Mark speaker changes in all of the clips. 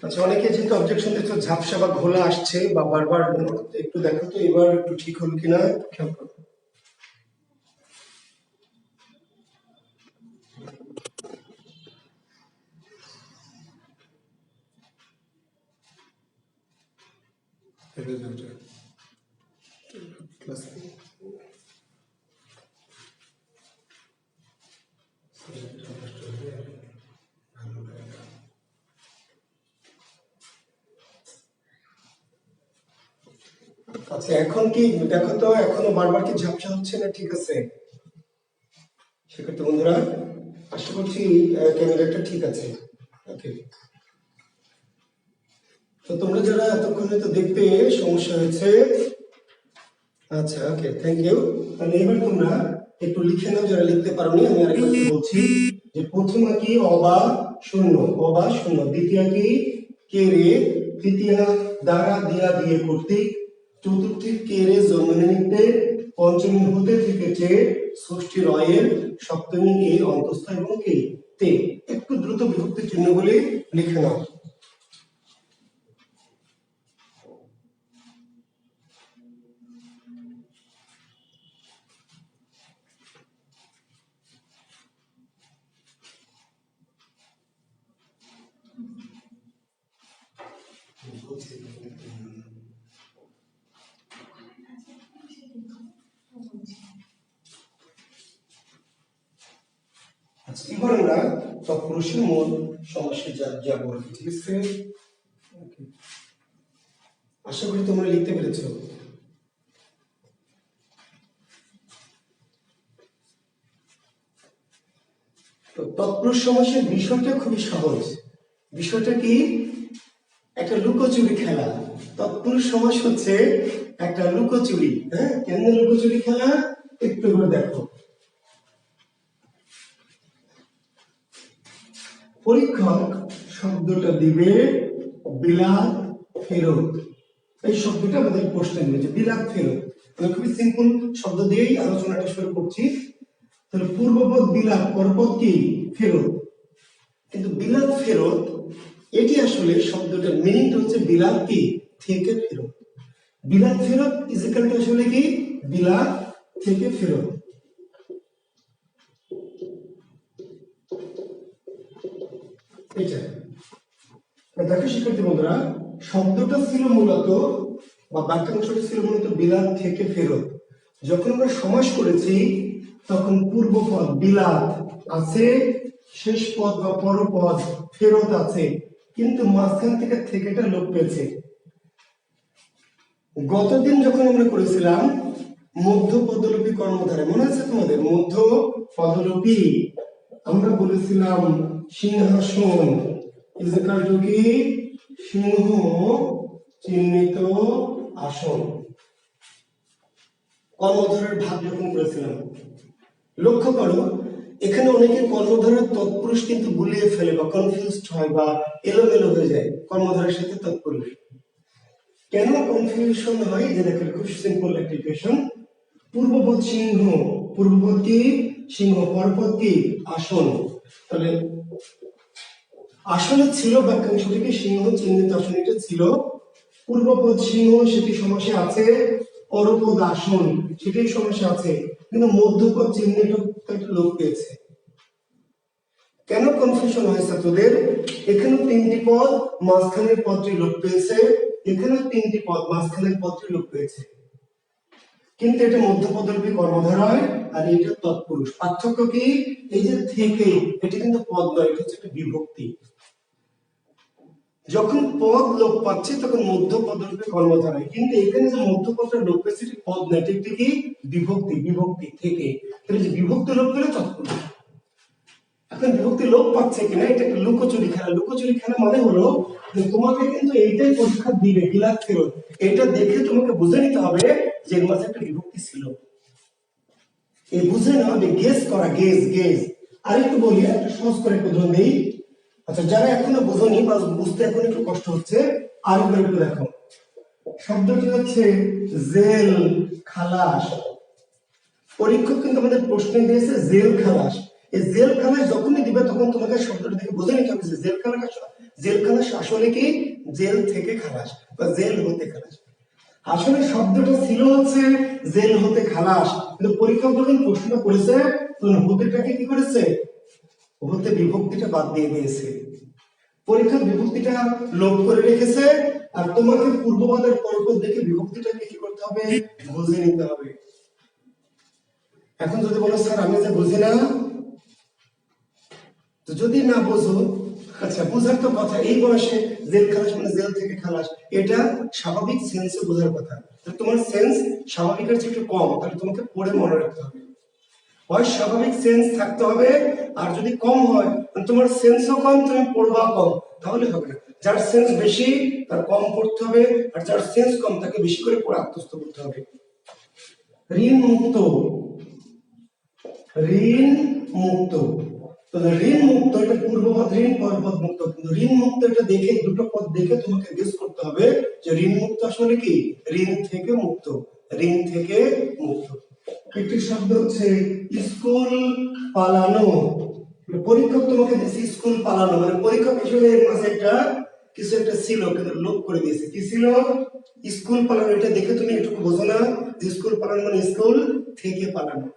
Speaker 1: আচ্ছা, অনেকে যেহেতু অবজেকশন দিচ্ছে ঝাপসা বা ঘোলা আসছে বা বারবার, একটু দেখো তো এবার একটু ঠিক হলো কিনা খেয়াল করো। আচ্ছা, এখন কি দেখো তো, এখনো বারবার কি ঝাপসা হচ্ছে না? ঠিক আছে সেক্ষেত্রে বন্ধুরা আশা করছি ক্যামেরাটা ঠিক আছে। ওকে, তো তোমরা যারা এতক্ষণে তো দেখতে সমস্যা হয়েছে, আচ্ছা ওকে, থ্যাংক ইউ। তাহলে এবার তোমরা একটু লিখে নাও যারা লিখতে পারোনি। আমি আরেকবার বলছি যে প্রথমা কি অবা শূন্য, অবা শূন্য, দ্বিতীয় কি কে রে, তৃতীয় দ্বারা দিয়া দিয়ে কর্তৃক, চতুর্থী কে রে জন্ম নিমিত্তে, পঞ্চমী হতে থেকেছে, ষষ্ঠী রয়ের, সপ্তমী এ অন্তস্থ এবং কে তে। একটু দ্রুত বিভক্তি চিহ্নগুলি লিখে নাও। এবার আমরা তৎপুরুষের মূল সমস্যায় যাবো, ঠিক আছে? আশা করি তোমরা লিখতে পেরেছো। তো তৎপুরুষ সমাসের বিষয়টা খুবই সহজ। বিষয়টা কি? একটা লুকোচুরি খেলা। তৎপুরুষ সমাস হচ্ছে একটা লুকোচুরি। হ্যাঁ, কেমন লুকোচুরি খেলা একটু করে দেখো। পরীক্ষক শব্দটা দিবে বিলাত ফেরত। এই শব্দটা আমাদের প্রশ্নে দিয়েছে, বিলাত ফেরত। আমি খুবই সিম্পল শব্দ দিয়েই আলোচনাটা শুরু করছি। তাহলে পূর্বপদ বিলাত, পরপদ কি ফেরত। কিন্তু বিলাত ফেরত এটি আসলে শব্দটার মিনিংটা হচ্ছে বিলাত কি থেকে ফেরত। বিলাত ফেরত ইজিক্যালটা আসলে কি বিলাত থেকে ফেরত। এটা দেখো শিক্ষার্থী বন্ধুরা, শব্দটা ছিল মূলত বা বাক্যাংশটা ছিল মূলত বিলাত থেকে ফেরত। যখন আমরা সমাস করেছি তখন পূর্বপদ বিলাত আছে, শেষ পদ বা পরপদ ফেরত আছে, কিন্তু মাঝখান থেকে থেকেটা লোপ পেয়েছে। গতদিন যখন আমরা করেছিলাম মধ্য পদলোপী কর্মধারয়, মনে আছে তোমাদের? মধ্য পদলোপী আমরা বলেছিলাম সিংহাসন ইজিক্যাল টু কি সিংহ চিহ্নিত আসন। কর্মধারের ভাগ যখন করেছিলাম, লক্ষ্য করো এখানে অনেকে কর্মধারের তৎপুরুষ কিন্তু গুলিয়ে ফেলে বা কনফিউজড হয় বা এলোমেলো হয়ে যায় কর্মধারের সাথে তৎপুরুষ। কেন কনফিউশন হয়? যে দেখেন খুব সিম্পল একটা ইকুয়েশন। পূর্বপদ সিংহ, পূর্বপদ কি সিংহ, পরপদ কি আসন। তাহলে আসলে ছিল বাক্যাংশটি কি সিংহ চিহ্নিত আসন, এটা ছিল। পূর্বপদ সিংহ সেটি সমাসে আছে, পরপদ আসন সেটি সমাসে আছে, কিন্তু মধ্যপদ চিহ্নিত একটা লোপ পেয়েছে। কেন কনফিউশন হয় ছাত্রদের? এখানে তিনটি পদ, মাঝখানের পদটি লোপ পেয়েছে, এখানে তিনটি পদ, মাঝখানের পদটি লোপ পেয়েছে, কিন্তু এটা মধ্যপদলোপী কর্মধারয় আর এটা তৎপুরুষ। পার্থক্য কি? এই যে থেকে, এটা কিন্তু পদ নয়, এটা হচ্ছে একটা বিভক্তি। যখন পদ লোপ পাচ্ছে তখন মধ্যপদলোপী কর্মধারয়, কিন্তু এখানে যে মধ্যপদটা লোপ পেয়েছে এটি পদ নয়, এটি কি বিভক্তি। বিভক্তি থেকে, তাহলে যে বিভক্তি লোপ পেলে তৎপুরুষ। এখন বিভক্তি লোপ পাচ্ছে কিনা, এটা একটা লুকোচুরি খেলা। লুকোচুরি খেলা মানে হলো যে তোমাকে কিন্তু এইটাই পরীক্ষা দিবে বিলাত ফেরত, এটা দেখে তোমাকে বুঝে নিতে হবে যে এর মাঝে একটা বিভক্তি ছিল। এই বুঝে না হবে গেস করা, গেস গেস। আরেকটু বলি, একটা সহজ করে একটু উদাহরণ দেই। আচ্ছা, যারা এখনো বোঝনি বা বুঝতে এখন একটু কষ্ট হচ্ছে, আরেকবার একটু দেখো। শব্দটি হচ্ছে জেল খালাস। পরীক্ষক কিন্তু আমাদের প্রশ্ন দিয়েছে জেল খালাস। এই জেল খালাস যখনই দিবে তখন তোমাকে শব্দটা থেকে বুঝে নিতে হবে যে জেল খালাস আসলে কি জেল থেকে খালাস বা জেল হতে খালাস। আসলে শব্দটা ছিল হচ্ছে জেল হতে খালাস, কিন্তু পরীক্ষক যখন প্রশ্নটা করেছে তখন হতেটাকে কি করেছে, হতে বিভক্তিটা বাদ দিয়ে দিয়েছে। পরীক্ষক বিভক্তিটা লোপ করে রেখেছে, আর তোমাকে পূর্ববাদের পরপর দেখে বিভক্তিটাকে কি করতে হবে, বুঝে নিতে হবে। এখন যদি বলো স্যার আমি যে বুঝি না, তো যদি না বোঝো, আচ্ছা বোঝার তো কথা, এই বয়সে জেল খালাস মানে জেল থেকে খালাস, এটা স্বাভাবিক সেন্সে বোঝার কথা। তোমার সেন্স স্বাভাবিকের চেয়ে একটু কম, তাহলে তোমাকে পড়ে মনে রাখতে হবে। হয় স্বাভাবিক সেন্স থাকতে হবে, আর যদি কম হয় তোমার সেন্সও কম, তুমি পড়বা কম, তাহলে হবে না। যার সেন্স বেশি তার কম পড়তে হবে, আর যার সেন্স কম তাকে বেশি করে পড়ে আত্মস্থ করতে হবে। ঋণ মুক্ত, ঋণ মুক্ত, ঋণ মুক্ত এটা পূর্বপদ ঋণ পরপদ মুক্ত, কিন্তু ঋণ মুক্ত এটা দেখে দুটো পদ দেখে তোমাকে গেস করতে হবে যে ঋণ মুক্ত আসলে কি ঋণ থেকে মুক্ত, ঋণ থেকে মুক্ত। একটি শব্দ হচ্ছে স্কুল পালানো। পরীক্ষক তোমাকে দিয়েছে স্কুল পালানো, মানে পরীক্ষক হিসেবে এর মাঝে একটা কিছু একটা ছিল, কিন্তু লোপ করে দিয়েছে। কি ছিল? স্কুল পালানো। এটা দেখে তুমি একটু বোঝো না যে স্কুল পালানো মানে স্কুল থেকে পালানো।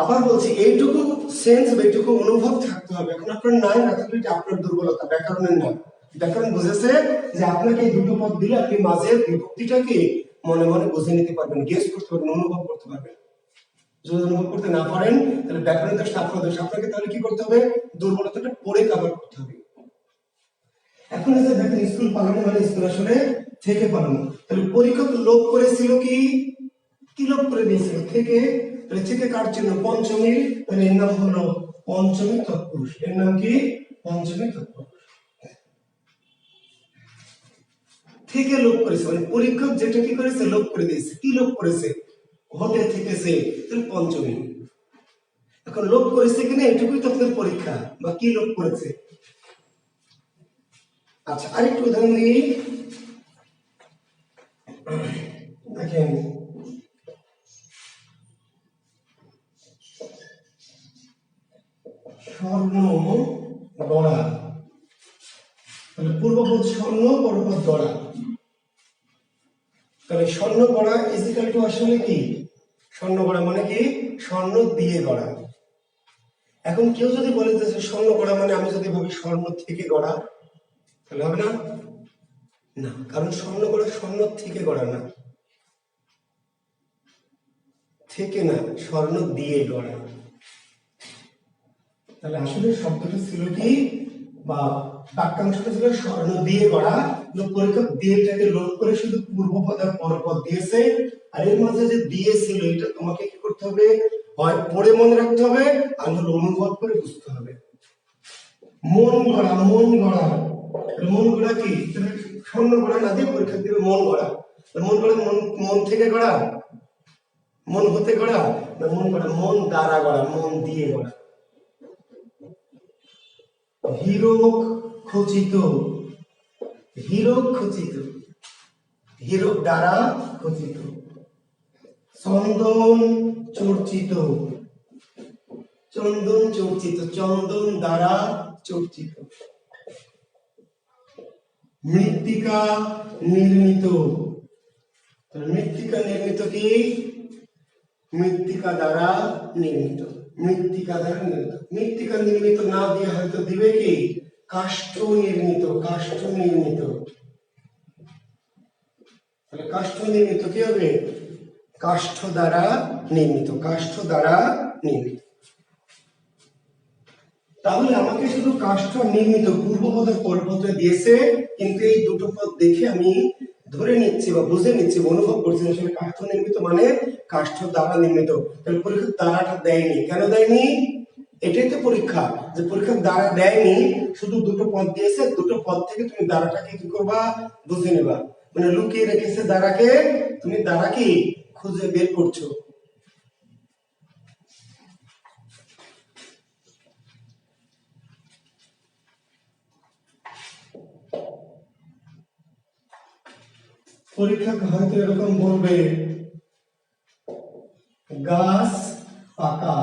Speaker 1: আবার বলছি এইটুকু সেন্স এইটুকু অনুভব থাকতে হবে। এখন আপনার নাই না থাকলে এটা আপনার দুর্বলতা, ব্যাকরণের না। ব্যাকরণ বুঝেছে যে আপনাকে এই দুটো পদ দিলে আপনি মাঝের বিভক্তিটাকে মনে মনে বুঝে নিতে পারবেন, গেস করতে পারবেন, অনুভব করতে পারবেন। যদি অনুভব করতে না পারেন তাহলে ব্যাকরণের দোষ, আপনাকে তাহলে কি করতে হবে, দুর্বলতাটা পড়ে কভার করতে হবে। এখন এসে দেখেন স্কুল পালানো মানে স্কুল আসলে থেকে পালানো। তাহলে পরীক্ষক লোপ করেছিল কি লোপ করে দিয়েছিল? থেকে। থেকে কার চিহ্ন? পঞ্চমী, তাহলে এর নাম হলো পঞ্চমী তৎপুরুষ। এর নাম কি? পঞ্চমী তৎপুরুষ। থেকে লোপ করেছে, মানে পরীক্ষক যেটা কি করেছে, লোপ করে দিয়েছে। কি লোপ করেছে? হতে থেকেছে, তাহলে পঞ্চমী। এখন লোপ করেছে কিনা এটুকুই তো আপনার পরীক্ষা, বা কি লোপ করেছে। আচ্ছা আরেকটু উদাহরণ দিই, দেখেন স্বর্ণ গড়া, তাহলে পূর্বপদ স্বর্ণ, পরপদ গড়া। তাহলে স্বর্ণ গড়া ইজিক্যাল টু আসলে কি স্বর্ণ গড়া মানে কি স্বর্ণ দিয়ে গড়া। এখন কেউ যদি বলে যে স্বর্ণ গড়া মানে আমি যদি ভাবি স্বর্ণ থেকে গড়া, তাহলে হবে না? না, কারণ স্বর্ণ গড়া স্বর্ণ থেকে গড়া না, থেকে না, স্বর্ণ দিয়ে গড়া। তাহলে আসলে শব্দটা ছিল কি, বা বাক্যাংশটা ছিল স্বর্ণ দিয়ে গড়া। পরীক্ষক দিয়েটাকে লোপ করে শুধু পূর্বপদ আর পরপদ দিয়েছে, আর এর মাঝে যে দিয়েছিল এটা তোমাকে কি করতে হবে, হয় পড়ে মনে রাখতে হবে, আর হলো অনুভব করে বুঝতে হবে। মন গড়া, মন গড়া, মন গড়া কি স্বর্ণ গড়া না দিয়ে পরীক্ষা দিবে মন গড়া। মন গড়া মন থেকে গড়া, মন হতে গড়া, মন গড়া মন দ্বারা গড়া, মন দিয়ে গড়া। হীরক খচিত, হীরক খচিত, হীরক দ্বারা খচিত। চন্দন চর্চিত, চন্দন চর্চিত, চন্দন দ্বারা চর্চিত। মৃত্তিকা নির্মিত, মৃত্তিকা নির্মিত কি মৃত্তিকা দ্বারা নির্মিত, মৃত্তিকা দ্বারা নির্মিত। মৃত্তিকা নির্মিত না দিয়ে হয়তো দিবে কি কাষ্ঠ নির্মিত, কাষ্ঠ নির্মিত। তাহলে কাষ্ঠ নির্মিত কি হবে, কাষ্ঠ দ্বারা নির্মিত, কাষ্ঠ দ্বারা নির্মিত। তাহলে আমাকে শুধু কাষ্ঠ নির্মিত পূর্বপদ পরপদে দিয়েছে, কিন্তু এই দুটো পদ দেখে আমি ধরে নিচ্ছি বা বুঝে নিচ্ছি, অনুভব করছি আসলে কাষ্ঠ নির্মিত মানে কাষ্ঠ দ্বারা নির্মিত। তাহলে পরীক্ষক দ্বারাটা দেয়নি, কেন দেয়নি? এটাই তো পরীক্ষা, যে পরীক্ষক দ্বারা দেয়নি, শুধু দুটো পদ দিয়েছে, দুটো পদ থেকে তুমি দ্বারাটাকে কি করবা, বুঝে নেবা। মানে লুকিয়ে রেখেছে দ্বারাকে, তুমি দ্বারা কি খুঁজে বের করছো। পরীক্ষক হয়তো এরকম বলবে গাছ পাকা,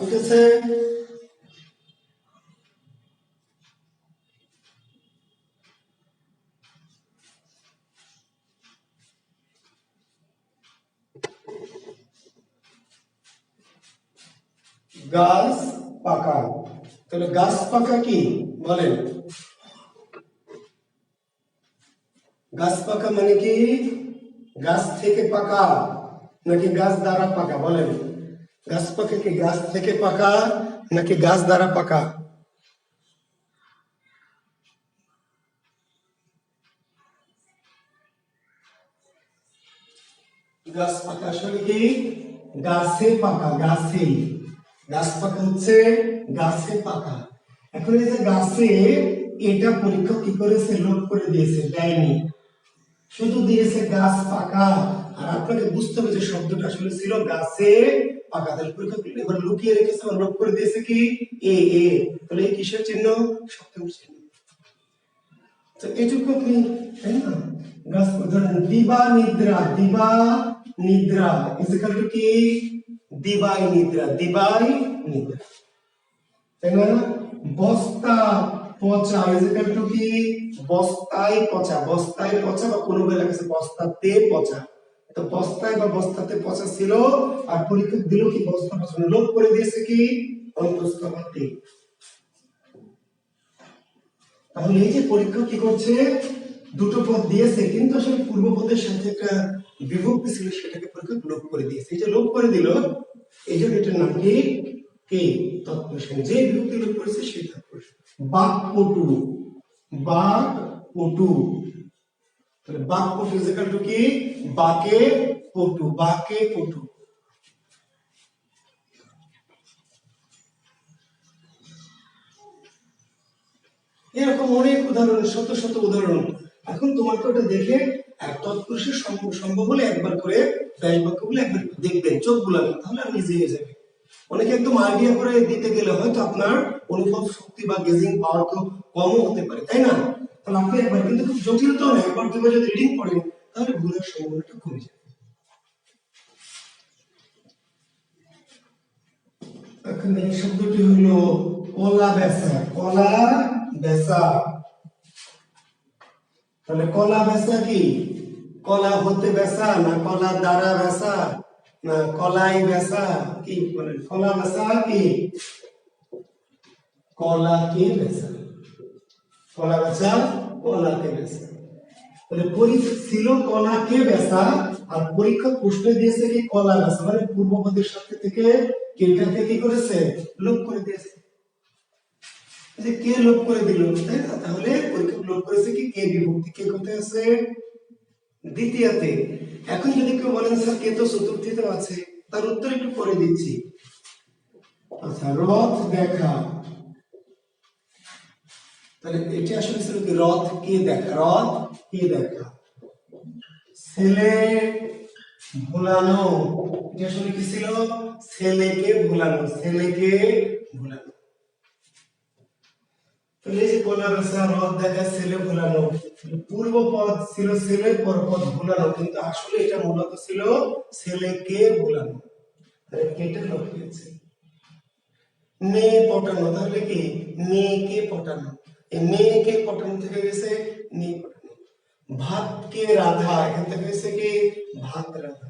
Speaker 1: ঠিক আছে। গাছ পাকা, তাহলে গাছ পাকা কি বলেন? গাছ পাকা মানে কি? গাছ থেকে পাকা নাকি গাছ দ্বারা পাকা? বলেন, গাছ পাকা কি গাছ থেকে পাকা নাকি গাছ দ্বারা পাকা? গাছ পাকা আসলে কি? গাছে পাকা, গাছে। গাছ পাকা হচ্ছে গাছে পাকা। এখন এই যে গাছে, এটা পরীক্ষা কি করেছে? লোড করে দিয়েছে, দেয়নি, শুধু দিয়েছে গাছ পাকা। আর আপনাকে বুঝতে হবে যে শব্দটা আসলে ছিল গাছে পাকা। তাহলে পরীক্ষা এবার লুকিয়ে রেখেছে, লোড করে দিয়েছে কি? এ এ। তাহলে এই কিসের চিহ্ন? শব্দের চিহ্ন। তো এইটুকু আপনি, তাই না? গাছ ধরেন দিবা নিদ্রা, দিবা নিদ্রা ইজ ইকুয়াল টু কি? দিবাই নিদ্রা, দিবাই নিদ্রা, তাই না? বস্তা পচা ইজ ইকুয়াল টু কি? বস্তায় পচা, বস্তায় পচা, বা কোনো বেলা কাছে বস্তাতে পচা। তো বস্তায় বা বস্তাতে পচা ছিল, আর পরীক্ষক দিল কি? বস্তা পচা, লোপ করে দিয়েছে কি? অন্তঃস্থ। তাহলে এই যে পরীক্ষক কি করছে? দুটো পদ দিয়েছে, কিন্তু আসলে পূর্ব পদের সাথে একটা বিভক্তি ছিল, সেটাকে পরীক্ষক লোপ করে দিয়েছে। এই যে লোপ করে দিল, এই জন্য এটার নাম কি? কে তৎপুরুষ। যে বিভক্তি লোপ করেছে সেই তৎপুরুষ। বাক্পটু, বাক্পটু। তাহলে বাক্পটু ইজ ইকুয়াল টু কি? বাকে পটু, বাকে পটু। এরকম অনেক উদাহরণ, শত শত উদাহরণ। এখন তোমাকে ওটা দেখে তৎপুরুষের সম্ভব হলে একবার করে ব্যাস বাক্যগুলো একবার দেখবেন, চোখ বুলাবেন, তাহলে আর ইজি হয়ে যাবে। অনেকে একদম আইডিয়া করে দিতে গেলে হয়তো আপনার অনুভব শক্তি বা গেজিং পাওয়ার তো কমও হতে পারে, তাই না? তাহলে আপনি একবার, কিন্তু খুব জটিল তো না, একবার দুবার যদি রিডিং করেন তাহলে ভুলের সম্ভাবনাটা কমে যাবে। এখন এই শব্দটি হলো কলা বেচা, কলা বেচা। তাহলে কলা বেচা কি? কলা হতে বেচা, না কলা দ্বারা বেচা, না কলাই বেচা? কি বলেন? কলা বেচা কি? কলাকে বেচা, কলা বেচা, কলাকে বেচা। তাহলে পরীক্ষা ছিল কলাকে বেচা, আর পরীক্ষা প্রশ্ন দিয়েছে কি? কলা বেচা। মানে পূর্বপদের সাথে থেকে কেটাকে কি করেছে? লোপ করে দিয়েছে। যে কে লোপ করে দিল, তাই না? তাহলে পরীক্ষক লোপ করেছে কি? কে বিভক্তি। কে কোথায় আছে? দ্বিতীয়তে। এখন যদি কেউ বলেন স্যার কে তো চতুর্থীতে আছে, তার উত্তর একটু পরে দিচ্ছি। আচ্ছা, রথ দেখা, তাহলে এটা আসলে ছিল কি? রথ কে দেখা, রথ কে দেখা। ছেলে ভুলানো, এটা আসলে কি ছিল? ছেলেকে ভুলানো, ছেলেকে ভুলানো। তাহলে এই যে কলা বেচা, রথ দেখা, ছেলে ভুলানো, পূর্ব পদ ছিল ছেলের, পর পদ ভুলানো, কিন্তু আসলে এটা মূলত ছিল ছেলেকে ভুলানো। তাহলে কেটে লোপ হয়েছে। মেয়ে পটানো, তাহলে কি? মেয়েকে পটানো। এই মেয়েকে পটানো থেকে গেছে মেয়ে পটানো। ভাতকে রাধা, এখান থেকে গেছে কি? ভাত রাধা।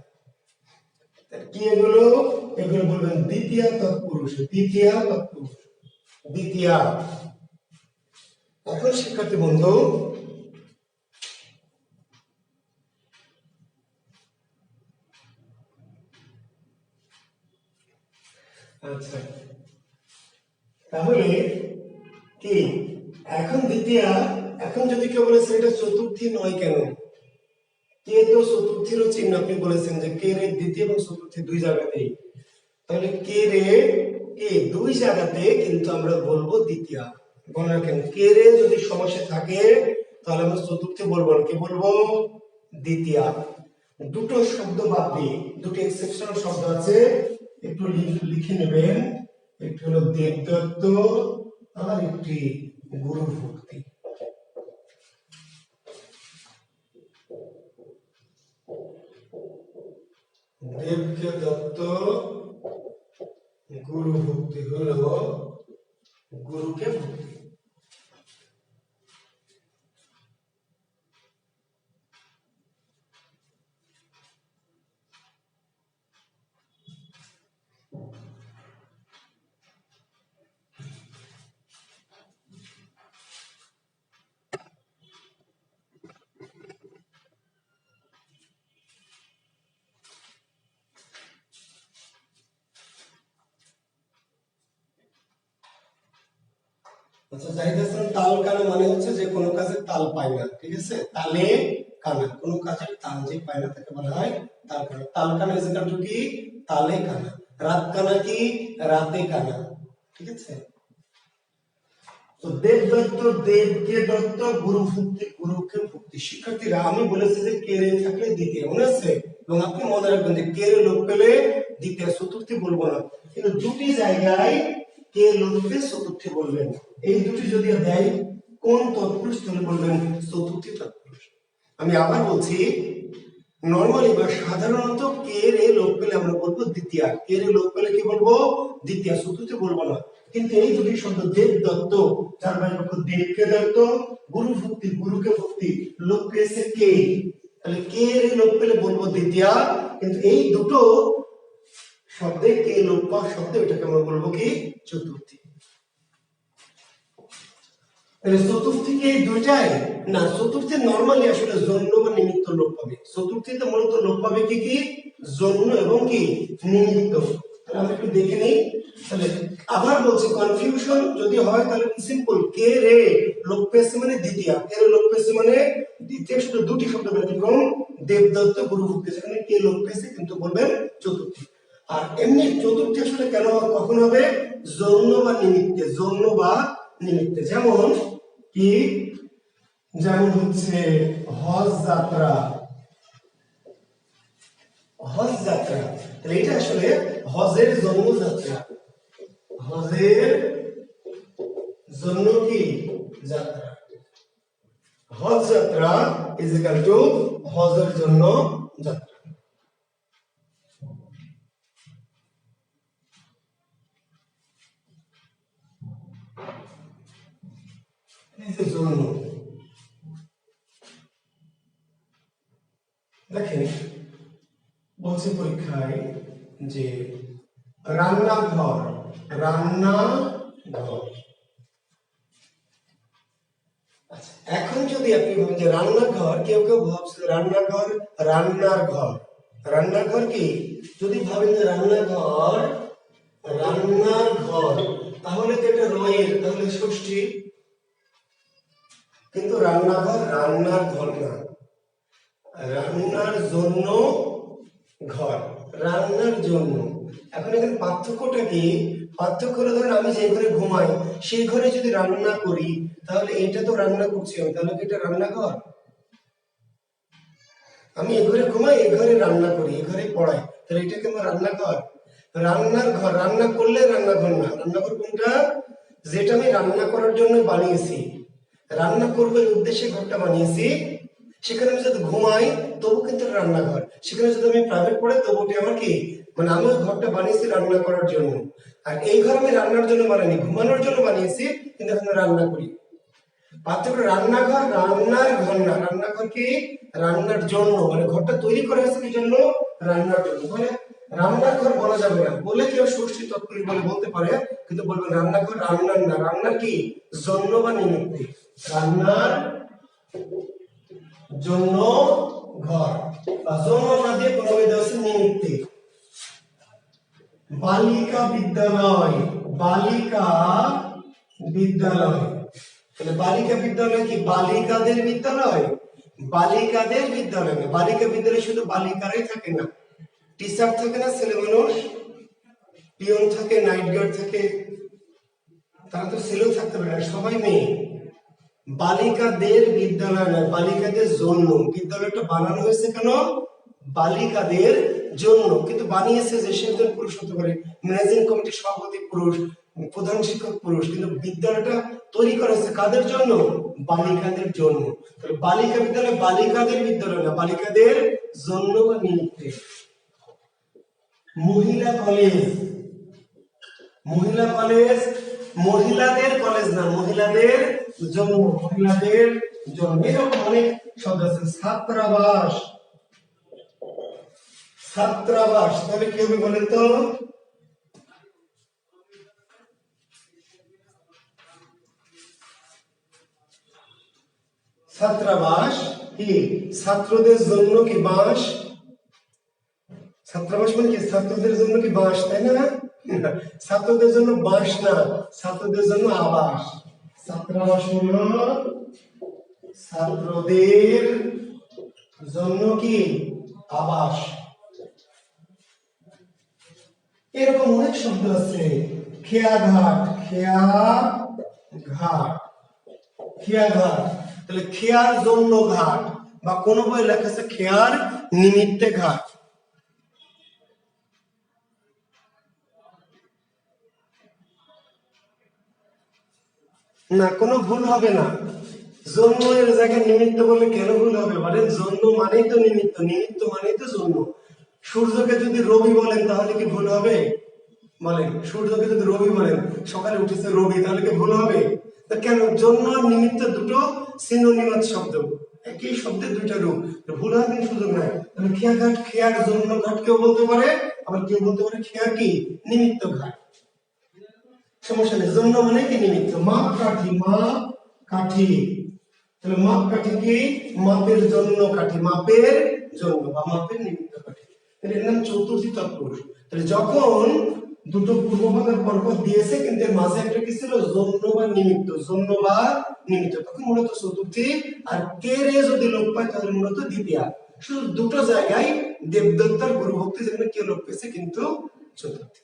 Speaker 1: কি এগুলো? এগুলো বলবেন দ্বিতীয় তৎপুরুষ, দ্বিতীয় তৎপুরুষ, দ্বিতীয়। এখন শিক্ষার্থী বন্ধু, আচ্ছা, তাহলে কি এখন দ্বিতীয়? এখন যদি কেউ বলেছে এটা চতুর্থী নয় কেন? কে তো চতুর্থীরও চিহ্ন, আপনি বলেছেন যে কে রে দ্বিতীয় এবং চতুর্থী দুই জায়গাতেই। তাহলে কে রে, কে দুই জায়গাতে, কিন্তু আমরা বলবো দ্বিতীয়। বলা কেন? কে রে যদি সমাসে থাকে তাহলে আমরা চতুর্থী বলবো না, কি বলবো? দ্বিতীয়। দুটো শব্দ বাদ দিয়ে, দুটো এক্সেপশনাল শব্দ আছে, একটু লিখে নেবেন। একটি হলো দেবদত্ত, আর একটি গুরু ভক্তি। দেবকে দত্ত, গুরু ভক্তি হলো গুরুকে ভক্তি। আচ্ছা, জাহিদ হাসান, তাল কানা মানে হচ্ছে যে কোনো কাজের তাল পায় না, ঠিক আছে? তালে কানা, কোনো কাজের তাল যে পায় না তাকে বলা হয় তাল কানা। তাল কানা ইজ ইকুয়াল টু কি? তালে কানা। রাত কানা কি? রাতে কানা, ঠিক আছে? তো দেব দত্ত, দেবকে দত্ত, গুরু ভক্তি, গুরুকে ভক্তি। শিক্ষার্থীরা, আমি বলেছি যে কে রে থাকলে দ্বিতীয়, মনে আছে? এবং আপনি মনে রাখবেন যে কে রে লোপ পেলে দ্বিতীয়, চতুর্থী বলবো না, কিন্তু দুটি জায়গায় কে লোপ পেলে চতুর্থী বলবেন। এই দুটি যদি দেয় কোন তৎপুরুষ, তাহলে বলবেন চতুর্থী তৎপুরুষ। আমি আবার বলছি, নরমালি বা সাধারণত কে রে লোপ পেলে আমরা বলবো দ্বিতীয়, কে রে লোপ পেলে কি বলবো? দ্বিতীয়, চতুর্থী বলবো না। কিন্তু এই দুটি শব্দ দেব দত্ত, যার মানে দেবকে দত্ত, গুরু ভক্তি, গুরুকে ভক্তি, লোপ পেয়েছে কে, তাহলে কে রে লোপ পেলে বলবো দ্বিতীয়। কিন্তু এই দুটো শব্দে কে লোপ পাওয়া শব্দ, এটাকে আমরা বলবো কি? চতুর্থী। চতুর্থীকে দুইটাই না, চতুর্থী নরমালি আসলে জন্য বা নিমিত্ত লোপ পাবে। চতুর্থীতে মূলত লোপ পাবে কি কি? জন্য এবং কি? নিমিত্ত। তাহলে আমরা একটু দেখে নেই। তাহলে আবার বলছি, কনফিউশন যদি হয় তাহলে সিম্পল, কে রে লোপ পেয়েছে মানে দ্বিতীয়, কে রে লোপ পেয়েছে মানে দ্বিতীয়। শুধু দুটি শব্দ ব্যতিক্রম, দেবদত্ত, গুরু ভক্তি, যেখানে কে লোপ পেয়েছে কিন্তু বলবেন চতুর্থী। আর এমনি চতুর্থী আসলে কেন কখন হবে? জন্য বা নিমিত্তে, জন্য বা নিমিত্তে। যেমন কি? যেমন হচ্ছে হজ যাত্রা, হজ যাত্রা, তাহলে এটা আসলে হজের জন্য যাত্রা, হজের জন্য কি? যাত্রা। হজ যাত্রা ইজ ইকুয়াল টু হজের জন্য যাত্রা। জন্য দেখেন, বলছে পরীক্ষায় যে রান্নাঘর, রান্নাঘর। আচ্ছা, এখন যদি আপনি ভাবেন যে রান্নাঘর, কেউ কেউ ভাবছে রান্নাঘর রান্নার ঘর, রান্নাঘর কি? যদি ভাবেন যে রান্নাঘর রান্নার ঘর, তাহলে তো এটা রয়ের, তাহলে ষষ্ঠী। কিন্তু রান্নাঘর রান্নার ঘর না, রান্নার জন্য ঘর, রান্নার জন্য। এখন এখানে পার্থক্যটা কি? পার্থক্য হলো, ধরেন আমি যে ঘরে ঘুমাই সেই ঘরে যদি রান্না করি, তাহলে এইটা তো রান্না করছি আমি, তাহলে কি এটা রান্নাঘর? আমি এ ঘরে ঘুমাই, এ ঘরে রান্না করি, এ ঘরে পড়াই, তাহলে এটা কি আমার রান্নাঘর? রান্নার ঘর, রান্না করলে রান্নাঘর না। রান্নাঘর কোনটা? যেটা আমি রান্না করার জন্য বানিয়েছি, রান্না করবার উদ্দেশ্যে ঘরটা বানিয়েছি। সেখানে আমি যদি ঘুমাই তবু কিন্তু রান্নাঘর, সেখানে যদি আমি প্রাইভেট পড়ে তবু আমার কি? মানে আমি ওই ঘরটা বানিয়েছি রান্না করার জন্য। আর এই ঘর আমি রান্নার জন্য বানাইনি, ঘুমানোর জন্য বানিয়েছি, কিন্তু এখন রান্না করি। পার্থক্য, রান্নাঘর রান্নার ঘর না, রান্নাঘর কি? রান্নার জন্য, মানে ঘরটা তৈরি করা হয়েছে কি জন্য? রান্নার জন্য। মানে রান্নার ঘর বলা যাবে না, বলে কেউ ষষ্ঠী তৎপুরুষ বলে বলতে পারে, কিন্তু বলবে রান্নাঘর রান্নার না, রান্নার কি? জন্য বা নিমিত্তে, রান্নার জন্য ঘর, বা জন্য না দিয়ে কোনো দেওয়া আছে নিমিত্তে। বালিকা বিদ্যালয়, বালিকা বিদ্যালয়, তাহলে বালিকা বিদ্যালয় কি? বালিকাদের বিদ্যালয়, বালিকাদের বিদ্যালয় না। বালিকা বিদ্যালয়ে শুধু বালিকারাই থাকে না, টিচার থাকে না, ছেলে মানুষ, পিয়ন থাকে, নাইট গার্ড থাকে, তারা তো ছেলেও থাকতে পারে না, সবাই মেয়ে। বালিকাদের বিদ্যালয় নয়, বালিকাদের জন্য। বিদ্যালয়টা বানানো হয়েছে কেন? বালিকাদের জন্য। কিন্তু বানিয়েছে যে সে একজন পুরুষ হতে পারে, ম্যানেজিং কমিটির সভাপতি পুরুষ, প্রধান শিক্ষক পুরুষ, কিন্তু বিদ্যালয়টা তৈরি করা হয়েছে কাদের জন্য? বালিকাদের জন্য। তাহলে বালিকা বিদ্যালয় বালিকাদের বিদ্যালয় না, বালিকাদের জন্য বা নিমিত্তে। মহিলা কলেজ, মহিলা কলেজ, মহিলাদের কলেজ না, মহিলাদের জন্য, মহিলাদের জন্য। এরকম অনেক শব্দ আছে। ছাত্রাবাস, ছাত্রাবাস, তাহলে কি হবে বলেন তো? ছাত্রাবাস কি ছাত্রদের জন্য কি বাস? ছাত্রাবাস মানে কি ছাত্রদের জন্য কি বাস, তাই না? ছাত্রদের জন্য বাস না, ছাত্রদের জন্য আবাস। ছাত্রাবাস হলো ছাত্রদের জন্য কি আবাস। এরকম অনেক শব্দ আছে। খেয়াঘাট, খেয়াঘাট, খেয়াঘাট, তাহলে খেয়ার জন্য ঘাট, বা কোন বই লেখা আছে খেয়ার নিমিত্তে ঘাট। না, কোনো ভুল হবে না। জন্য এর জায়গায় নিমিত্ত বলে কেন ভুল হবে বলেন? জন্য মানেই তো নিমিত্ত, নিমিত্ত মানেই তো জন্য। সূর্যকে যদি রবি বলেন তাহলে কি ভুল হবে বলেন? সূর্যকে যদি রবি বলেন, সকালে উঠেছে রবি, তাহলে কি ভুল হবে? তা কেন? জন্য আর নিমিত্ত দুটো সিনোনিমাস শব্দ, একই শব্দের দুইটা রূপ, ভুল হওয়ার কোনো সুযোগ নাই। তাহলে খেয়া ঘাট, খেয়ার জন্য ঘাট কেউ বলতে পারে, আবার কেউ বলতে পারে খেয়া কি নিমিত্ত ঘাট, সমস্যা নেই। জন্য মানে কি নিমিত্ত। মাপ কাঠি, মাপ কাঠি, তাহলে মাপ কাঠি কি মাপের জন্য কাঠি, মাপের জন্য বা মাপের নিমিত্ত কাঠি। তাহলে এর নাম চতুর্থী তৎপুরুষ। তাহলে যখন দুটো পূর্বপদের পরপর দিয়েছে কিন্তু এর মাঝে একটা কি ছিল? জন্য বা নিমিত্ত, জন্য বা নিমিত্ত, তখন মূলত চতুর্থী। আর কে রে যদি লোপ পায় তাহলে মূলত দ্বিতীয়া। শুধু দুটো জায়গায় দেবদত্তার গুরু ভক্তি যেখানে কে লোপ পেয়েছে, কিন্তু চতুর্থী।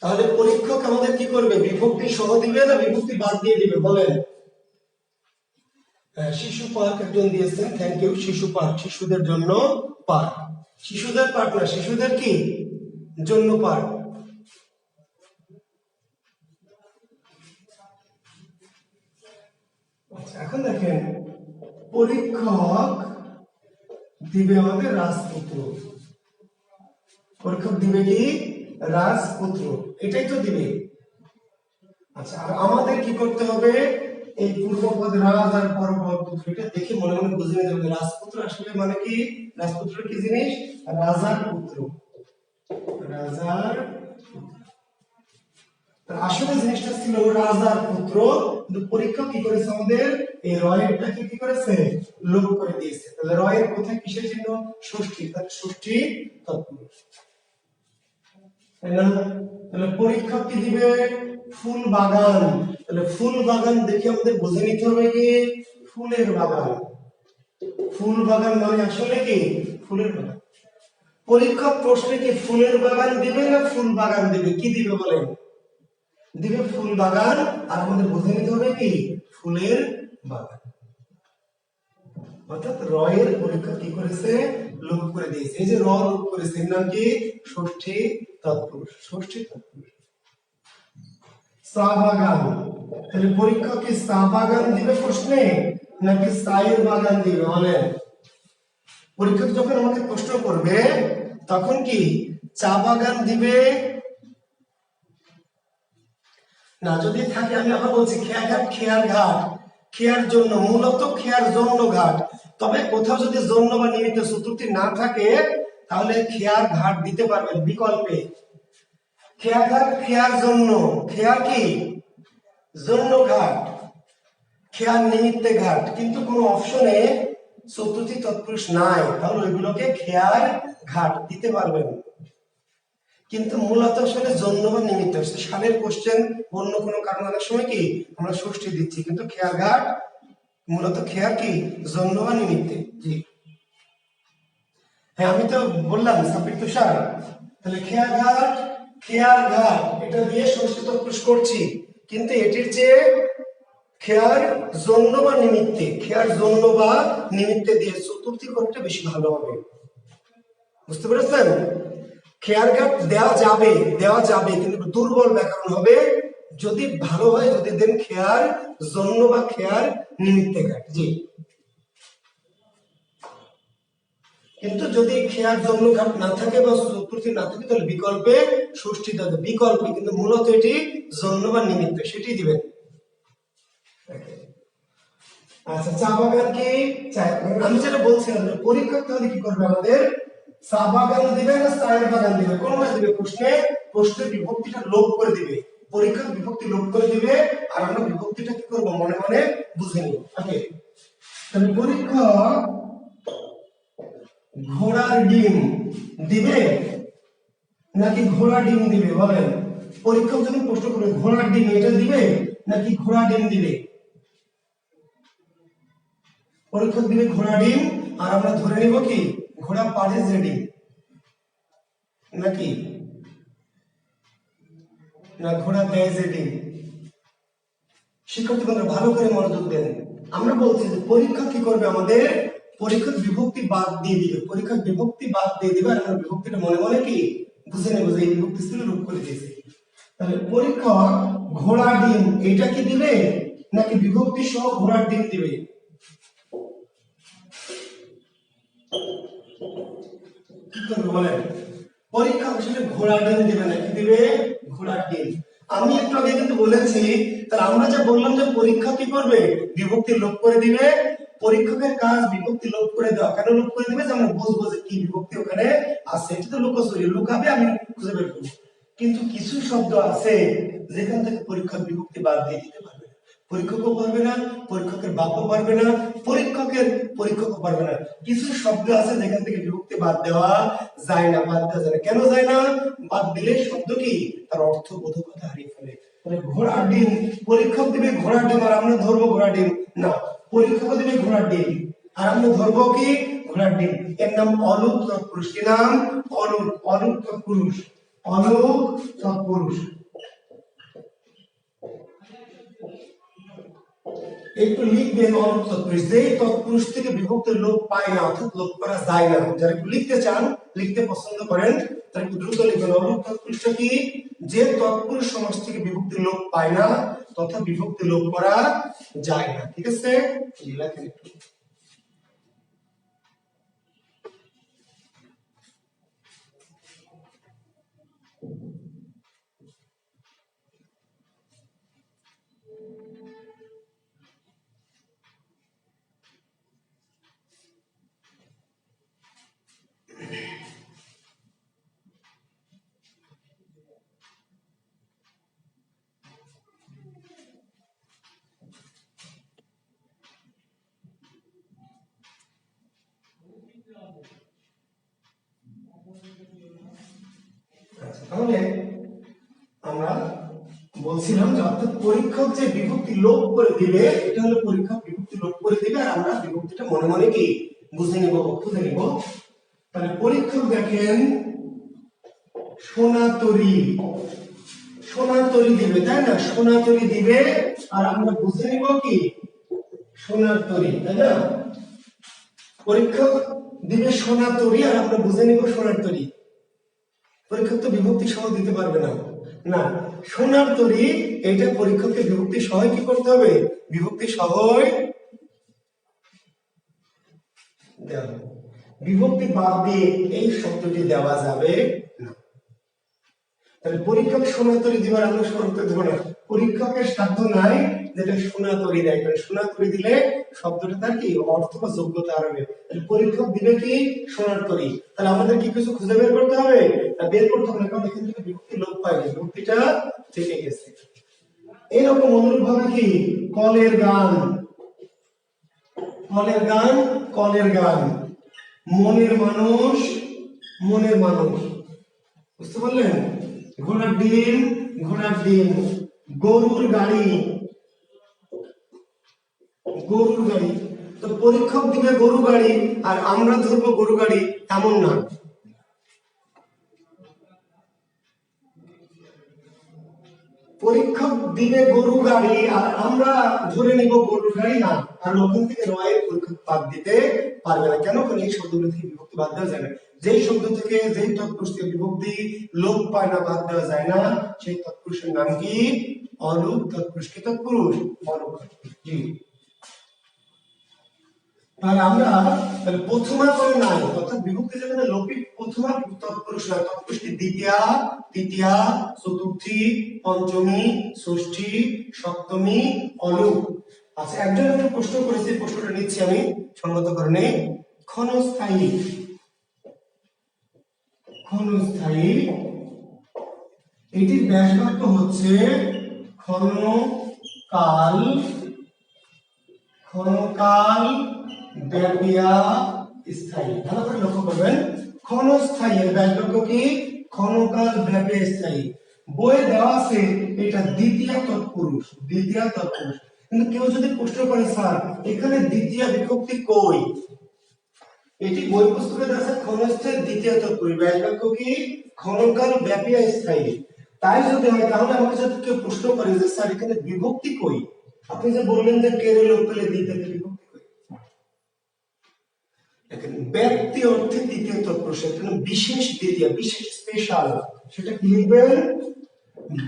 Speaker 1: তাহলে পরীক্ষক আমাদের কি করবে? বিভক্তি সহ দিবে না বিভক্তি বাদ দিয়ে দিবে বলেন? শিশু পার্ক একজন দিয়েছেন, থ্যাংক ইউ। শিশু পার্ক, শিশুদের জন্য পার্ক, শিশুদের পার্ক না, শিশুদের কি জন্য পার্ক। এখন দেখেন, পরীক্ষক দিবে আমাদের রাজপুত্র, পরীক্ষক দিবে কি রাজপুত্র, এটাই তো দিবে। আচ্ছা, আর আমাদের কি করতে হবে? এই পূর্বপদ রাজ আর পরপদ পুত্র, এটা দেখে মনে মনে বুঝে নিতে হবে রাজপুত্র আসলে মানে কি। রাজপুত্র কি জিনিস? রাজার পুত্র, রাজার। আসলে জিনিসটা ছিল রাজার পুত্র, কিন্তু পরীক্ষা কি করেছে আমাদের এই রয়েরটাকে কি করেছে? লোপ করে দিয়েছে। তাহলে রয়ের কোথায় কিসের চিহ্ন? ষষ্ঠী, তাহলে ষষ্ঠী তৎপুরুষ, তাই না? তাহলে পরীক্ষা কি দিবে? ফুল বাগান, তাহলে ফুল বাগান দেখে আমাদের বুঝে নিতে হবে কি ফুলের বাগান। ফুল বাগান মানে আসলে কি ফুলের বাগান। পরীক্ষা প্রশ্নে কি ফুলের বাগান দিবে না ফুল বাগান দিবে? কি দিবে বলেন? দিবে ফুল বাগান, আর আমাদের বুঝে নিতে হবে কি ফুলের বাগান। অর্থাৎ রয়ের পরীক্ষা কি করেছে? লোপ করে দিয়েছে। এই যে র লোপ করেছে, এর নাম কি ষষ্ঠী তৎপুরুষ, ষষ্ঠী তৎপুরুষ। চা বাগান, তাহলে পরীক্ষা কি চা বাগান দিবে প্রশ্নে নাকি চায়ের বাগান দিবে বলেন? পরীক্ষক যখন আমাকে প্রশ্ন করবে তখন কি চা বাগান দিবে না? যদি থাকে, আমি আবার বলছি খেয়া ঘাট, খেয়ার ঘাট, খেয়ার জন্য, মূলত খেয়ার জন্য ঘাট। তবে কোথাও যদি জন্য বা নিমিত্ত চতুর্থী না থাকে তাহলে খেয়ার ঘাট দিতে পারবেন বিকল্পে। খেয়া ঘাট খেয়ার জন্য, খেয়া কি জন্য ঘাট, খেয়ার নিমিত্তে ঘাট, কিন্তু কোন অপশনে চতুর্থী তৎপুরুষ নাই, তাহলে ওইগুলোকে খেয়ার ঘাট দিতে পারবেন। কিন্তু মূলত আসলে জন্য বা নিমিত্ত, সালের কোশ্চেন অন্য কোনো কারণ অনেক সময় কি আমরা ষষ্ঠী দিচ্ছি, কিন্তু খেয়ার ঘাট মূলত খেয়ার কি জন্য বা নিমিত্তে। জি হ্যাঁ, আমি তো বললাম সাপিক তুষার। তাহলে খেয়ার ঘাট, খেয়ার ঘাট এটা দিয়ে ষষ্ঠী তৎপুরুষ করছি, কিন্তু এটির চেয়ে খেয়ার জন্য বা নিমিত্তে, খেয়ার জন্য বা নিমিত্তে দিয়ে চতুর্থী ঘরটা বেশি ভালো হবে। বুঝতে পেরেছেন? খেয়ার ঘাট দেওয়া যাবে কিন্তু দুর্বল ব্যাকরণ হবে। যদি ভালো হয় যদি দেন খেয়ার জন্য বা খেয়ার নিমিত্তে ঘাট। জি, কিন্তু যদি খেয়ার জন্য ঘাট না থাকে বা চতুর্থী না থাকে তাহলে বিকল্পে ষষ্ঠী দেবে, বিকল্পে, কিন্তু মূলত এটি জন্য বা নিমিত্তে, সেটি দিবেন। আচ্ছা, চা বাগান কি? আমি যেটা বলছিলাম যে পরীক্ষা তাহলে কি করবে আমাদের, চা বাগান দিবে না চায়ের বাগান দিবে, কোনটা দিবে? প্রশ্নের বিভক্তিটা লোপ করে দিবে, পরীক্ষার বিভক্তি লোপ করে দিবে, আর আমরা বিভক্তিটা কি করব মনে মনে বুঝে নিব। ওকে, তাহলে পরীক্ষা ঘোড়ার ডিম দিবে নাকি ঘোড়া ডিম দিবে বলেন? পরীক্ষক যখন প্রশ্ন করবে ঘোড়ার ডিম এটা দিবে নাকি ঘোড়া ডিম দিবে, পরীক্ষক দিবে ঘোড়া ডিম, আর আমরা ধরে নিব কি ঘোড়া পাড়ে যে ডিম, নাকি না ঘোড়া দেয় যে ডিম। শিক্ষার্থী বন্ধুরা ভালো করে মনোযোগ দেন। আমরা বলছি যে পরীক্ষা কি করবে আমাদের, পরীক্ষক বিভক্তি বাদ দিয়ে দিবে, পরীক্ষক বিভক্তি বাদ দিয়ে দিবে, আর আমরা বিভক্তিটা মনে মনে কি বুঝে নেব যে এই বিভক্তি ছিল রূপ করে দিয়েছে। তাহলে পরীক্ষক ঘোড়া ডিম এটা কি দিবে নাকি বিভক্তি সহ ঘোড়ার ডিম দিবে? কি করবে বলেন? পরীক্ষা আসলে ঘোড়ার ডিম দিবে নাকি দিবে ঘোড়ার ডিম? আমি একটু আগে কিন্তু বলেছি, তাহলে আমরা যা বললাম যে পরীক্ষা কি করবে বিভক্তি লোপ করে দিবে, পরীক্ষকের কাজ বিভক্তি লোপ করে দেওয়া। কেন লোপ করে দিবে? যে আমরা বুঝবো যে কি বিভক্তি ওখানে আছে, এটা তো লুকোচুরি, লুকাবে, আমি খুঁজে বের করবো। কিন্তু কিছু শব্দ আছে যেখান থেকে পরীক্ষক বিভক্তি বাদ দিয়ে দিতে পারবে, পরীক্ষকও পারবে না, পরীক্ষকের বাপও পারবে না, পরীক্ষকও পারবে না। কিছু শব্দ আছে যেখান থেকে বিভক্তি বাদ দেওয়া যায় না, বাদ দেওয়া যায় না। কেন যায় না? বাদ দিলে শব্দ কি তার অর্থ বোধকতা হারিয়ে ফেলে। মানে ঘোড়ার ডিম, পরীক্ষক দিবে ঘোড়ার ডিম আর আমরা ধরবো ঘোড়ার ডিম না, পরীক্ষক দিবে ঘোড়ার ডিম আর আমরা ধরবো কি ঘোড়ার ডিম। এর নাম অলুক তৎপুরুষ। কি নাম? অলুক তৎপুরুষ, অলুক তৎপুরুষ। একটু লিখবেন অলুক তৎপুরুষ, যেই তৎপুরুষ থেকে বিভক্তির লোপ পায় না, অর্থাৎ লোপ করা যায় না। যারা একটু লিখতে চান, লিখতে পছন্দ করেন, তারা একটু দ্রুত লিখবেন। অলুক তৎপুরুষটা কি? যে তৎপুরুষ সমাস থেকে বিভক্তির লোপ পায় না তথা বিভক্তি লোপ করা যায় না। ঠিক আছে, লেখেন একটু। তাহলে আমরা বলছিলাম যে অর্থাৎ পরীক্ষক যে বিভক্তি লোপ করে দিবে, এটা হলো পরীক্ষক বিভক্তি লোপ করে দিবে আর আমরা বিভক্তিটা মনে মনে কি বুঝে নিব, খুঁজে নিব। তাহলে পরীক্ষক দেখেন সোনাতরি, সোনাতরি দিবে, তাই না? সোনাতরি দিবে আর আমরা বুঝে নিব কি সোনার তরি, তাই না? পরীক্ষক দিবে সোনাতরি আর আমরা বুঝে নিব সোনার তরি। পরীক্ষক তো বিভক্তি সহ দিতে পারবে না, না সোনার তরি এটা পরীক্ষককে বিভক্তি সহ কি করতে হবে, বিভক্তি সহ দেওয়া হবে। বিভক্তি বাদ দিয়ে এই শব্দটি দেওয়া যাবে না। তাহলে পরীক্ষক সোনাতরি দিবার আমরা শর্ত দেব না, পরীক্ষকের সাধ্য নাই যেটা সোনাতরি দেয়, কারণ সোনাতরি দিলে শব্দটা তার কি অর্থ বা যোগ্যতা হারাবে। তাহলে পরীক্ষক দিবে কি সোনার তরি, তাহলে আমাদের কি কিছু খুঁজে বের করতে হবে, না বের করতে হবে, কারণ এখান থেকে বিভক্তি লোপ পায়নি, বিভক্তিটা থেকে গেছে। এরকম অনুরূপ ভাবে কি কলের গান, কলের গান, কলের গান, মনের মানুষ, মনের মানুষ। বুঝতে পারলেন? ঘোড়ার ডিম, ঘোড়ার ডিম, গরুর গাড়ি, গরুর গাড়ি। তো পরীক্ষক দিবে গরু গাড়ি আর আমরা ধরবো গরু গাড়ি, এমন না। পরীক্ষক দিবে গরু গাড়ি আর আমরা ধরে নিব গরু গাড়ি না, কারণ ওখান থেকে নয়ের পরীক্ষক বাদ দিতে পারবে না। কেন? কারণ এই শব্দগুলো থেকে বিভক্তি বাদ দেওয়া যায় না। যেই শব্দ থেকে যেই তৎপুরুষ থেকে বিভক্তি লোপ পায় না, বাদ দেওয়া যায় না, সেই তৎপুরুষের নাম কি? অলোপ তৎপুরুষ। কি তৎপুরুষ? অলোপ তৎপুরুষ। জি। তাহলে আমরা প্রথমা করে নাই, অর্থাৎ বিভক্তি যেখানে লোপিত প্রথমা তৎপুরুষ নয়, তৎপুরুষটি দ্বিতীয়া, তৃতীয়া, চতুর্থী, পঞ্চমী, ষষ্ঠী, সপ্তমী, অলোপ। আচ্ছা, একজন একটা প্রশ্ন করেছে, প্রশ্নটা নিচ্ছি আমি সঙ্গতকরণে। ক্ষণস্থায়ী, ক্ষণস্থায়ী এটির ব্যাসবাক্য হচ্ছে ক্ষণকাল, ক্ষণকাল ব্যাপিয়া স্থায়ী। ভালো করে লক্ষ্য করবেন, ক্ষণস্থায়ী এর ব্যাসবাক্য কি? ক্ষণকাল ব্যাপিয়া স্থায়ী। বইয়ে দেওয়া আছে এটা দ্বিতীয় তৎপুরুষ, দ্বিতীয় তৎপুরুষ। কিন্তু কেউ যদি প্রশ্ন করে স্যার এখানে দ্বিতীয় বিভক্তি কই, এটি বই পুস্তকে দেওয়া আছে ক্ষণস্থায়ী দ্বিতীয় তৎপুরুষ, ব্যাসবাক্য কি? ক্ষণকাল ব্যাপিয়া স্থায়ী। তাই যদি হয় তাহলে আমাকে যদি কেউ প্রশ্ন করে যে স্যার এখানে বিভক্তি কই, আপনি যে বললেন যে কেরে লোপ পেলে দ্বিতীয় বিভক্তি কই, দেখেন ব্যক্তি অর্থে দ্বিতীয় তৎপুরুষ, এখানে বিশেষ দ্বিতীয়, বিশেষ স্পেশাল, সেটা কি লিখবেন?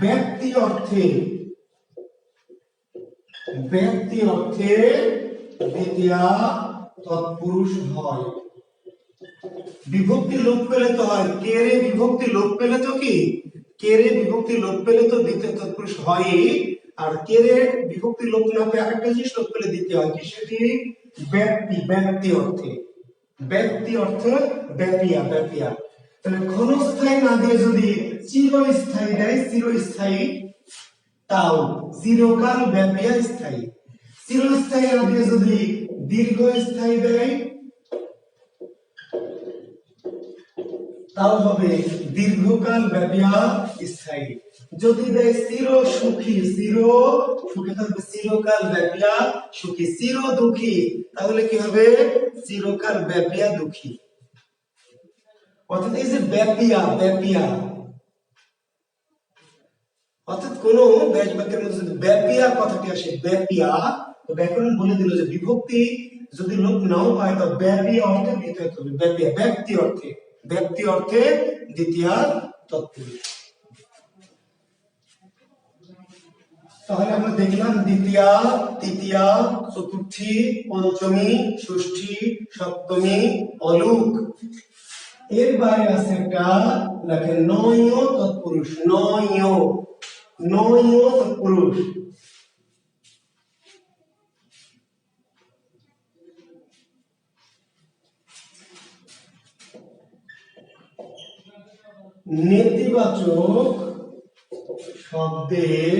Speaker 1: ব্যক্তি অর্থে, ব্যক্তি অর্থে দ্বিতীয় তৎপুরুষ হয়। বিভক্তি লোপ পেলে তো হয়, কেরে বিভক্তি লোপ পেলে তো কি? কেরে বিভক্তি লোপ পেলে তো দ্বিতীয় তৎপুরুষ হয়। আর কেরে বিভক্তি লোপ না পেয়ে আরেকটা জিনিস লোপ পেলে দ্বিতীয় হয়, কি সেটি? ব্যক্তি, ব্যক্তি অর্থে, ব্যক্তি অর্থে ব্যাপিয়া, ব্যাপিয়া। তাহলে ক্ষণস্থায়ী না দিয়ে যদি চিরস্থায়ী দেয়, চিরস্থায়ী, তাও চিরকাল ব্যাপিয়া স্থায়ী। চিরস্থায়ী না দিয়ে যদি দীর্ঘস্থায়ী দেয়, তাও হবে দীর্ঘকাল ব্যাপিয়া স্থায়ী। যদি দেয় চির সুখী, চির সুখী থাকবে চিরকাল ব্যাপিয়া সুখী। চির দুঃখী তাহলে কি হবে? চিরকাল ব্যাপিয়া দুঃখী। অর্থাৎ এই যে ব্যাপিয়া, ব্যাপিয়া অর্থাৎ কোন ব্যাসবাক্যের মধ্যে যদি ব্যাপিয়া কথাটি আসে, ব্যাপিয়া, তো ব্যাকরণ বলে দিল যে বিভক্তি যদি লোপ নাও পায় তো ব্যাপিয়া অর্থে দ্বিতীয় তৎপুরুষ, ব্যাপিয়া ব্যক্তি অর্থে, ব্যক্তি অর্থে দ্বিতীয় তৎপুরুষ। তাহলে আমরা দেখলাম দ্বিতীয়া, তৃতীয়া, চতুর্থী, পঞ্চমী, ষষ্ঠী, সপ্তমী, অলোক। এর বাইরে আছে একটা, লেখেন নয় তৎপুরুষ, নয়, নয় তৎপুরুষ। নেতিবাচক শব্দের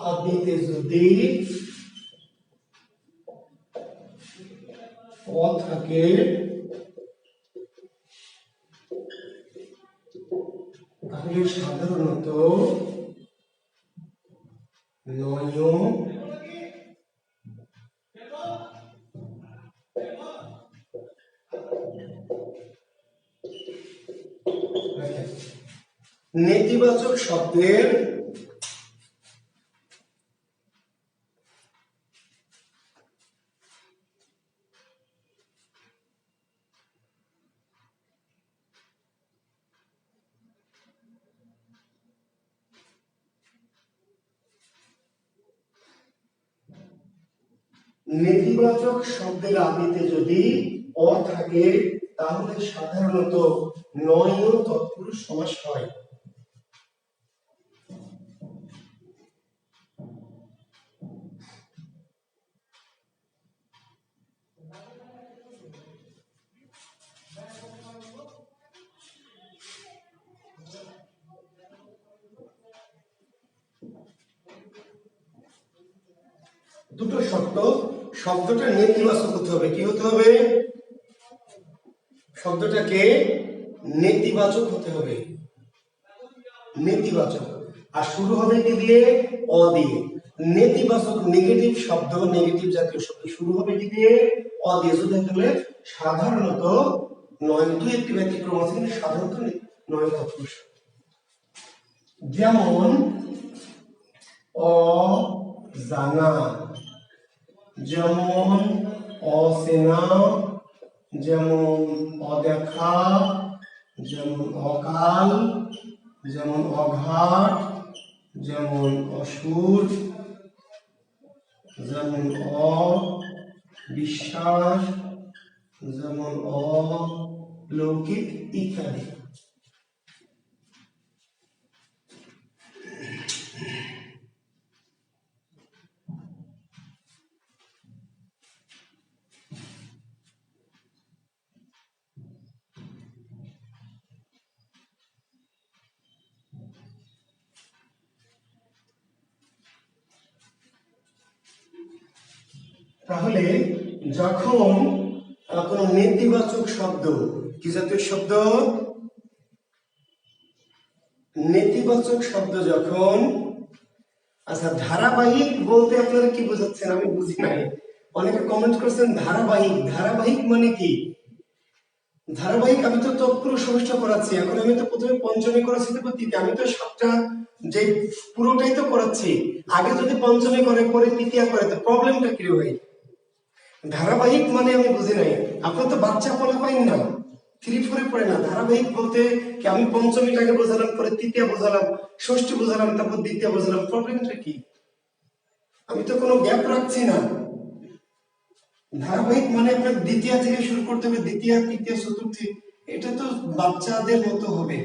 Speaker 1: আদিতে যদি অ থাকে তাহলে সাধারণত নয় নেতিবাচক শব্দের নেতিবাচক শব্দের আদিতে যদি অ থাকে তাহলে সাধারণত নয় তৎপুরুষ সমাস হয়। দুটো শর্ত, শব্দটা নেতিবাচক হতে হবে। কি হতে হবে? শব্দটাকে নেতিবাচক হতে হবে, নেতিবাচক। আর শুরু হবে কি দিয়ে? অ দিয়ে। নেতিবাচক নেগেটিভ শব্দ, নেগেটিভ জাতীয় শব্দ শুরু হবে কি দিয়ে? অ দিয়ে। যদি তাহলে সাধারণত নয়, দুই একটি ব্যতিক্রম আছে কিন্তু সাধারণত নয় তৎপুরুষ। যেমন অজানা, যেমন অচেনা, যেমন অদেখা, যেমন অকাল, যেমন অঘাট, যেমন অসুর, যেমন অবিশ্বাস, যেমন অলৌকিক ইত্যাদি। তাহলে যখন কোনো নেতিবাচক শব্দ, কি জাতীয় শব্দ, নেতিবাচক শব্দ যখন, আচ্ছা ধারাবাহিক বলতে আপনারা কি বোঝাচ্ছেন আমি বুঝি নাই। অনেকে কমেন্ট করছেন ধারাবাহিক, ধারাবাহিক মানে কি? ধারাবাহিক আমি তো তৎপুরুষ সমস্যা করাচ্ছি, এখন আমি তো প্রথমে পঞ্চমী করাচ্ছি, তারপর তৃতীয়, আমি তো সবটা যে পুরোটাই তো করাচ্ছি। আগে যদি পঞ্চমী করে পরে তৃতীয়া করে তো প্রবলেমটা কি ভাই? ধারাবাহিক মানে আমি বুঝি নাই। আপনার তো বাচ্চা বলা পাইন না, 3-4 পড়ে না। ধারাবাহিক বলতে কি আমি পঞ্চমীটাকে বোঝালাম, পরে তৃতীয় বোঝালাম, ষষ্ঠী বোঝালাম, তারপর দ্বিতীয় বোঝালাম, প্রবলেমটা কি? আমি তো কোনো গ্যাপ রাখছি না। ধারাবাহিক মানে আপনার দ্বিতীয় থেকে শুরু করতে হবে, দ্বিতীয়, তৃতীয়, চতুর্থী, এটা তো বাচ্চাদের মতো হবে।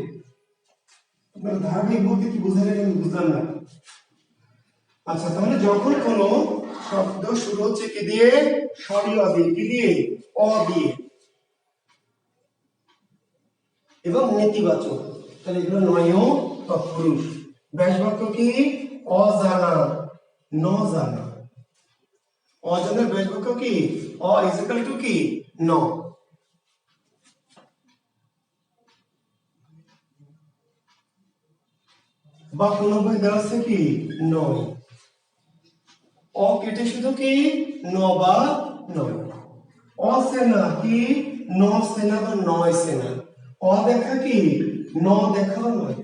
Speaker 1: আপনার ধারাবাহিক বলতে কি বোঝালেন আমি বুঝলাম না। আচ্ছা তাহলে যখন কোনো শব্দ শুরু হচ্ছে কি দিয়ে? স্বরীয় দিয়ে, কি দিয়ে? অ দিয়ে, এবং নেতিবাচক, তাহলে এগুলো নয় তৎপুরুষ। ব্যাস বাক্য কি? অজানা, ন জানা। অজানার ব্যাস বাক্য কি? অ ইজ ইকুয়াল টু কি? ন। বা কোনো বই দেওয়া আছে কি? নয়। অ কেটে শুধু কি? ন বা নয়। অসেনা কি? ন সেনা বা নয় সেনা। অদেখা কি? ন দেখা বা নয়।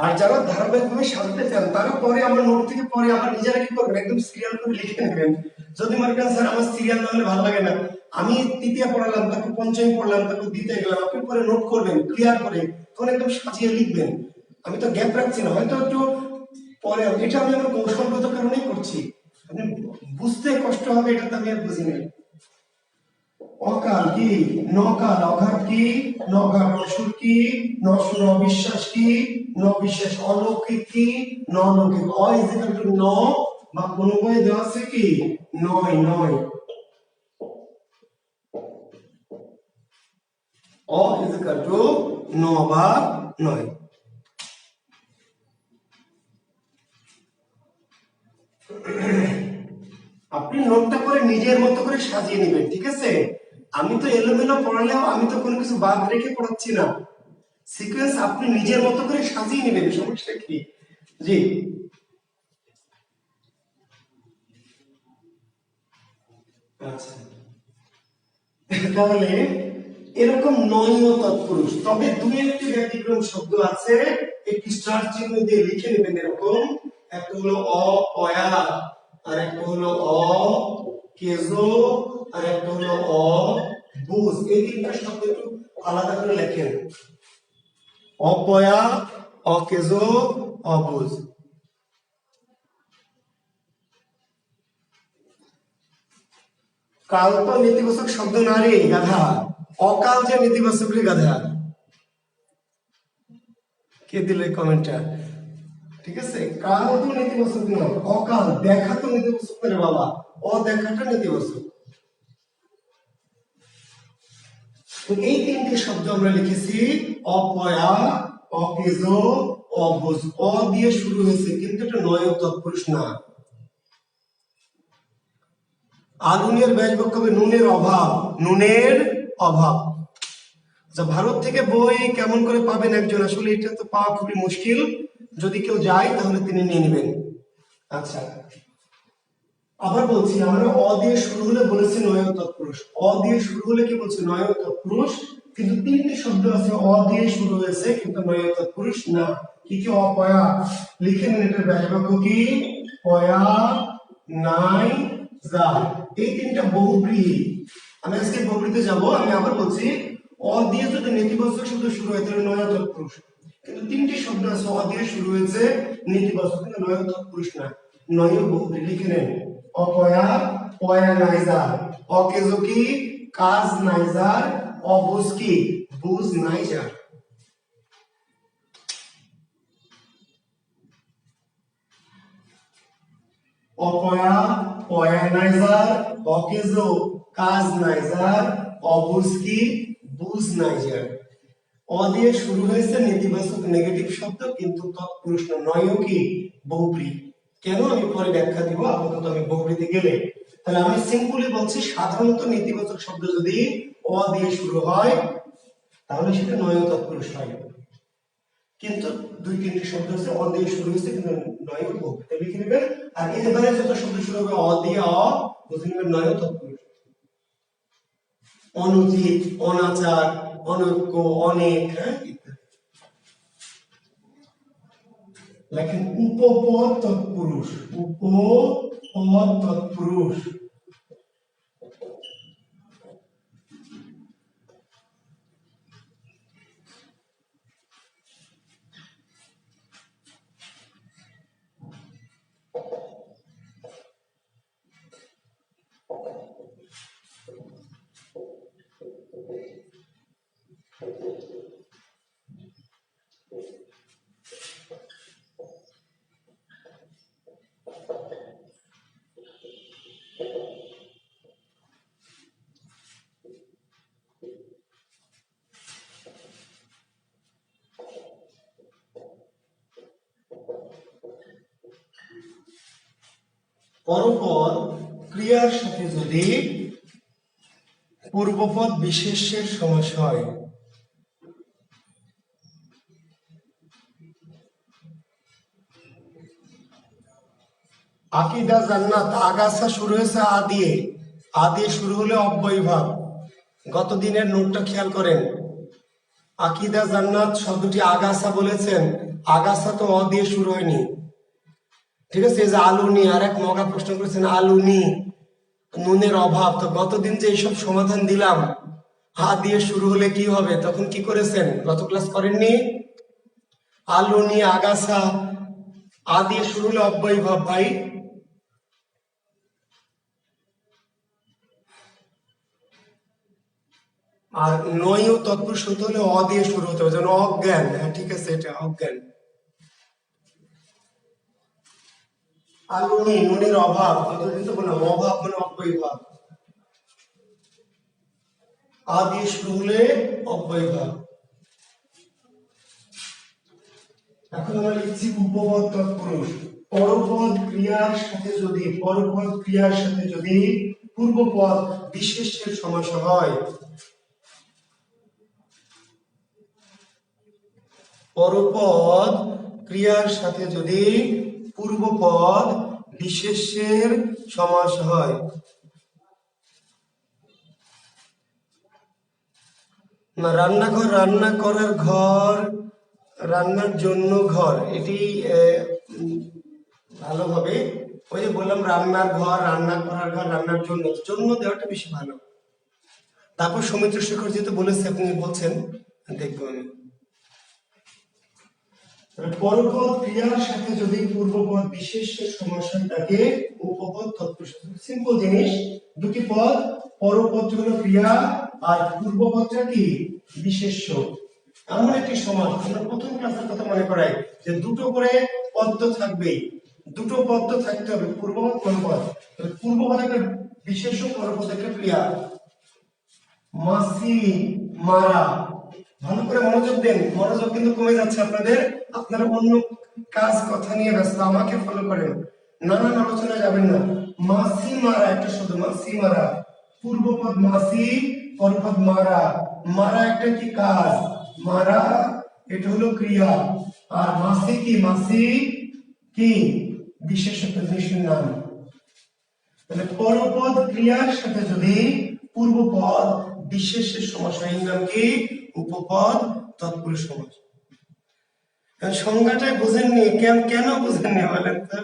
Speaker 1: আর যারা ধারাবাহিকভাবে সাজতে চান তারা পরে আমার নোট থেকে পরে আবার নিজেরা কি করবেন, একদম সিরিয়াল করে লিখে নেবেন। যদি মনে করেন স্যার আমার সিরিয়াল না হলে ভালো লাগে না, আমি তৃতীয় পড়ালাম, তারপর পঞ্চমী পড়লাম, তারপর দ্বিতীয় গেলাম, আপনি পরে নোট করবেন ক্লিয়ার করে, তখন একদম সাজিয়ে লিখবেন। আমি তো গ্যাপ রাখছি না, হয়তো একটু পরে, এটা আমি আমার কৌশলগত কারণেই করছি, আপনি বুঝতে কষ্ট হবে এটা তো আমি আর বুঝি নাই। অকাল কি? নকাল, অঘাত কি? নঘাত, অসুর কি? নসুর, অবিশ্বাস কি? নবিশ্বাস, অলৌকিক কি? নলৌকিক। অ ইজ ইকুয়াল টু ন, বা কোন বইয়ে দেওয়া আছে কি? নয়, নয়। অ ইজ ইকুয়াল টু ন বা নয়। আপনি নোটটা করে নিজের মতো করে সাজিয়ে নেবেন, ঠিক আছে? আমি তো এলোমেলো পড়ালেও আমি তো কোনো কিছু বাদ রেখে পড়াচ্ছি না, সিকোয়েন্স আপনি নিজের মতো করে সাজিয়ে নেবেন, সমস্যা কি? জি আচ্ছা, তাহলে এরকম নয় তৎপুরুষ, তবে দুই একটি ব্যতিক্রম শব্দ আছে, একটি স্টার চিহ্ন দিয়ে লিখে নেবেন এরকম। একটা হলো অপয়া, আর একটা হলো অকেজো, আর একটা হলো অবুঝ। এই তিনটা শব্দ একটু আলাদা করে লেখেন, অপয়া, অকেজো, অবুঝ। কাল তো নেতিবাচক শব্দ না রে গাধা, অকাল যে নেতিবাচক রে গাধা। কে দিলে কমেন্টটা? ঠিক আছে, কাল তো নেতিবাচক না, অকাল, দেখা তো নেতিবাচক করে বাবা, অদেখাটা নেতিবাচক। তো এই তিনটি শব্দ আমরা লিখেছি, অপয়া, অকেজো, অবুঝ। অ দিয়ে শুরু হয়েছে কিন্তু এটা নয় তৎপুরুষ না। আগুনের ব্যাস বাক্য হবে নুনের অভাব, নুনের অভাব। আচ্ছা, ভারত থেকে বই কেমন করে পাবেন একজন? আসলে এটা তো পাওয়া খুবই মুশকিল, যদি কেউ যায় তাহলে তিনি নিয়ে নেবেন। আচ্ছা, আবার বলছি, আমরা অ দিয়ে শুরু হলে বলেছি নয় তৎপুরুষ, অ দিয়ে শুরু হলে কি বলছি? নয় তৎপুরুষ। কিন্তু তিনটি শব্দ আছে অ দিয়ে শুরু হয়েছে কিন্তু নয় তৎপুরুষ না। কি কি? অপয়া। লিখে নিন এটার ব্যাখ্যা কি? পয়া, নাই, যা। এই তিনটা বহুব্রীহি। আমি আজকে বহুব্রীতে যাব। আমি আবার বলছি, অ দিয়ে যদি নেতিবাচক শব্দ শুরু হয় তাহলে নয় তৎপুরুষ। কিন্তু তিনটি শব্দ আছে অ দিয়ে শুরু হয়েছে নেতিবাচক কিন্তু নয় তৎপুরুষ না, নয় বহুব্রীহি। লিখে নেন অপয়া, পয়া নাই যার। অকেজো কি? কাজ নাই যার। অবুঝ কি? বুঝ নাই যার। অপয়া, পয়া নাই যার। অকেজো, কাজ নাই যার। অবুঝ কি? বুঝ নাই যার। অ দিয়ে শুরু হয়েছে নেতিবাচক নেগেটিভ শব্দ কিন্তু তৎপুরুষ না, নয়ও কি? বহুব্রীহি। কেন? আমি পরে ব্যাখ্যা দিব, আপাতত আমি বহুব্রীতে গেলে। তাহলে আমি সিম্পলি বলছি, সাধারণত নেতিবাচক শব্দ যদি অ দিয়ে শুরু হয় তাহলে সেটা নয় তৎপুরুষ হয়। কিন্তু দুই তিনটি শব্দ আছে অ দিয়ে শুরু হয়েছে কিন্তু নয় বহুব্রীহি। লিখে নেবেন। আর এবারে যত শব্দ শুরু হবে অ দিয়ে বুঝে নেবেন নয় তৎপুরুষ। অনুচিত, অনাচার, অনৈক্য, অনেক, হ্যাঁ ইত্যাদি। লেখেন উপপদ তৎপুরুষ। উপপদ তৎপুরুষ। পরপদ ক্রিয়ার সাথে যদি পূর্বপদ বিশেষ্যের সমাস হয়, আকিদা জান্নাত, আগাছা শুরু হয়েছে আ দিয়ে। আ দিয়ে শুরু হলে অব্যয়ভাব। গত দিনের নোটটা খেয়াল করেন। আকিদা জান্নাত শব্দটি আগাছা বলেছেন, আগাছা তো অ দিয়ে শুরু হয়নি। ঠিক আছে? এই যে আলুনি, আর এক মগা প্রশ্ন করেছেন আলুনি, নুনের অভাব। তো গতদিন যে এইসব সমাধান দিলাম, আ দিয়ে শুরু হলে কি হবে, তখন কি করেছেন? গত ক্লাস করেননি? আলুনি, আগাছা, আ দিয়ে শুরু হলে অব্যয়ভাব ভাই। আর নয়ও তৎপুরুষ হতে হলে অ দিয়ে শুরু হতে হবে, যেন অজ্ঞান। হ্যাঁ ঠিক আছে, এটা অজ্ঞান। আলুনি, নুনের অভাব, গতদিন তো বললাম অভাব মানে অব্যয়ভাব। আ দিয়ে শুরু হলে অব্যয়ভাব। এখন আমরা লিখছি উপপদ তৎপুরুষ। পরপদ ক্রিয়ার সাথে যদি পূর্বপদ বিশেষ্যের সমাস হয়, পরপদ ক্রিয়ার সাথে যদি পূর্বপদ বিশেষ্যের সমাস হয়, না রান্নাঘর, রান্না করার ঘর, রান্নার জন্য ঘর, এটি ভালোভাবে, ওই যে বললাম রান্নার ঘর, রান্না করার ঘর, রান্নার জন্য, জন্য দেওয়াটা বেশি ভালো। তারপর সৌমিত্র শেখর যেহেতু বলেছে, আপনি বলছেন, দেখবো আমি। পরপদ ক্রিয়ার সাথে যদি পূর্বপদ বিশেষ্যের সমাস হয় তাকে উপপদ তৎপুরুষ। সিম্পল জিনিস, দুটি পদ, পরপদটি হলো ক্রিয়া আর পূর্বপদটা কি? বিশেষ্য। এমন একটি সমাস, আমরা প্রথম ক্লাসের কথা মনে করাই যে দুটো করে পদ তো থাকবেই, দুটো পদ তো থাকতে হবে, পূর্বপদ পরপদ। পূর্বপদ একটা বিশেষ্য, পরপদ একটা ক্রিয়া। মাসি, মারা। ভালো করে মনোযোগ দেন, মনোযোগ কিন্তু কমে যাচ্ছে আপনাদের, আপনারা অন্য কাজ কথা নিয়ে ব্যস্ত, আমাকে ফলো করেন, নানান আলোচনায় যাবেন না। মাসি মারা একটা শব্দ, মাসি মারা, পূর্বপদ মাসি, পরপদ মারা। মারা একটা কি কাজ, মারা এটা হলো ক্রিয়া, আর মাসি কি? মাসি কি? বিশেষ একটা জিনিসের নাম। তাহলে পরপদ ক্রিয়ার সাথে যদি পূর্বপদ বিশেষের সমাস হয়, এর নাম কি? উপপদ তৎপুরুষ সমাস। সংজ্ঞাটাই বুঝেননি, কেন বুঝেননি বলেন তো?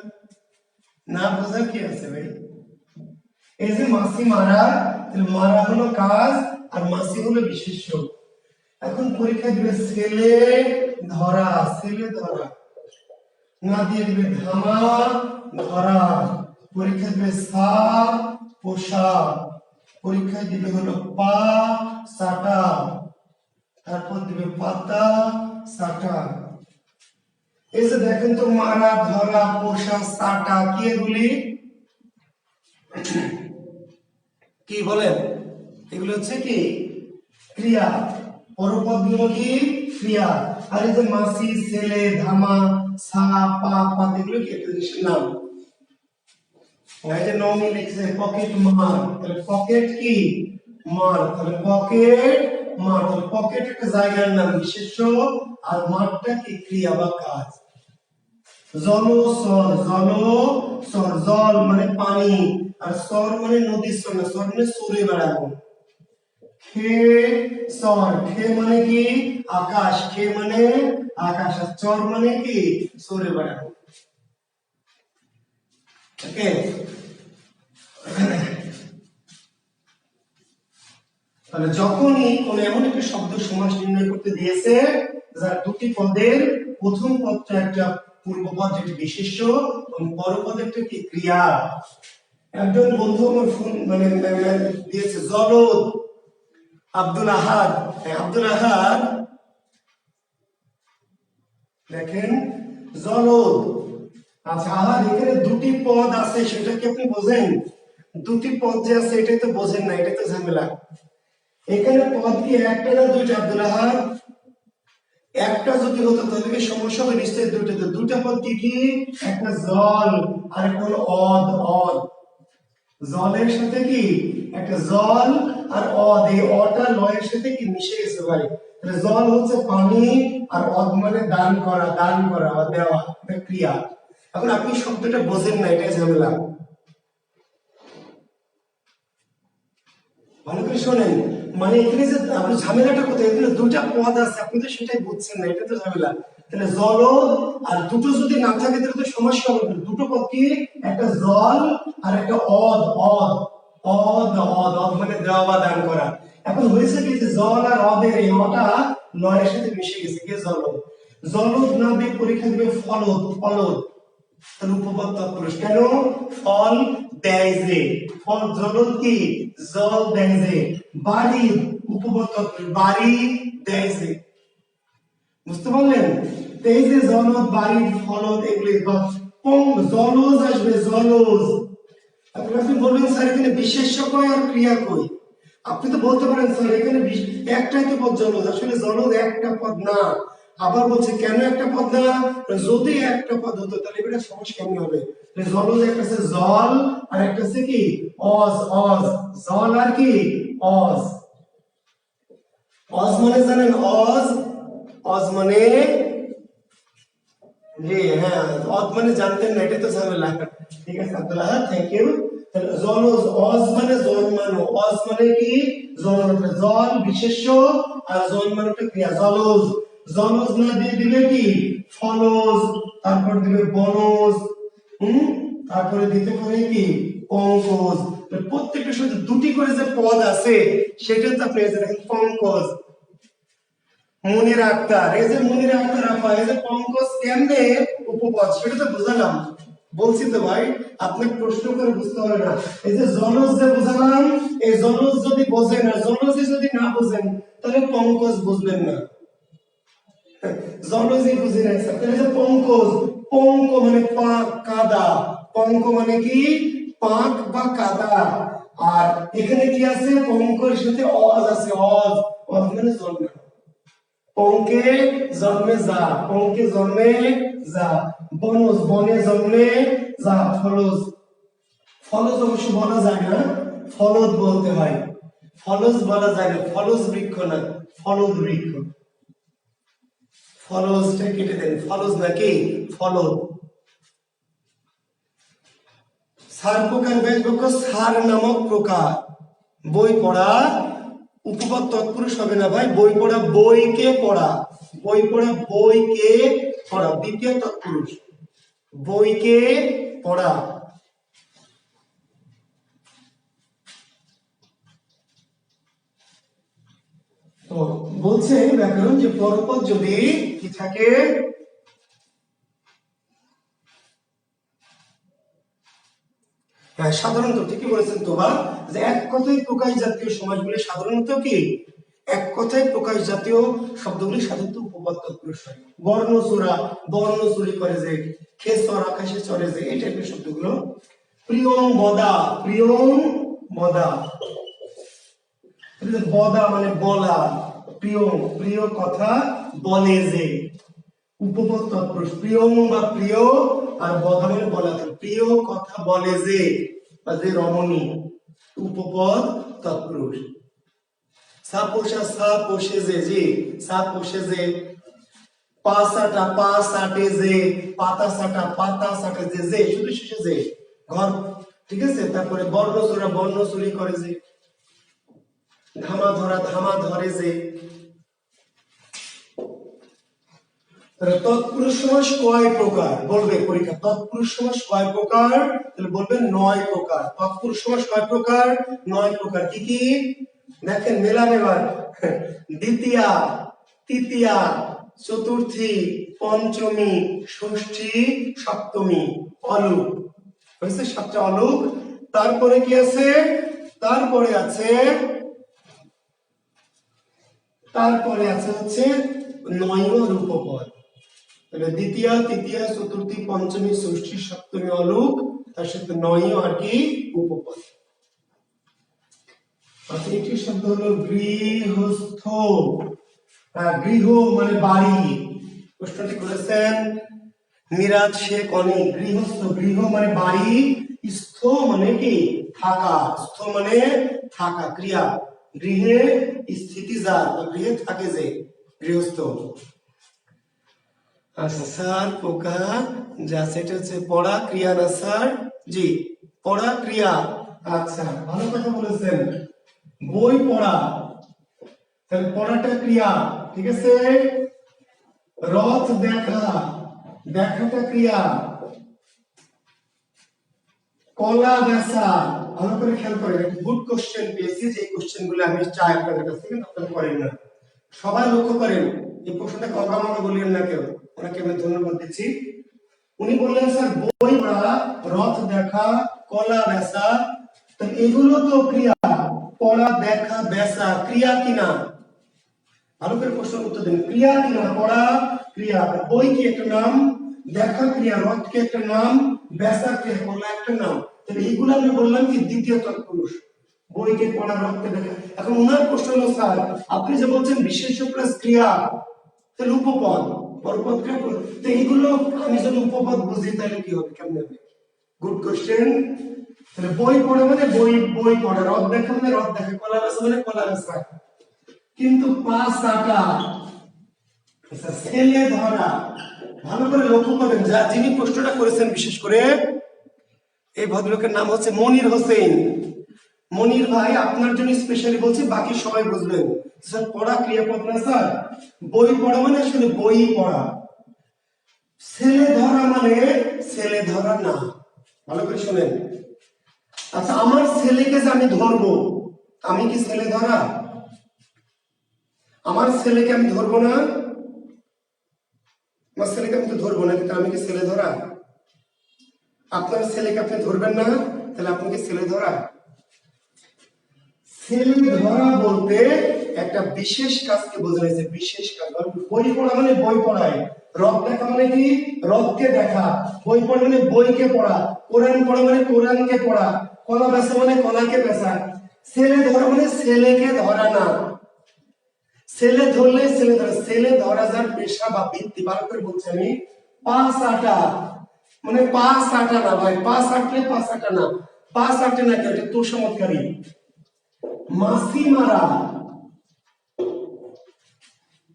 Speaker 1: না বোঝার কি আছে ভাই? এই যে মাসি মারা, মারা হলো কাজ আর মাসি হলো বিশেষ্য। এখন পরীক্ষা দিবে ছেলে ধরা, ছেলে ধরা না দিয়ে দিবে ধামা ধরা, পরীক্ষা দিবে সা পোষা, পরীক্ষা দিবে হলো পা সাটা, তারপর দিবে পাতা সাটা। এই যে দেখেন তো, মারা ধরা পোষা সাটা কি এগুলি? কি বলেন? এগুলো হচ্ছে কি? ক্রিয়া। পরপদ গুলো কি? ক্রিয়া। আর এই যে মাসি ছেলে ধামা সা পা পাত এগুলো কি একটা জিনিসের নাম। এই যে নমি লিখছে পকেট মার, তাহলে পকেট কি? মার, তাহলে পকেট মার, তাহলে পকেট একটা জায়গার নাম বিশেষ্য, আর মারটা কি? ক্রিয়া বা কাজ। জলস্বর, জলস্বর জল মানে পানি, আর স্বর মানে নদীর স্বর না, স্বর মানে সরে বেড়ানো। খে স্বর, খে মানে কি? আকাশ, খে মানে আকাশ, আর চর মানে কি? সরে বেড়ানো। ওকে, তাহলে যখনই কোন এমন একটা শব্দ সমাস নির্ণয় করতে দিয়েছে যার দুটি পদের প্রথম পদটা একটা পূর্বপদ যেটি বিশেষ্য এবং পরপদ একটা কি? ক্রিয়া। একজন বন্ধু আমার ফোন দিয়েছে জলদ আব্দুল আহাদ, আব্দুল আহাদ দেখেন জলদ। আচ্ছা আহাদ, এখানে দুটি পদ আছে সেটা কি আপনি বোঝেন? দুটি পদ যে আছে এটাই তো বোঝেন না, এটাই তো ঝামেলা। এখানে পদ কি একটা না দুইটা? আব্দুল আহাদ একটা যদি হতো তাহলে কি সমস্যা হবে? নিশ্চয়ই দুইটা। দুইটা পদ কি কি? একটা জল আর একটা হলো অদ। অদ জলের সাথে কি? একটা জল আর অদ, এই অটা লয়ের সাথে কি মিশে গেছে ভাই। তাহলে জল হচ্ছে পানি আর অদ মানে দান করা, দান করা বা দেওয়া, এটা ক্রিয়া। এখন আপনি শব্দটা বোঝেন না, এটাই ঝামেলা। ভালো করে শোনেন, মানে এখানে যে আপনি ঝামেলাটা কোথায়? এখানে দুটা পদ আছে, আপনি তো সেটাই বুঝছেন না, এটা তো ঝামেলা। তাহলে জল আর দুটো যদি না থাকে তাহলে তো সমস্যা হবে। দুটো পদ কি? একটা জল আর একটা অদ। অদ অদ অদ অদ মানে দেওয়া বা দান করা। এখন হয়েছে কি যে জল আর অদের এই অটা লয়ের সাথে মিশে গেছে, কি? জলদ। জলদ না দিয়ে পরীক্ষা দিবে ফলদ। ফলদ তাহলে উপপদ তৎপুরুষ। কেন? ফল দেয় যে, ফল জলদ কি? জল দেয় যে। বাড়ি উপপদ তৎপুরুষ, বাড়ি দেয় যে। বুঝতে পারলেন? এই যে জলদ বাড়ি ফলদ এগুলি জলজ আসবে, জলজ। আপনি বলবেন স্যার এখানে বিশেষ্য কই আর ক্রিয়া কই? আপনি তো বলতে পারেন স্যার এখানে একটাই তো পদ জলজ। আসলে জলজ একটা পদ না। আবার বলছে কেন একটা পদ না? যদি একটা পদ হতো তাহলে এটা সহজ কেমন হবে? জলজ একটা আছে জল আর একটা আছে কি? অজ। অজ জল আর কি? অজ। অজ মানে জানেন? অজ, অজ মানে জি হ্যাঁ, অজ মানে জানতেন না, এটা তো ঝামেলা। ঠিক আছে আব্দুল্লাহ, থ্যাংক ইউ। জলজ, অজ মানে জন্মানো, অজ মানে কি? জন্মানো। জল বিশেষ্য আর জন্মানোটা ক্রিয়া। জলজ, জলজ না দিয়ে দিবে কি? ফলজ, তারপর দিবে বনজ, তারপরে দিতে পারে কি? পঙ্কজ। প্রত্যেকটা শুধু দুটি করে যে পদ আছে সেটা তো আপনি দেখেন, পঙ্কজ মনির আক্তার, এই যে মনির আক্তার আপা, এই যে পঙ্কজ কেমনে উপপদ সেটা তো বুঝালাম। বলছি তো ভাই, আপনি প্রশ্ন করে বুঝতে হবে না। এই যে জলজ যে বুঝালাম, এই জলজ যদি বোঝেন আর জলজ যদি না বুঝেন তাহলে পঙ্কজ বুঝবেন না। জলজই বুঝে নাই তাহলে যে পঙ্কজ, পঙ্ক মানে পাক কাদা, পঙ্ক মানে কি? পাক বা কাদা। আর এখানে কি আছে? পঙ্কের সাথে অজ আছে, অজ। অজ মানে জন্মানো। পঙ্কে জন্মে যা, পঙ্কে জন্মে যা। বনজ, বনে জন্মে যা। ফলজ, ফলজ অবশ্য বলা যায় না, ফলদ বলতে হয়। ফলজ বলা যায় না, ফলজ বৃক্ষ না, ফলদ বৃক্ষ। ফলজটা কেটে দেন, ফলজ নাকি? ফলদ। সার প্রকার ব্যাস বাক্য সার নামক প্রকার। বই পড়া উপপদ তৎপুরুষ হবে না ভাই, বই পড়া বইকে পড়া, বই পড়া বইকে পড়া, দ্বিতীয় তৎপুরুষ, বইকে পড়া। তো বলছে ব্যাকরণ যে পরপদ যদি কি থাকে, হ্যাঁ সাধারণত ঠিকই বলেছেন তোবা, যে এক কথায় প্রকাশ জাতীয় সমাসগুলি সাধারণত কি এক কথায় প্রকাশ জাতীয় শব্দগুলি সাধারণত উপপদ তৎপুরুষ হয়। বর্ণচূড়া, বর্ণ চুরি করে যে, খেসর আকাশে চড়ে যে, এই টাইপের শব্দগুলো। প্রিয়ং বদা, প্রিয়ং বদা, বদা মানে বলা, প্রিয় প্রিয় কথা বলে যে, উপপদ তৎপুরুষ। প্রিয়ং বা প্রিয় আর বদা মানে বলা, প্রিয় কথা বলে যে বা যে রমণী, উপপদ তৎপুরুষ। সা পোষা সা পোষে যে, সা পোষে যে, পা সাটা পা সাটে যে, পাতা সাটা পাতা সাটে যে শুধু শেষে যে, ঘর, ঠিক আছে। তারপরে বর্ণচোরা বর্ণ চুরি করে যে, ধামা ধরা ধামা ধরে যে। তৎপুরুষ সমাস কয় প্রকার বলবে পরীক্ষা, তৎপুরুষ সমাস কয় প্রকার, তাহলে বলবেন 9 প্রকার। তৎপুরুষ সমাস কয় প্রকার? 9 প্রকার। কি কি দেখেন, মেলান এবার। দ্বিতীয়া, তৃতীয়া, চতুর্থী, পঞ্চমী, ষষ্ঠী, সপ্তমী, অলুক হয়েছে 7টা অলুক। তারপরে কি আছে? তারপরে আছে হচ্ছে 9 রূপপদ। তাহলে দ্বিতীয়া, তৃতীয়া, চতুর্থী, পঞ্চমী, ষষ্ঠী, সপ্তমী অলুক, তার সাথে 9 আর কি উপপদ। আচ্ছা, একটি শব্দ হলো গৃহস্থ। গৃহ মানে বাড়ি, প্রশ্নটি করেছেন মিরাজ শেখ অনেক। গৃহস্থ, গৃহ মানে বাড়ি, স্থ মানে কি থাকা, স্থ মানে থাকা, ক্রিয়া, গৃহে স্থিতি যার বা গৃহে থাকে যে, গৃহস্থ। আচ্ছা স্যার পোকা যা, সেটা হচ্ছে পড়া ক্রিয়া না স্যার? জি, পড়া ক্রিয়া। আচ্ছা, ভালো কথা বলেছেন, বই পড়া, তাহলে পড়াটা ক্রিয়া, ঠিক আছে। রথ দেখা, দেখাটা ক্রিয়া। কলা বেচা, ভালো করে খেয়াল করেন, গুড কোশ্চেন পেয়েছি, যে কোশ্চেন গুলো আমি চাই আপনাদের কাছ থেকে, আপনারা করেন না, সবাই লক্ষ্য করেন। এই প্রশ্নটাকে অগামাকে বললেন না কেউ, ওনাকে আমি ধন্যবাদ দিচ্ছি। উনি বললেন স্যার বই পড়া, রথ দেখা, কলা বেচা, তো এগুলো তো ক্রিয়া, পড়া দেখা বেচা ক্রিয়া কিনা? ভালো করে প্রশ্নের উত্তর দিন, ক্রিয়া কিনা? পড়া ক্রিয়া, বই কি একটা নাম, দেখা ক্রিয়া, রথ কি একটা নাম, বেচা ক্রিয়া, কলা একটা নাম। তাহলে এইগুলো আমি বললাম কি দ্বিতীয় তৎপুরুষ, বইকে পড়া, রথকে দেখা। এখন ওনার প্রশ্ন হলো স্যার আপনি যে বলছেন বিশেষ্য প্লাস ক্রিয়া, তাহলে উপপদ, পরপদ ক্রিয়া, তো এইগুলো আমি যদি উপপদ বুঝি তাহলে কি হবে, কেমন হবে? Good question. তাহলে বই পড়া মানে বই বই পড়া, রথ দেখা মানে রথ দেখা, কলা বেচা মানে কলা বেচা। কিন্তু পা সাটা, ছেলে ধরা, ভালো করে লক্ষ্য করবেন, যা যিনি প্রশ্নটা করেছেন বিশেষ করে এই ভদ্রলোকের নাম হচ্ছে মনির হোসেন। মনির ভাই আপনার জন্য স্পেশালি বলছি, বাকি সবাই বুঝবেন। স্যার পড়া ক্রিয়াপদ না স্যার, বই পড়া মানে আসলে বই পড়া। ছেলে ধরা মানে ছেলে ধরা না, ভালো করে শুনেন। আচ্ছা, আমার ছেলেকে যে আমি ধরবো, আমি কি ছেলে ধরা? আমার ছেলেকে আমি ধরবো না, আমার ছেলেকে আমি তো ধরবো না, কিন্তু আমি কি ছেলে ধরা? আপনার ছেলেকে আপনি ধরবেন না, তাহলে আপনি কি ছেলে ধরা? ছেলে ধরা বলতে একটা বিশেষ কাজকে বোঝানো হয়েছে, বিশেষ কাজ। বই পড়া মানে বই পড়ায়, রথ দেখা মানে কি রথকে দেখা, বই পড়া মানে বইকে পড়া, কোরআন পড়া মানে কোরআনকে পড়া, কলা বেচা মানে কলাকে বেচা। ছেলে ধরা মানে ছেলেকে ধরা না, ছেলে ধরলে ছেলে ধরা, ছেলে ধরা যার পেশা বা বৃত্তি, ভালো করে বলছি আমি। পাঁচ আটা মানে পাঁচ আটা না ভাই, পাঁচ আটলে পাঁচ আটা না, পাঁচ আটে না কেউ, এটা তো চমৎকারী। মাসি মারা,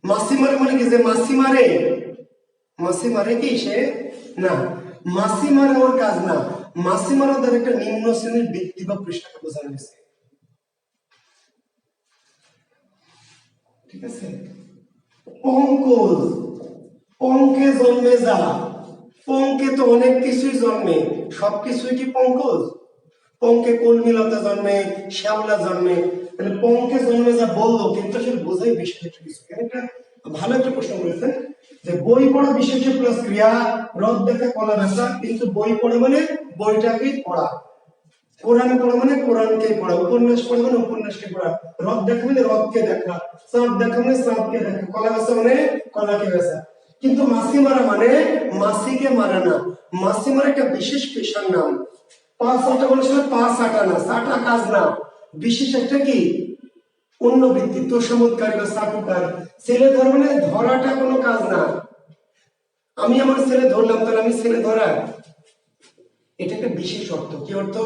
Speaker 1: মাসি মারে মানে কি, যে মাসি মারে, মাসি মারে কি সে না, মাসি মারা ওর কাজ না, মাসি মারা তার একটা নিম্ন শ্রেণীর ব্যক্তি বা পেশাকে বোঝানো হয়েছে। ঠিক আছে। পঙ্কজ, পঙ্কে জন্মে যা, পঙ্কে তো অনেক কিছুই জন্মে, সবকিছুই কি পঙ্কজ? পঙ্কে কলমিলতা জন্মে, শ্যাওলা জন্মে, তাহলে পঙ্কে জন্মে যা বললো কিন্তু আসলে বোঝাই বেশি কিছু। একটা ভালো একটা প্রশ্ন করেছেন যে বই পড়া বিশেষ্য প্লাস ক্রিয়া, রদ দেখা কলা ভাষা, কিন্তু বই পড়ে মানে বইটাকেই পড়া, কোরআন পড়া মানে কোরআনকে পড়া, উপন্যাস পড়া মানে উপন্যাসকে পড়া, রদ দেখা মানে রদকে দেখা, চাঁদ দেখা মানে চাঁদকে দেখা, কলা ভাষা মানে কলাকে ভাষা। কিন্তু মাছি মারা মানে মাছিকে মারা না, মাছি মারা একটা বিশেষ পেশার নাম। পাঁচ আটা মানে পাঁচ আটা না, চাটা কাজ না, বিশেষ একটা কি অন্য বৃত্তি, তোষামোদকারী বা চাটুকার। ছেলে ধরা মানে ধরাটা কোনো কাজ না, আমি আমার ছেলে ধরলাম তাহলে আমি ছেলে ধরা, এটা একটা বিশেষ অর্থ। কি অর্থ?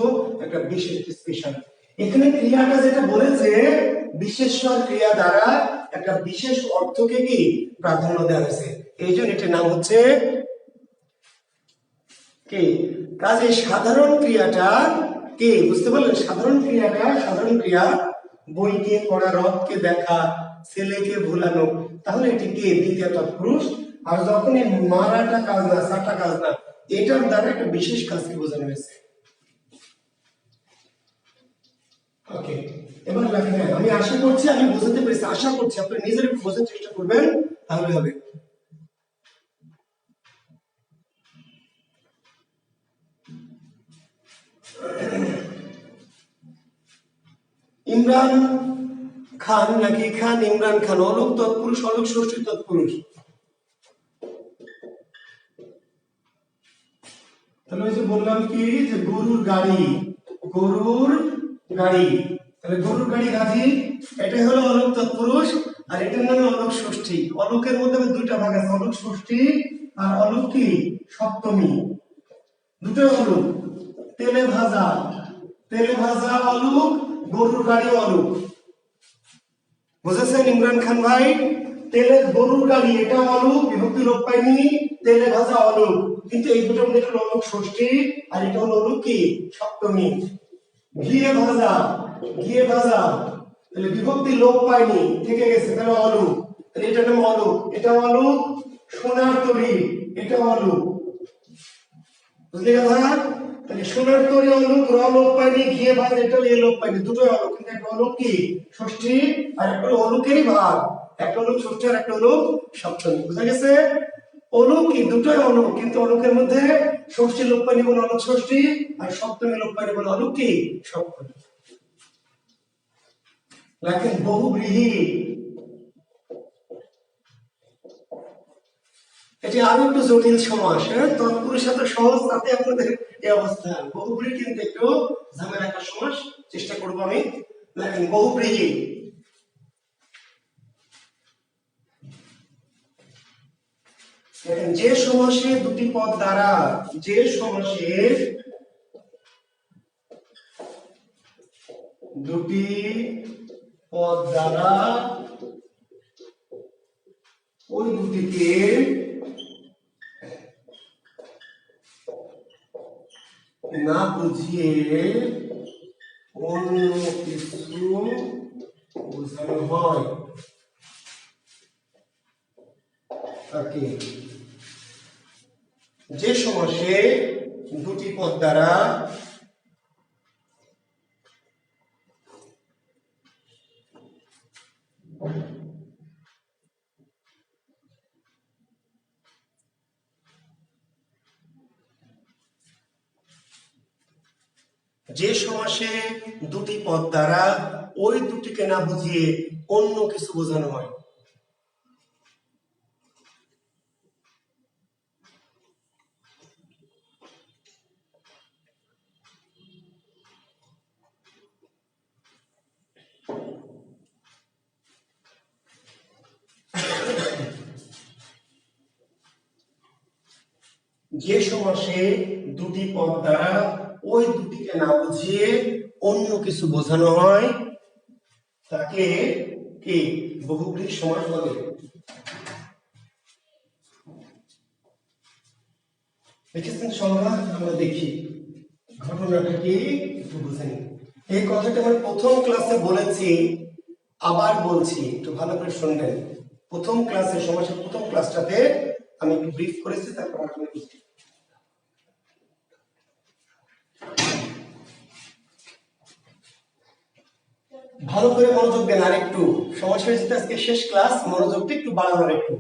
Speaker 1: একটা বিশেষ স্পেশাল। এখানে ক্রিয়াটা যেটা বলেছে বিশেষ্য ক্রিয়া দ্বারা একটা বিশেষ অর্থকে কি প্রাধান্য দেওয়া হয়েছে, এই জন্য এটার নাম হচ্ছে কি। কাজে সাধারণ ক্রিয়াটা কি বুঝতে পারলেন? সাধারণ ক্রিয়াটা, সাধারণ ক্রিয়া বইকে পড়া, রথকে দেখা, ছেলেকে ভুলানো, তাহলে এটি কি দ্বিতীয় তৎপুরুষ। আর যখন এই মারাটা কাজ না, সাটা কাজ না, এটার দ্বারা একটা বিশেষ কাজকে বোঝানো হয়েছে। ওকে, এবার লেখেন। আমি আশা করছি আমি বোঝাতে পেরেছি, আশা করছি আপনি নিজের বোঝার চেষ্টা করবেন, তাহলে হবে। ইমরান খান নাকি খান ইমরান খান, অলক তৎপুরুষ, অলক ষষ্ঠী তৎপুরুষ। তাহলে ওই যে বললাম কি যে গরুর গাড়ি, গরুর গাড়ি, তাহলে গরুর গাড়ি গাড়ি, এটা হলো অলক তৎপুরুষ, আর এটার নাম অলক ষষ্ঠী। অলকের মধ্যে দুইটা ভাগ আছে, অলক ষষ্ঠী আর অলক কি সপ্তমী, দুটো অলক। তেলে ভাজা, তেলে ভাজা অলক, গরুর গাড়ি অলক। বুঝেছেন ইমরান খান ভাই? তেলে গরুর গাড়ি এটা অলক, বিভক্তি লোপ পায়নি, তেলে ভাজা অলক, কিন্তু এই দুটোর মধ্যে একটা অলক ষষ্ঠী আর এটা হলো অলক কি সপ্তমী। ঘিয়ে ভাজা, ঘিয়ে ভাজা, তাহলে বিভক্তি লোপ পায়নি, থেকে গেছে, তাহলে অলক, তাহলে এটার নাম অলক, এটা অলক। সোনার তরী, এটা অলক, বুঝলি কথা? তাহলে সোনার তরী অলক, র লোপ পায়নি, ঘিয়ে ভাজা এটা এ লোপ পায়নি, দুটোই অলক, কিন্তু একটা অলক কি ষষ্ঠী আর একটা অলকেরই ভাগ, একটা অলক ষষ্ঠী আর একটা অলক সপ্তমী। বুঝা গেছে? অলক কি দুটোই অলক, কিন্তু অলকের মধ্যে ষষ্ঠী লোপ পায়নি বলে অলক ষষ্ঠী, আর সপ্তমী লোপ পায়নি বলে অলক কি সপ্তমী। লেখেন বহুব্রীহি, এটি আরো একটু জটিল সমাস। হ্যাঁ, তৎপুরুষ সাথে সহজ, তাতে আপনাদের এই অবস্থা। বহুব্রীহি কিন্তু একটু ঝামেলা একটা সমাস, চেষ্টা করবো আমি। লেখেন বহুব্রীহি, যে সমাসে দুটি পদ দ্বারা, যে সমাসে দুটি পদ দ্বারা ওই দুটিকে না বুঝিয়ে অন্য কিছু বোঝানো হয় তাকে, যে সমাসে দুটি পদ দ্বারা যে সমাসে দুটি পদ দ্বারা ওই দুটিকে না বুঝিয়ে অন্য কিছু বোঝানো হয়। যে সমাসে দুটি পদ দ্বারা ওই দুটিকে না বুঝিয়ে অন্য কিছু বোঝানো হয় তাকে কি বহুব্রীহি সমাস বলে। দেখেছেন সংজ্ঞা? আমরা দেখি ঘটনাটা কি একটু বুঝে নিই। এই কথাটা আমরা প্রথম ক্লাসে বলেছি আবার বলছি, একটু ভালো করে শুনবেন। প্রথম ক্লাসে সমাসের প্রথম ক্লাসটাতে আমি একটু ব্রিফ করেছি, তারপর আপনি ভালো করে মনোযোগ দেন। আর একটু সমাসের যেটা আজকে শেষ ক্লাস, মনোযোগটা একটু বাড়ানোর একটু।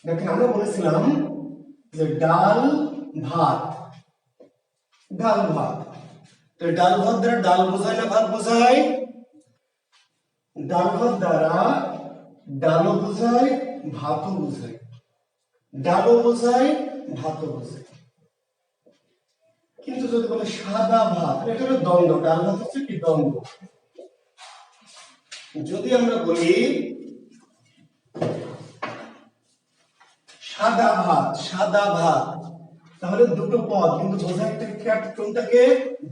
Speaker 1: দেখেন আমরা বলেছিলাম যে ডাল ভাত, ডাল ভাত। তো ডাল ভাত দ্বারা ডাল বোঝায় না ভাত বোঝায়? ডাল ভাত দ্বারা ডালও বোঝায় ভাতও বোঝায়, ডালও বোঝায় ভাতও বোঝায়। কিন্তু যদি বলে সাদা ভাত, এটা হলো দ্বন্দ্ব, ডাল ভাত হচ্ছে কি দ্বন্দ্ব। যদি আমরা বলি সাদা ভাত, সাদা ভাত, তাহলে দুটো পদ কিন্তু বোঝায় একটা কোনটাকে?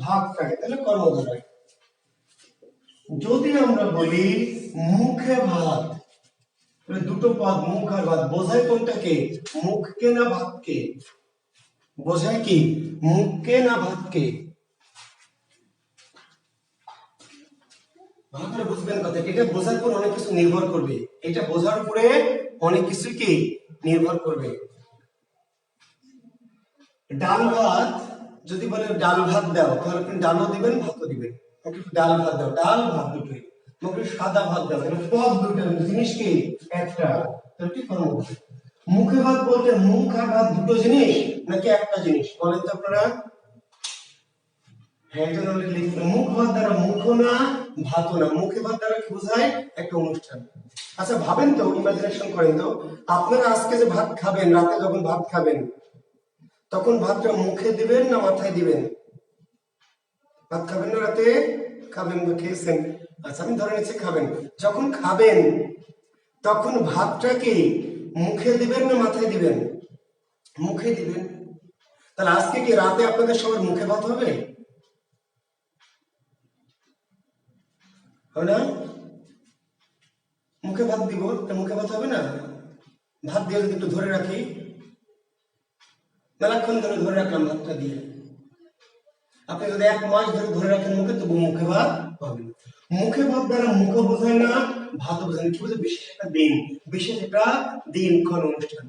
Speaker 1: ভাতটাকে, তাহলে কর্মধারয়। যদি আমরা বলি মুখে ভাত, তাহলে দুটো পদ মুখ আর ভাত, বোঝায় কোনটাকে? মুখকে না ভাতকে? বোঝায় কি? মুখকে না ভাতকে? ভালো করে বুঝবেন কথা, এটা বোঝার পর অনেক কিছু নির্ভর করবে, এটা বোঝার উপরে অনেক কিছু কি নির্ভর করবে। ডাল ভাত, যদি বলে ডাল ভাত দাও, তাহলে আপনি ডালও দিবেন ভাতও দিবেন। ডাল ভাত দাও, ডাল ভাত দুটোই। মুখে সাদা ভাত দাও, পদ দুটো, জিনিস কি একটা, ঠিক করো। মুখে ভাত বলতে মুখ আর ভাত দুটো জিনিস নাকি একটা জিনিস বলেন তো আপনারা? হ্যাঁ, এটা আমরা লিখবো। মুখ ভাত দ্বারা মুখও না ভাতও না, মুখে ভাত দ্বারা কি বোঝায়? একটা অনুষ্ঠান। আচ্ছা ভাবেন তো, ইমাজিনেশন করেন তো, আপনারা আজকে যে ভাত খাবেন, রাতে যখন ভাত খাবেন, তখন ভাতটা মুখে দিবেন না মাথায় দিবেন? ভাত খাবেন না রাতে? খাবেন বা খেয়েছেন? আচ্ছা আমি ধরে নিচ্ছি খাবেন। যখন খাবেন তখন ভাতটাকে মুখে দিবেন না মাথায় দিবেন? মুখে দিবেন। তাহলে আজকে কি রাতে আপনাদের সবার মুখে ভাত হবে? হবে না? মুখে ভাত দিব, মুখে ভাত হবে না? ভাত দিয়ে যদি একটু ধরে রাখি, মেলাক্ষণ ধরে ধরে রাখলাম ভাতটা দিয়ে, আপনি যদি 1 মাস ধরে রাখেন মুখে, তবু মুখে ভাত পাবেন। মুখে ভাত দ্বারা মুখ বোঝায় না ভাত বোঝায় না, কি বোঝায়? বিশেষ একটা দিন, বিশেষ একটা দিন কোন অনুষ্ঠান।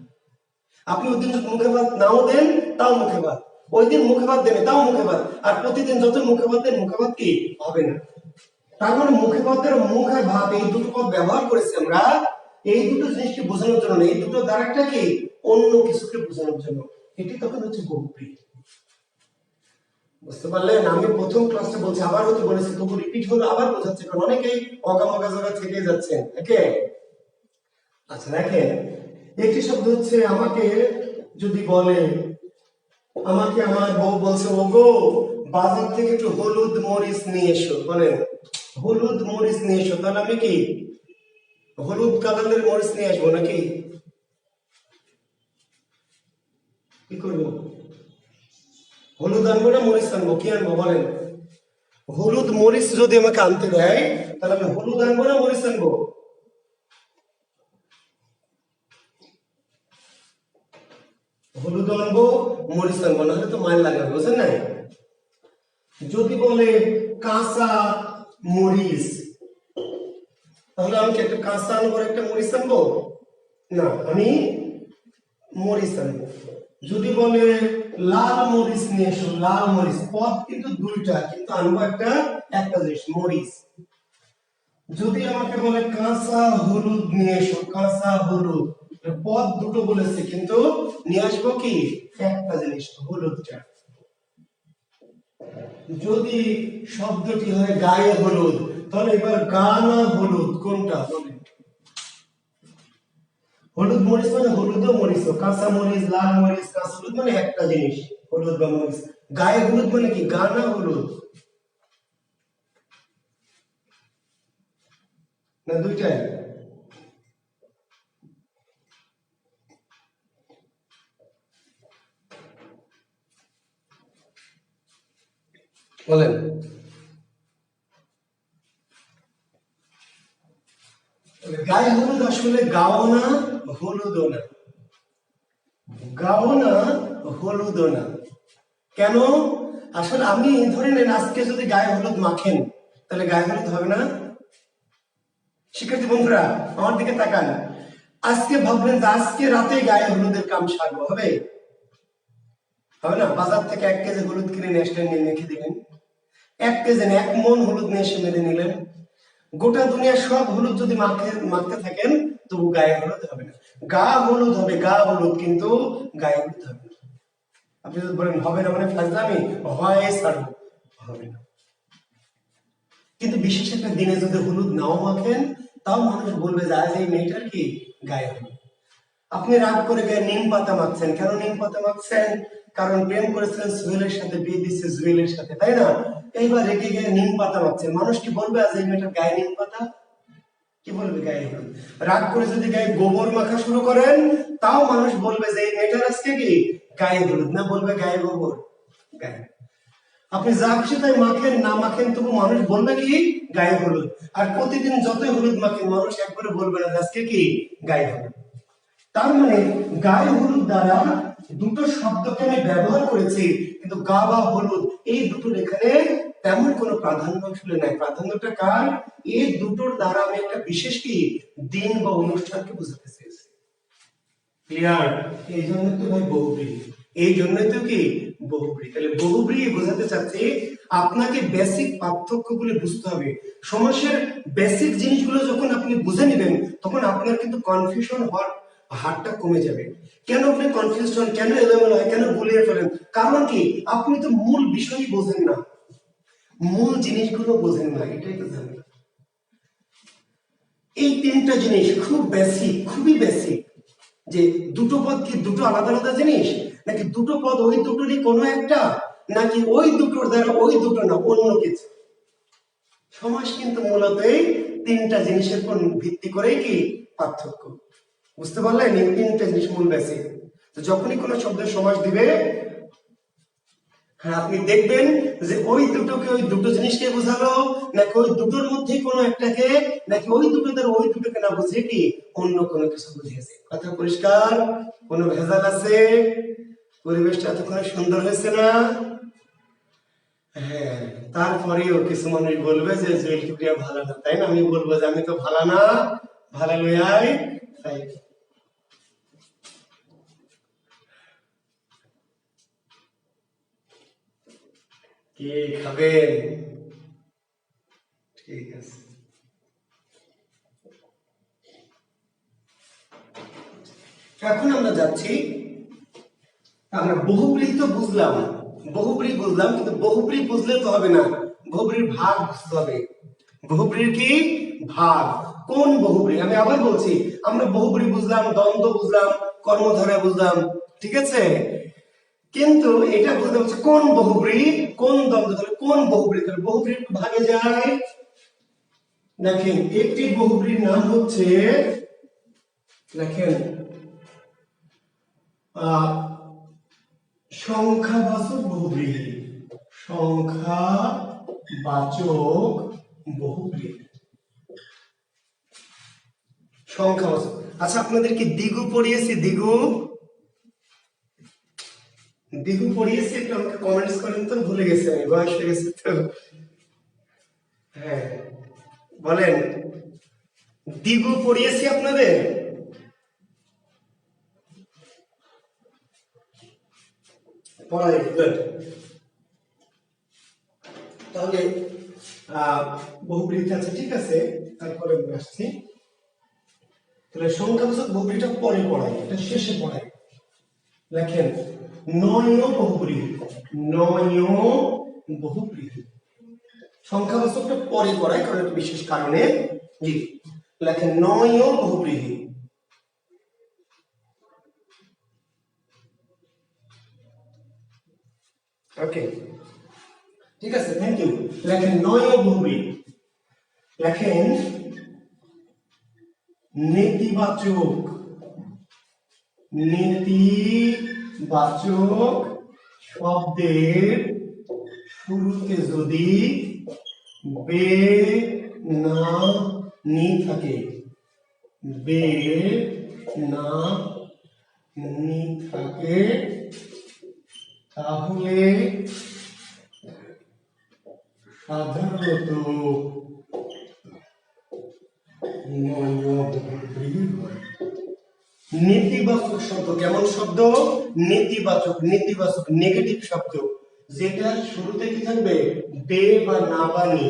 Speaker 1: আপনি ওই দিন মুখে ভাত নাও দেন, তাও মুখে ভাত। ওই দিন মুখে ভাত দেবে, তাও মুখে ভাত। আর প্রতিদিন যত মুখে ভাত দেন, মুখে ভাত কি হবে না। তার মানে মুখে ভাতের মুখ আর ভাত, এই দুটো পদ ব্যবহার করেছি আমরা এই দুটো জিনিসকে বোঝানোর জন্য, এই দুটো দ্বারা একটা কি অন্য কিছুকে বোঝানোর জন্য। এটি তখন হচ্ছে বহুব্রী। বুঝতে পারলেন? আমি প্রথম ক্লাসে বলছি, আবার হয়তো বলেছি, তবু রিপিট হলো, আবার বোঝাচ্ছে, কারণ অনেকেই অগামগা জায়গা থেকে যাচ্ছেন। ওকে, আচ্ছা দেখেন, একটি শব্দ হচ্ছে, আমাকে যদি বলে, আমাকে আমার বউ বলছে, ওগো বাজার থেকে একটু হলুদ মরিচ নিয়ে এসো, বলেন হলুদ মরিচ নিয়ে এসো, তাহলে আমি কি হলুদ কালারের মরিচ নিয়ে আসবো নাকি? কি করবো? হলুদ আনবো না মরিচ আনবো? কি আনবো বলেন? হলুদ মরিচ যদি আমাকে আনতে দেয়, তাহলে আমি হলুদ আনবো না মরিচ আনবো? হলুদ আনবো, মরিচ আনবো, না হলে তো মাইল লাগাবে, বুঝলেন না? যদি বলে কাঁচা মরিচ, তাহলে আমি কি একটা কাঁচা আনবো একটা মরিচ আনবো? না, আমি মরিচ আনবো। যদি বলে লাল মরিচ নিয়ে এসো, লাল মরিচ, পদ কিন্তু দুইটা, কিন্তু আনবো একটা একটা জিনিস মরিচ। যদি আমাকে বলে কাঁচা হলুদ নিয়ে এসো, কাঁচা হলুদ, পদ দুটো বলেছে, কিন্তু নিয়ে আসবো কি একটা জিনিস, হলুদটা। যদি শব্দটি হয় গায়ে হলুদ, তাহলে এবার গা না হলুদ কোনটা বলেন? হলুদ মরিচ মানে হলুদ ও মরিচ, কাঁচা মরিচ, লাল মরিচ, কাঁচা হলুদ মানে একটা জিনিস, হলুদ বা মরিচ। গায়ে হলুদ মানে কি গা না হলুদ? না দুইটাই? বলেন। গায়ে হলুদ আসলে গাও না হলুদও না, গাও না হলুদও না। কেন? আসলে আমি ধরে নেন আজকে যদি গায়ে হলুদ মাখেন, তাহলে গায়ে হলুদ হবে না? শিক্ষার্থী বন্ধুরা আমার দিকে তাকান, আজকে ভাবলেন যে আজকে রাতে গায়ে হলুদের কাম সারবো, হবে? হবে না। বাজার থেকে 1 কেজি হলুদ কিনে নিয়ে আসলেন, নিয়ে মেখে দিলেন। 1 কেজি 1 মন হলুদ নিয়ে এসে মেরে নিলেন। গোটা দুনিয়ার সব হলুদ যদি মাখতে থাকেন তবু গায়ে হলুদ হবে না। গা হলুদ হবে, গা হলুদ, কিন্তু গায়ে হলুদ হবে না। আপনি যদি বলেন হবে না মানে ফাজলামি, হয় ছাড়বো, হবে না। কিন্তু বিশেষ একটা দিনে যদি হলুদ নাও মাখেন তাও মানুষ বলবে যে আজ এই মেয়েটার কি গায়ে হলুদ। আপনি রাগ করে গায়ে নিম পাতা মাখছেন, কেন নিম পাতা মাখছেন? কারণ প্রেম করেছিলেন সোহেলের সাথে, বিয়ে দিচ্ছে জুয়েলের সাথে, তাই না? এইবার রেগে গিয়ে নিম পাতা মাখছেন, মানুষ কি বলবে আজ এই মেয়েটার গায়ে নিম পাতা? কি বলবে গায়ে হলুদ? রাগ করে যদি গায়ে গোবর মাখা শুরু করেন তাও মানুষ বলবে যে এই মেয়েটার আজকে কি গায়ে হলুদ, না বলবে গায়ে গোবর? গায়ে। আপনি যা খুশি তাই মাখেন, না মাখেন তবু মানুষ বলবে কি গায়ে হলুদ। আর প্রতিদিন যতই হলুদ মাখেন মানুষ একবারে বলবে না আজকে কি গায়ে হলুদ। তার মানে গায়ে হলুদ দ্বারা দুটো শব্দকে আমি ব্যবহার করেছি, কিন্তু গা বা হলুদ এই দুটোর এখানে তেমন কোনো প্রাধান্য আসলে নাই। প্রাধান্যটা কার? এই দুটোর দ্বারা আমি একটা বিশেষ কি দিন বা অনুষ্ঠানকে বোঝাতে চেয়েছি। ক্লিয়ার? এই জন্য তো ভাই বহুব্রী, এই জন্য তো কি বহুব্রী। তাহলে বহুব্রী বোঝাতে চাচ্ছি আপনাকে বেসিক পার্থক্যগুলো বুঝতে হবে। সমাসের বেসিক জিনিসগুলো যখন আপনি বুঝে নেবেন তখন আপনার কিন্তু কনফিউশন হওয়ার হারটা কমে যাবে। কেন আপনি কনফিউজ হন, কেন এলোমেলো হয়, কেন গুলিয়ে ফেলেন? কারণ কি আপনি তো মূল বিষয়ই বোঝেন না, মূল জিনিসগুলো বোঝেন না, এটাই তো ঝামেলা। এই তিনটা জিনিস খুব বেসিক, খুবই বেসিক। যে দুটো পদ কি দুটো আলাদা আলাদা জিনিস, নাকি দুটো পদ ওই দুটোরই কোনো একটা, নাকি ওই দুটোর দ্বারা ওই দুটো না অন্য কিছু? সমাস কিন্তু মূলত এই তিনটা জিনিসের উপর ভিত্তি করেই কি পার্থক্য। বুঝতে পারলেন? এই তিনটা জিনিস মূল বেসিক। তো যখনই কোনো শব্দের সমাস দিবে, হ্যাঁ আপনি দেখবেন যে ওই দুটোকে ওই দুটো জিনিসকে বোঝালো, নাকি ওই দুটোর মধ্যে কোনো একটাকে, নাকি ওই দুটো দ্বারা ওই দুটোকে না বুঝিয়ে কি অন্য কোনো কিছু বুঝিয়েছে। কথা পরিষ্কার? কোনো ভেজাল আছে? পরিবেশটা এতক্ষণ সুন্দর হয়েছে না? হ্যাঁ। তারপরেও কিছু মানুষ বলবে যে জুয়েল কিবরিয়া ভালো না, তাই না? আমি বলবো যে আমি তো ভালো না, ভালো লইয়াই তাই। কি খাবেন? ঠিক আছে। এখন আমরা যাচ্ছি, আমরা বহুব্রী তো বুঝলাম, বহুব্রী বুঝলাম, কিন্তু বহুব্রী বুঝলে তো হবে না, বহুব্রীর ভাগ বুঝতে হবে। বহুব্রীর কি ভাগ? কোন বহুব্রী? আমি আবার বলছি, আমরা বহুব্রী বুঝলাম, দ্বন্দ্ব বুঝলাম, কর্মধারয় বুঝলাম, ঠিক আছে, কিন্তু এটা বুঝতে হচ্ছে কোন বহুব্রী, কোন দ্বন্দ্ব, তাহলে কোন বহুব্রী? তাহলে বহুব্রীর ভাগে যায়। দেখেন একটি বহুব্রীর নাম হচ্ছে, দেখেন সংখ্যাবাচক বহুব্রীহি, সংখ্যাবাচক বহুব্রীহি, সংখ্যাবাচক। আচ্ছা আপনাদের কি দ্বিগু পড়িয়েছি? দ্বিগু, দ্বিগু পড়িয়েছি? একটু আমাকে কমেন্টস করেন তো, ভুলে গেছি আমি, বয়স হয়ে গেছে তো। হ্যাঁ বলেন, দ্বিগু পড়িয়েছি আপনাদের? পড়াই, গুড। তাহলে বহুব্রীতে আছে, ঠিক আছে, তারপরে আমি আসছি। তাহলে সংখ্যাবাচক বহুব্রীটা পরে পড়াই, এটা শেষে পড়াই। লেখেন নয় বহুব্রীহি, নয় বহুব্রীহি। সংখ্যাবাচকটা পরে পড়াই কারণ একটা বিশেষ কারণে। জি, লেখেন নয় বহুব্রীহি। ওকে, ঠিক আছে, থ্যাংক ইউ। লেখেন নয় বহুব্রী, লেখেন নেতিবাচক, নেতিবাচক শব্দের শুরুতে যদি বে না নি থাকে, বে না নি থাকে, তাহলে সাধারণত নেতিবাচক শব্দ কেমন শব্দ? নেতিবাচক, নেতিবাচক নেগেটিভ শব্দ যেটা শুরুতে কি থাকবে? বে বা না বা নি।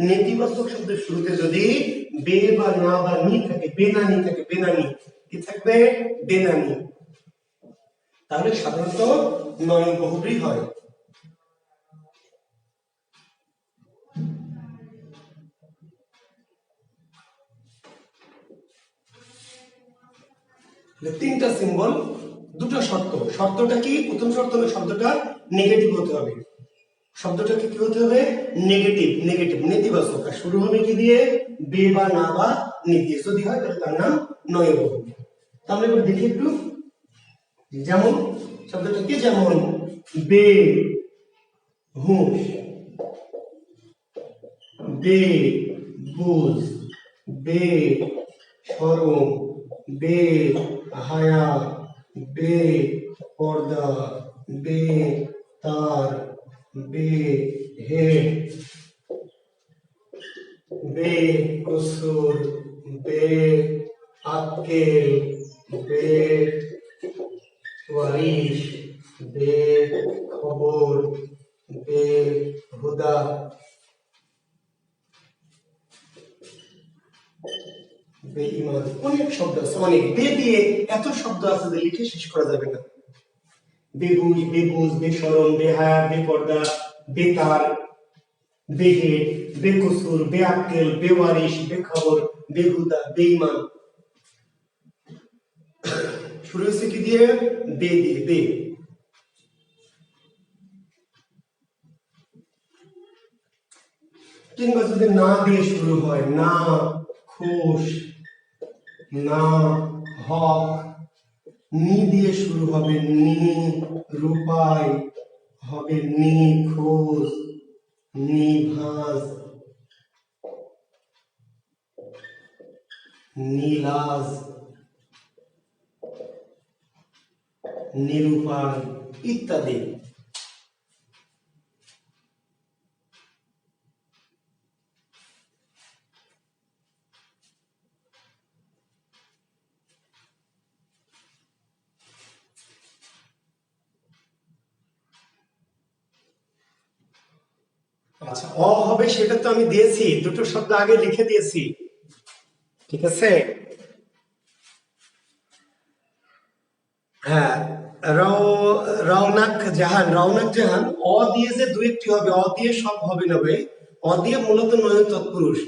Speaker 1: নেতিবাচক শব্দের শুরুতে যদি বে বা না বা নি থাকে, বেনানি থাকে, বেনানি কি থাকবে? বেনানি। তাহলে সাধারণত নয়ন বহুব্রী হয়। তিনটা সিম্বল, দুটো শর্ত। শর্তটা কি? প্রথম শর্ত হলো শব্দটা নেগেটিভ হতে হবে। শব্দটা কি হতে হবে? নেগেটিভ, নেগেটিভ নেতিবাচক। আর শুরু হবে কি দিয়ে? বে বা না বা নি দিয়ে। যদি হয় তাহলে তার নাম নয় বহুব্রী। তাহলে এবার দেখি একটু, যেমন শব্দটা কি? যেমন বে হুঁশ, বে বুঝ, বে শরম, বে হায়া, বে পর্দা, বে তার, বে হেড, বে কসুর, বে আক্কেল, বে ওয়ারিশ, বে খবর, বে হুদা, বেঈমান। অনেক শব্দ আছে, অনেক। বে দিয়ে এত শব্দ আছে যে লিখে শেষ করা যাবে না। বেবুঝ, বেবুঝ, বেশরম, বেহায়া, বেপর্দা, বেতার, বেহেড, বেকসুর, বেআক্কেল, বেওয়ারিশ, বেখবর, বেহুদা, বেঈমান। শুরু হয়েছে কি দিয়ে? বে দিয়ে, বে। কিংবা যদি না দিয়ে শুরু হয়, না খুশ, না হক, নি দিয়ে শুরু হবে, নি রূপাই, হবে নিখোঁজ, নিভাজ, নীলাজ, নিরূপায় ইত্যাদি। আচ্ছা, অ হবে সেটা তো আমি দিয়েছি, দুটো শব্দ আগে লিখে দিয়েছি, ঠিক আছে? হ্যাঁ, রওনাক জাহান, রওনাক জাহান। অ দিয়ে যে দু একটি হবে, অ দিয়ে সব হবে না ভাই। অ দিয়ে মূলত নয় তৎপুরুষ,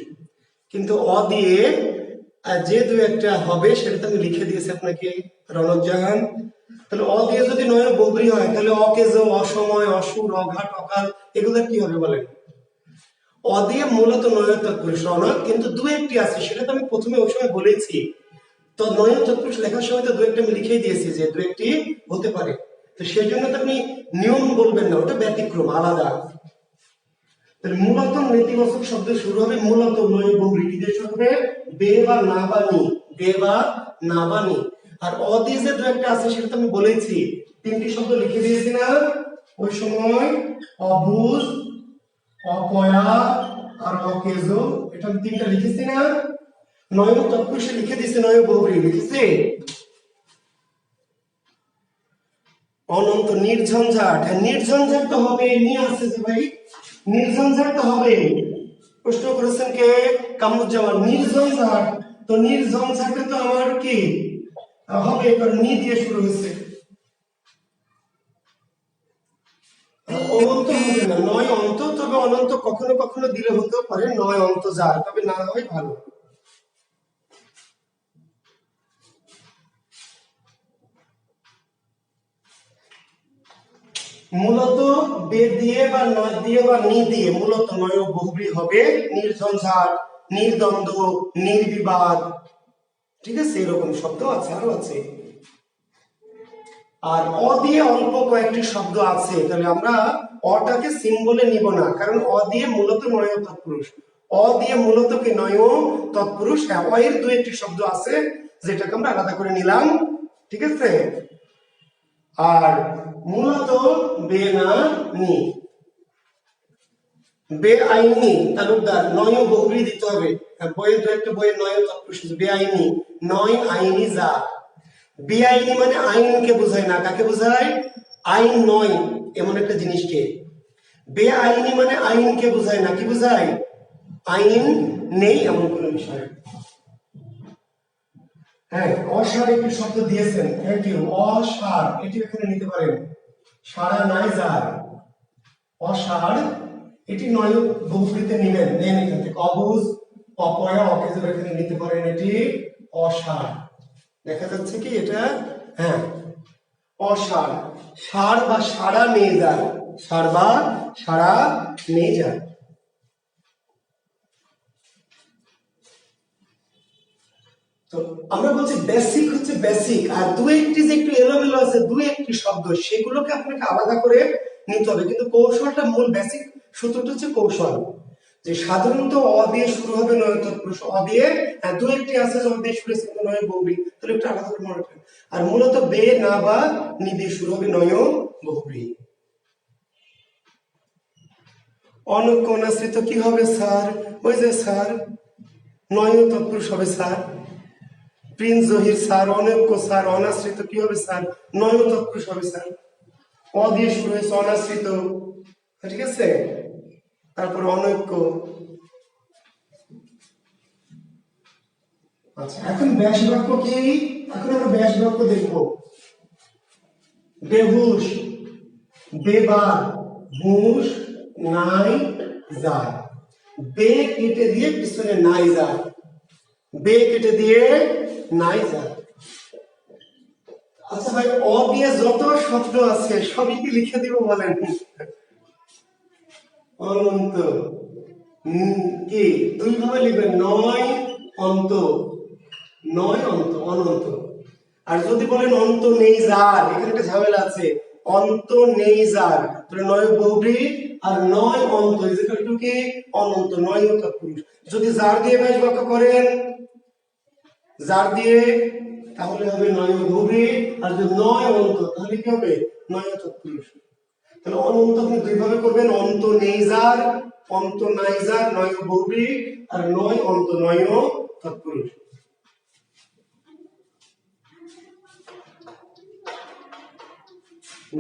Speaker 1: কিন্তু অ দিয়ে যে দু একটা হবে সেটা তো আমি লিখে দিয়েছি আপনাকে, রওনাক জাহান। তাহলে অ দিয়ে যদি নয় বগরি হয় তাহলে অকেজ, অসময়, অসুর, অঘাট, অকাল এগুলো কি হবে বলেন? অ দিয়ে মূলত নয় তৎপুরুষ রওনাক, কিন্তু দু একটি আছে, সেটা তো আমি প্রথমে ওই সময় বলেছি। তো নয় তৎপুরুষ লেখার সময় তো দু একটা আমি লিখেই দিয়েছি যে দু একটি হতে পারে। তো সেই জন্য তো আপনি নিয়ম বলবেন না, ওটা ব্যতিক্রম, আলাদা। তাহলে মূলত নেতিবাচক শব্দ শুরু হবে মূলত নয় বগরি কি দিয়ে শুরু হবে? বে বা না বা নি, বে বা না বা নি। আর অ দিয়ে যে দু একটা আছে সেটা তো আমি বলেছি, তিনটি শব্দ লিখে দিয়েছি না ওই সময়? অবুঝ, অপয়া আর অকেজো, এটা আমি তিনটা লিখেছি না? নয় তৎপুরুষে লিখে দিয়েছি, নয় বগরি লিখেছি। অনন্ত নির্ঝঞ্ঝাট, হ্যাঁ নির্ঝঞ্ঝাট তো হবে, নিয়ে আসছে যে ভাই, নির্ঝঞ্ঝাট তো হবে। প্রশ্ন করেছেন কে? কামরুজ্জামান। নির্ঝঞ্ঝাট, তো নির্ঝঞ্ঝাটে তো আমার কি হবে? এবার নি দিয়ে শুরু হয়েছে, অনন্ত হবে না, নয় অন্ত। তবে অনন্ত কখনো কখনো দিলে হতেও পারে, নয় অন্ত যায়, তবে না হয় ভালো। মূলত বে দিয়ে বা না দিয়ে বা নি দিয়ে মূলত নয় বহুব্রী হবে নির্ঝঞ্ঝাট, নির্দ্বন্দ্ব, নির্বিবাদ, ঠিক আছে? এরকম শব্দ আছে, আরো আছে। আর অ দিয়ে অল্প কয়েকটি শব্দ আছে, তাহলে আমরা অটাকে সিম্বলে নিব না, কারণ অ দিয়ে মূলত নয় তৎপুরুষ। অ দিয়ে মূলত কি নয় তৎপুরুষ। হ্যাঁ, অ এর দু একটি শব্দ আছে যেটাকে আমরা আলাদা করে নিলাম, ঠিক আছে? আর মূলত বে না নি। বেআইনি তালুকদার, নয় বহুব্রী দিতে হবে। বইয়ের দু একটা বইয়ের নয় তৎপুরুষ বেআইনি, নয় আইনি যা। বেআইনি মানে আইনকে বোঝায় না, কাকে বোঝায়? আইন নয় এমন একটা জিনিসকে। বেআইনি মানে আইনকে বোঝায় না, কি বোঝায়? আইন নেই এমন কোন বিষয়। হ্যাঁ, অসার একটি শব্দ দিয়েছেন, এটি অসার, এটি এখানে নিতে পারেন। সারা নাই যার, অসার, এটি নয় বহুব্রীতে নিবেন, নেন এখান থেকে। অবুজ, অপয়া, অকেজব এখানে নিতে পারেন, এটি অসার। দেখা যাচ্ছে কি এটা? হ্যাঁ, অসার। সার বা সারা নেই যার, সার বা সারা নেই যার। তো আমরা বলছি বেসিক হচ্ছে বেসিক, আর দু একটি যে একটু এলোমেলো আছে, দু একটি শব্দ, সেগুলোকে আপনাকে আলাদা করে নিতে হবে। কিন্তু কৌশলটা, মূল বেসিক সূত্রটা হচ্ছে কৌশল, যে সাধারণত অ দিয়ে শুরু হবে নয় তৎপুরুষ, অ দিয়ে, দু একটি আছে যে অ দিয়ে শুরু হচ্ছে কিন্তু নয় বহুব্রী, তাহলে একটু আলাদা করে মনে রাখবেন। আর মূলত বে না বা নি দিয়ে শুরু হবে নয় বহুব্রী। অনকোনাশ্রিত কি হবে স্যার? ওই যে স্যার, নয় তৎপুরুষ হবে স্যার। প্রিন্স জহির স্যার, অনৈক্য স্যার, অনাশ্রিত কি হবে স্যার? নয় তৎপুরুষ হবে স্যার। অ দিয়ে শুরু হয়েছে, অনাশ্রিত, ঠিক আছে। তারপর অনৈক্য। আচ্ছা, এখন ব্যাস বাক্য কি? এখন আমরা ব্যাস বাক্য দেখব। বেহুশ, বেবার, হুশ, নাই যায়। বে কেটে দিয়ে পিছনে নাই যায়, বে কেটে দিয়ে নাই যায়। আচ্ছা ভাই, অ দিয়ে যত শব্দ আছে সবই কি লিখে দিব বলেন? অনন্ত, কি দুই ভাবে লিখবেন, নয় অন্ত, নয় অন্ত, অনন্ত। আর যদি বলেন অন্ত নেই যার, এখানে একটা ঝামেলা আছে, অন্ত নেই যার, তাহলে নয় বহুব্রী আর নয় অন্ত ইকুয়াল টু কি? অনন্ত, নয় তৎপুরুষ। যদি যার দিয়ে ব্যাস বাক্য করেন, যার দিয়ে, তাহলে হবে নয় বহুব্রী, আর যদি নয় অন্ত তাহলে কি হবে? নয় তৎপুরুষ। তাহলে অনন্ত আপনি দুই ভাবে করবেন, অন্ত নেই যার, অন্ত নাই যার, নয় বহুব্রী, আর নয় অন্ত, নয় তৎপুরুষ।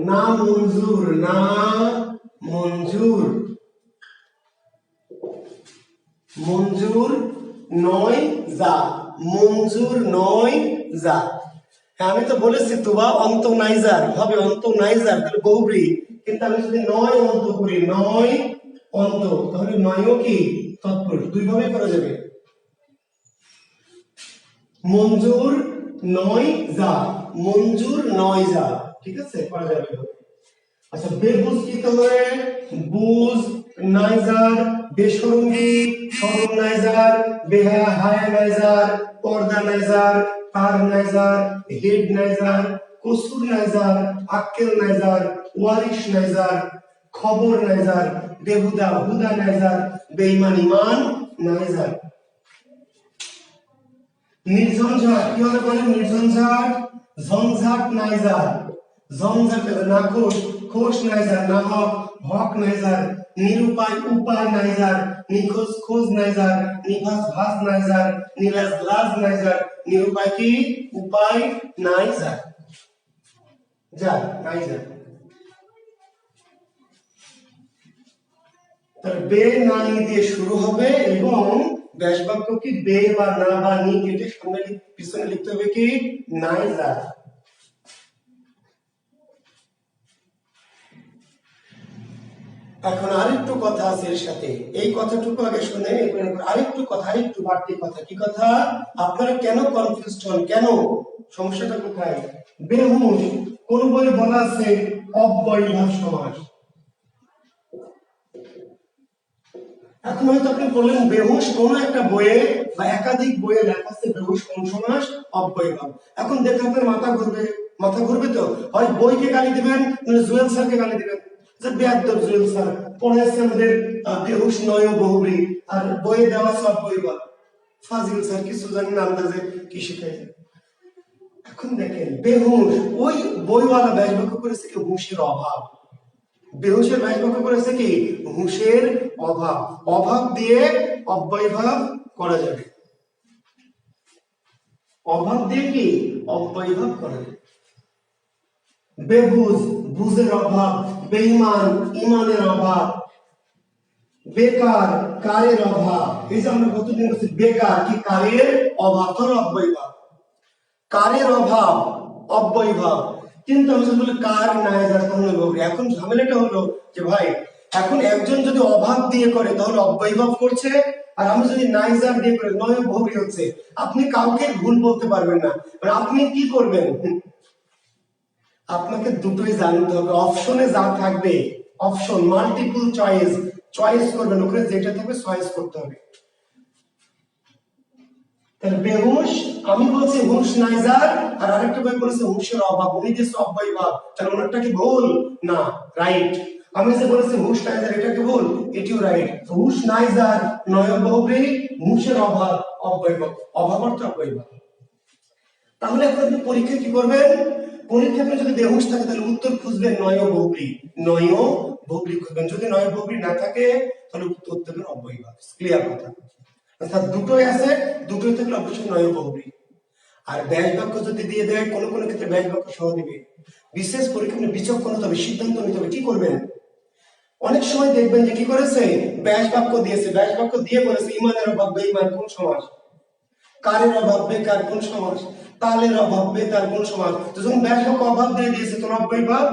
Speaker 1: না মঞ্জুর, না মঞ্জুর, মঞ্জুর নয় যা, মঞ্জুর নয় যা। আমি তো বলেছি তোবা অন্ত নাইজার হবে, অন্ত নাইজার তাহলে বহুব্রী। কিন্তু আমি যদি নয় অন্ত করি, নয় অন্ত, তাহলে নয়ও কি তৎপুরুষ, দুই ভাবে করা যাবে। মঞ্জুর নয় যা, মঞ্জুর নয় যা, ঠিক আছে, করা যাবে। আচ্ছা, বেবুজ কি তাহলে? বুজ নাইজার, বেশরঙ্গি শরম নাইজার, বেহায়া হায়া নাইজার, পর্দা নাইজার, পার নাইজার, হেড নাইজার, কসুর নাইজার, আক্কেল নাইজার, ওয়ারিশ নাইজার, খবর নাইজার, বেহুদা হুদা নাইজার, বেঈমান ইমান নাইজার। নির্ঝঞ্ঝাট কি হবে বলেন? নির্ঝঞ্ঝাট, ঝঞ্ঝাট নাইজার, ঝঞ্ঝাট নাখোশ, খোশ নাইজার, নাহক, হক নাইজার, নিরুপায় উপায় নাইজার, নিখোঁজ খোঁজ নাইজার, নিভাস ভাস নাইজার, নিরাজ লাজ নাইজার, নিরুপায় কি? উপায় নাইজার, যা নাইজার। তাহলে বে নাই দিয়ে শুরু হবে, এবং ব্যাস বাক্য কি? বে বা না বা নি কেটে সামনে পিছনে লিখতে হবে কি? নাইজার। এখন আরেকটু কথা আছে এর সাথে, এই কথাটুকু আগে শুনে আরেকটু কথা, আরেকটু বাড়তি কথা। কি কথা? আপনারা কেন কনফিউজড হন? কেন? সমস্যাটা কোথায়? বেহুশ, কোন বইয়ে বলা আছে অব্যয়ভাব সমাস। এখন হয়তো আপনি বললেন বেহুশ কোন একটা বইয়ে বা একাধিক বইয়ে লেখা আছে বেহুশ কোন সমাস? অব্যয়ভাব। এখন দেখে আপনার মাথা ঘুরবে, মাথা ঘুরবে তো, হয় বইকে গালি দিবেন, নইলে জুয়েল স্যারকে গালি দিবেন, যে বেয়াদব জুয়েল স্যার পড়াইছে আমাদের বেহুশ নয় বহুব্রী, আর বইয়ে দেওয়া সব অব্যয়ভাব। ফাজিল স্যার কিছু জানেন না, আন্দাজে কি শিখাইছে। এখন দেখেন বেহুশ, ওই বইওয়ালা ব্যাস বাক্য করেছে কি? হুঁশের অভাব। বেহুশের ব্যাস বাক্য করেছে কি হুঁশের অভাব, অভাব দিয়ে অব্যয়ভাব করা যাবে, অভাব দিয়ে কি অব্যয়ভাব করা যাবে। বেবুজ বুঝের অভাব, বেঈমান ইমানের অভাব, বেকার কারের অভাব। এই যে আমরা কতদিন বলছি বেকার কি কারের অভাব, ধরো অব্যয়ভাব, কারের অভাব অব্যয়ভাব। কিন্তু আমি যদি বলি কার নাই যার তাহলে বলি, এখন ঝামেলাটা হলো যে ভাই এখন একজন যদি অভাব দিয়ে করে তাহলে অব্যয়ভাব করছে, আর আমি যদি নাইজার দিয়ে করে নয় বহুরী হচ্ছে। আপনি কাউকে ভুল বলতে পারবেন না, মানে আপনি কি করবেন, আপনাকে দুটোই জানতে হবে। অপশনে যা থাকবে, অপশন মাল্টিপল চয়েস, চয়েস করবেন, ওখানে যেটা থাকবে চয়েস করতে হবে। তাহলে বেহুশ আমি বলছি হুঁশ নাইজার, আর আরেকটা বই বলেছে হুঁশের অভাব, উনি যে অব্যয়ভাব, তাহলে ওনারটা কি ভুল না রাইট। আমি যে বলেছি হুঁশ নাইজার এটা কি ভুল, এটিও রাইট। হুঁশ নাইজার নয় বহুব্রী, হুঁশের অভাব অব্যয়ভাব, অভাব অর্থ অব্যয়ভাব। তাহলে এখন আপনি পরীক্ষায় কি করবেন, পরীক্ষায় আপনি যদি বেহুশ থাকে তাহলে উত্তর খুঁজবেন নয় বহুব্রী, নয় বহুব্রী খুঁজবেন। যদি নয় বহুব্রী না থাকে তাহলে উত্তর দেবেন অব্যয়ভাব। ক্লিয়ার কথা, অর্থাৎ দুটোই আছে, দুটোই থাকলে অবশ্যই নয় বহুব্রী। আর ব্যাস বাক্য যদি দিয়ে দেয়, কোনো কোনো ক্ষেত্রে ব্যাস বাক্য সহ দিবে। বিশেষ পরীক্ষা আপনি বিচক্ষণ হতে হবে, সিদ্ধান্ত নিতে হবে কি করবেন। অনেক সময় দেখবেন যে কি করেছে, ব্যাস বাক্য দিয়েছে, ব্যাস বাক্য দিয়ে বলেছে ইমানের অভাব বেঈমান কোন সমাস, কারের অভাব বেকার কোন সমাস, তালের অভাব বেতার কোন সমাস। তো যখন ব্যাস বাক্য অভাব দিয়ে দিয়েছে তোর অব্যয়ভাব,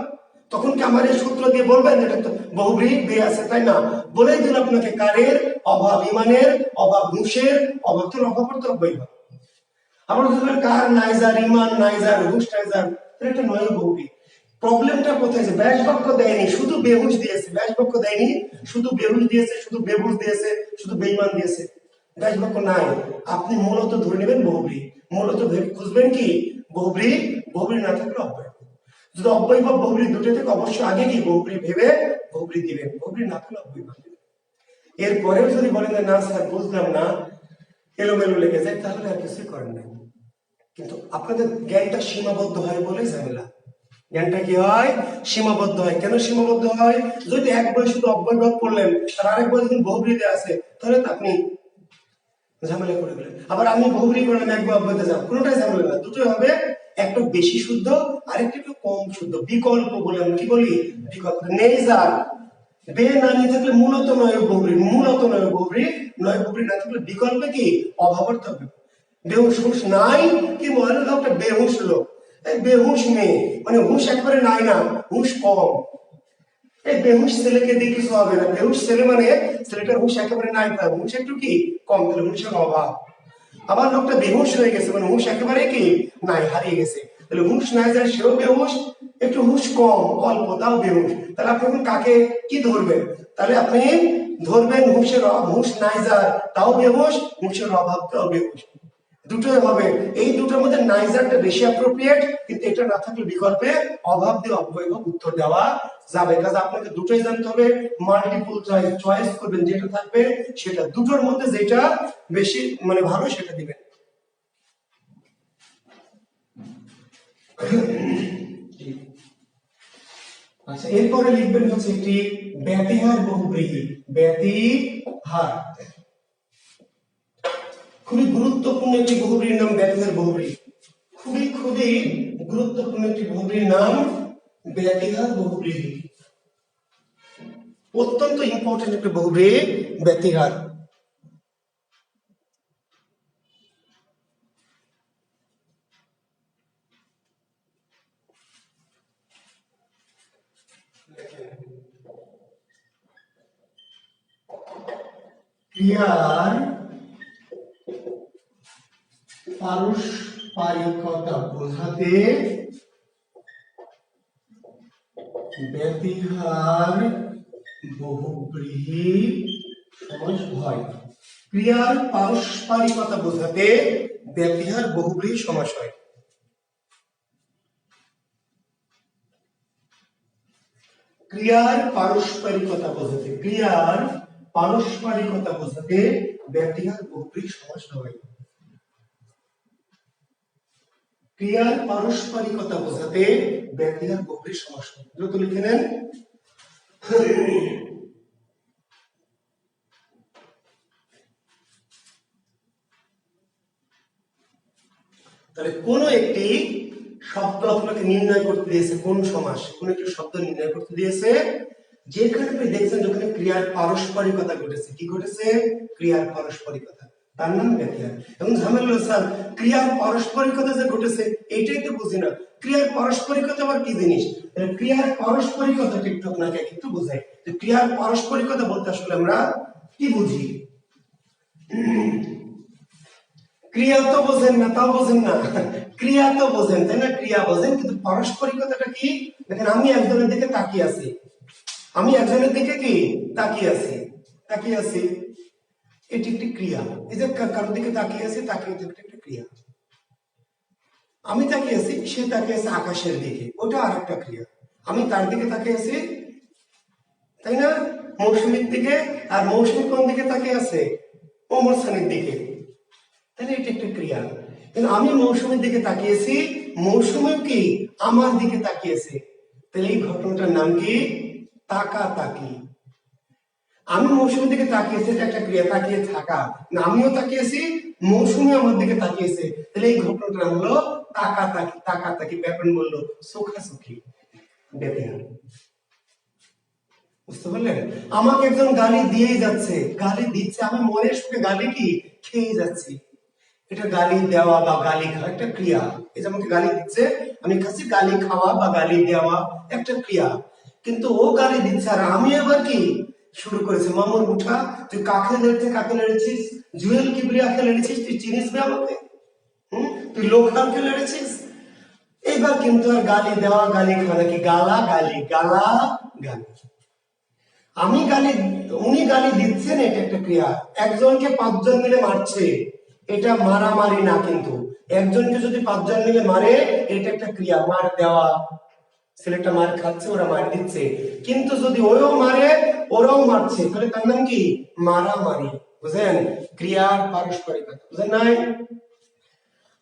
Speaker 1: তখন কি আমার এই সূত্র দিয়ে বলবেন এটা তো বহুব্রী দিয়ে আছে, তাই না? বলেই দিল আপনাকে কারের অভাব ইমানের অভাব, হুঁশের অভাব, তোর অভাব অর্থ অব্যয়ভাব। আমরা যদি কার নাইজার ইমান নাইজার হুঁশ নাইজার, এটা নয় বহুব্রী। প্রবলেমটা কোথায়, যে ব্যাস বাক্য দেয়নি, শুধু বেহুশ দিয়েছে, ব্যাস বাক্য দেয়নি, শুধু বেহুশ দিয়েছে, শুধু বেহুশ দিয়েছে, শুধু বেঈমান দিয়েছে, ব্যাস বাক্য নাই। আপনি মূলত ধরে নেবেন বহুব্রী, মূলত খুঁজবেন কি বহুব্রী, বহুব্রী না থাকলে অব্যয়। যদি অব্যয়ভাব বহুব্রী দুটো থেকে অবশ্যই আগে কি বহুব্রী ভেবে বহুব্রী দিবেন, বহুব্রী না থাকলে অব্যয়ভাব দিবেন। এরপরেও যদি বলেন না স্যার বুঝলাম না, এলোমেলো লেগে যায়, তাহলে আর কিছু করেন না। কিন্তু আপনাদের জ্ঞানটা সীমাবদ্ধ হয় বলে ঝামেলা। জ্ঞানটা কি হয়, সীমাবদ্ধ হয়। কেন সীমাবদ্ধ হয়, যদি এক বই শুধু অব্যয়ভাব পড়লেন আর আরেক বই যদি বহুব্রীতে আছে, তাহলে তো আপনি ঝামেলা করে গেলেন। আবার আমি বহুব্রী করলাম এক বই অব্যয়তে যাব, কোনোটাই ঝামেলা না, দুটোই হবে। একটু বেশি শুদ্ধ আর একটু কম শুদ্ধ, বিকল্প বলে আমরা কি বলি, বিকল্প। নেইজার বে না নিয়ে থাকলে মূলত নয় বহুব্রী, মূলত নয় বহুব্রী, নয় বহুব্রী না থাকলে বিকল্পে কি অভাব অর্থ হবে। বেহুশ হুঁশ নাই কি মনে লোকটা বেহুশ লোক, এই বেহুশ মেয়ে মানে হুঁশ একবারে নাই না, হুঁশ কম। এই বেহুশ ছেলেকে দিয়ে কিছু হবে না, বেহুশ ছেলে মানে ছেলেটার হুঁশ একেবারে নাই, তার হুঁশ একটু কি কম, তাহলে হুঁশের অভাব। আবার লোকটা বেহুশ হয়ে গেছে মানে হুঁশ একেবারে কি নাই, হারিয়ে গেছে, তাহলে হুঁশ নাই যায় সেও বেহুশ, একটু হুঁশ কম অল্প তাও বেহুশ। তাহলে আপনি এখন কাকে কি ধরবেন, তাহলে আপনি ধরবেন হুঁশের হুঁশ নাই যার তাও বেহুশ, হুঁশের অভাব তাও বেহুশ, দুটোই হবে। এই দুটোর মধ্যে নাইজারটা বেশি অ্যাপ্রোপ্রিয়েট, কিন্তু এটা না থাকলে বিকল্পে অভাব দিয়ে অব্যয়ভাব উত্তর দেওয়া যাবে। কাজে আপনাকে দুটোই জানতে হবে, মাল্টিপল চয়েস, চয়েস করবেন যেটা থাকবে সেটা, দুটোর মধ্যে যেটা বেশি মানে ভালো সেটা দিবেন। আচ্ছা এরপরে লিখবেন হচ্ছে একটি ব্যতিহার বহুব্রীহি, ব্যতিহার খুবই গুরুত্বপূর্ণ একটি বহুব্রীর নাম ব্যতিহার বহুব্রী, খুবই খুবই গুরুত্বপূর্ণ একটি বহুব্রীর নাম ব্যতিহার বহুব্রী, অত্যন্ত ইম্পর্টেন্ট একটি বহুব্রী ব্যতিহার। ক্রিয়ার পারস্পরিকতা বোঝাতে ব্যতিহার বহুব্রীহি সমাস হয়। ক্রিয়ার পারস্পরিকতা বোঝাতে ব্যতিহার বহুব্রীহি সমাস হয়। ক্রিয়ার পারস্পরিকতা বোঝাতে, ক্রিয়ার পারস্পরিকতা বোঝাতে ব্যতিহার বহুব্রীহি সমাস হয়। ক্রিয়ার পারস্পরিকতা বোঝাতে ব্যতিহার বহুব্রীহি সমাস হয়। দ্রুত লিখে নেন, তাহলে কোন একটি শব্দ আপনাকে নির্ণয় করতে দিয়েছে, কোন সমাস, কোন একটি শব্দ নির্ণয় করতে দিয়েছে যেখানে আপনি দেখছেন যেখানে ক্রিয়ার পারস্পরিকতা ঘটেছে। কি ঘটেছে? ক্রিয়ার পারস্পরিকতা, তার নাম ব্যতিহার। এবং ঝামেলা হলো স্যার ক্রিয়ার পারস্পরিকতা যে ঘটেছে এইটাই তো বুঝি না, ক্রিয়ার পারস্পরিকতা আবার কি জিনিস? ক্রিয়ার পারস্পরিকতাটা একটু আপনাকে একটু বোঝাই। ক্রিয়ার পারস্পরিকতা বলতে আসলে আমরা কি বুঝি? ক্রিয়া তো বোঝেন না, তাও বোঝেন না, ক্রিয়া তো বোঝেন তাই না, ক্রিয়া বোঝেন, কিন্তু পারস্পরিকতাটা কি? দেখেন আমি একজনের দিকে তাকিয়ে আছি, আমি একজনের দিকে কি তাকিয়ে আছি, তাকিয়ে আছি, এটি একটি ক্রিয়া। এই যে কারোর দিকে তাকিয়ে আছি, তাকিয়ে থাকতে একটা ক্রিয়া। আমি তাকিয়ে আছি, সে তাকিয়ে আছে আকাশের দিকে, ওটা আরেকটা ক্রিয়া। আমি তার দিকে তাকিয়ে আছি তাই না, মৌসুমীর দিকে, আর মৌসুমী কোন দিকে তাকিয়ে আছে? ওমর সানির দিকে, তাহলে এটা একটা ক্রিয়া। কিন্তু আমি মৌসুমীর দিকে তাকিয়েছি, মৌসুমীও কি আমার দিকে তাকিয়েছে, তাহলে এই ঘটনাটার নাম কি? তাকাতাকি। আমি মৌসুমীর দিকে তাকিয়েছি, এটা একটা ক্রিয়া, তাকিয়ে থাকা। আমিও তাকিয়েছি, মৌসুমী আমার দিকে তাকিয়েছে, তাহলে এই ঘটনাটার নাম হলো তাকাতাকি। তাকাতাকি ব্যাকরণ বললো চোখাচোখি, ব্যতিহার। বুঝতে পারলেন? আমাকে একজন গালি দিয়েই যাচ্ছে, গালি দিচ্ছে, আমি মনের সুখে গালি কি খেয়ে যাচ্ছি। এটা গালি দেওয়া বা গালি খাওয়া একটা ক্রিয়া। এই যে আমাকে গালি দিচ্ছে, আমি খাচ্ছি, গালি খাওয়া বা গালি দেওয়া একটা ক্রিয়া। কিন্তু ও গালি দিচ্ছে আর আমি আবার কি শুরু করেছি, মামুর উঠা, তুই কাকে লড়তে, কাকে লড়েছিস? জুয়েল কিবরিয়াকে লড়েছিস, তুই চিনিস না আমাকে? তুই লোকহালকে লড়েছিস। এবার কিন্তু আর গালি দেওয়া গালি খাওয়া নাকি, গালা গালি, গালা গালি। আমি গালি, উনি গালি দিচ্ছেন, এটা একটা ক্রিয়া। একজনকে 5 জন মিলে মারছে, এটা মারামারি না, কিন্তু একজনকে যদি 5 জন মিলে মারে এটা একটা ক্রিয়া, মার দেওয়া। ছেলেটা মার খাচ্ছে, ওরা মার দিচ্ছে, কিন্তু যদি ওও মারে ওরাও মারছে, তাহলে তার নাম কি? মারামারি। বুঝেন? ক্রিয়ার পারস্পরিকতা বুঝেন নাই?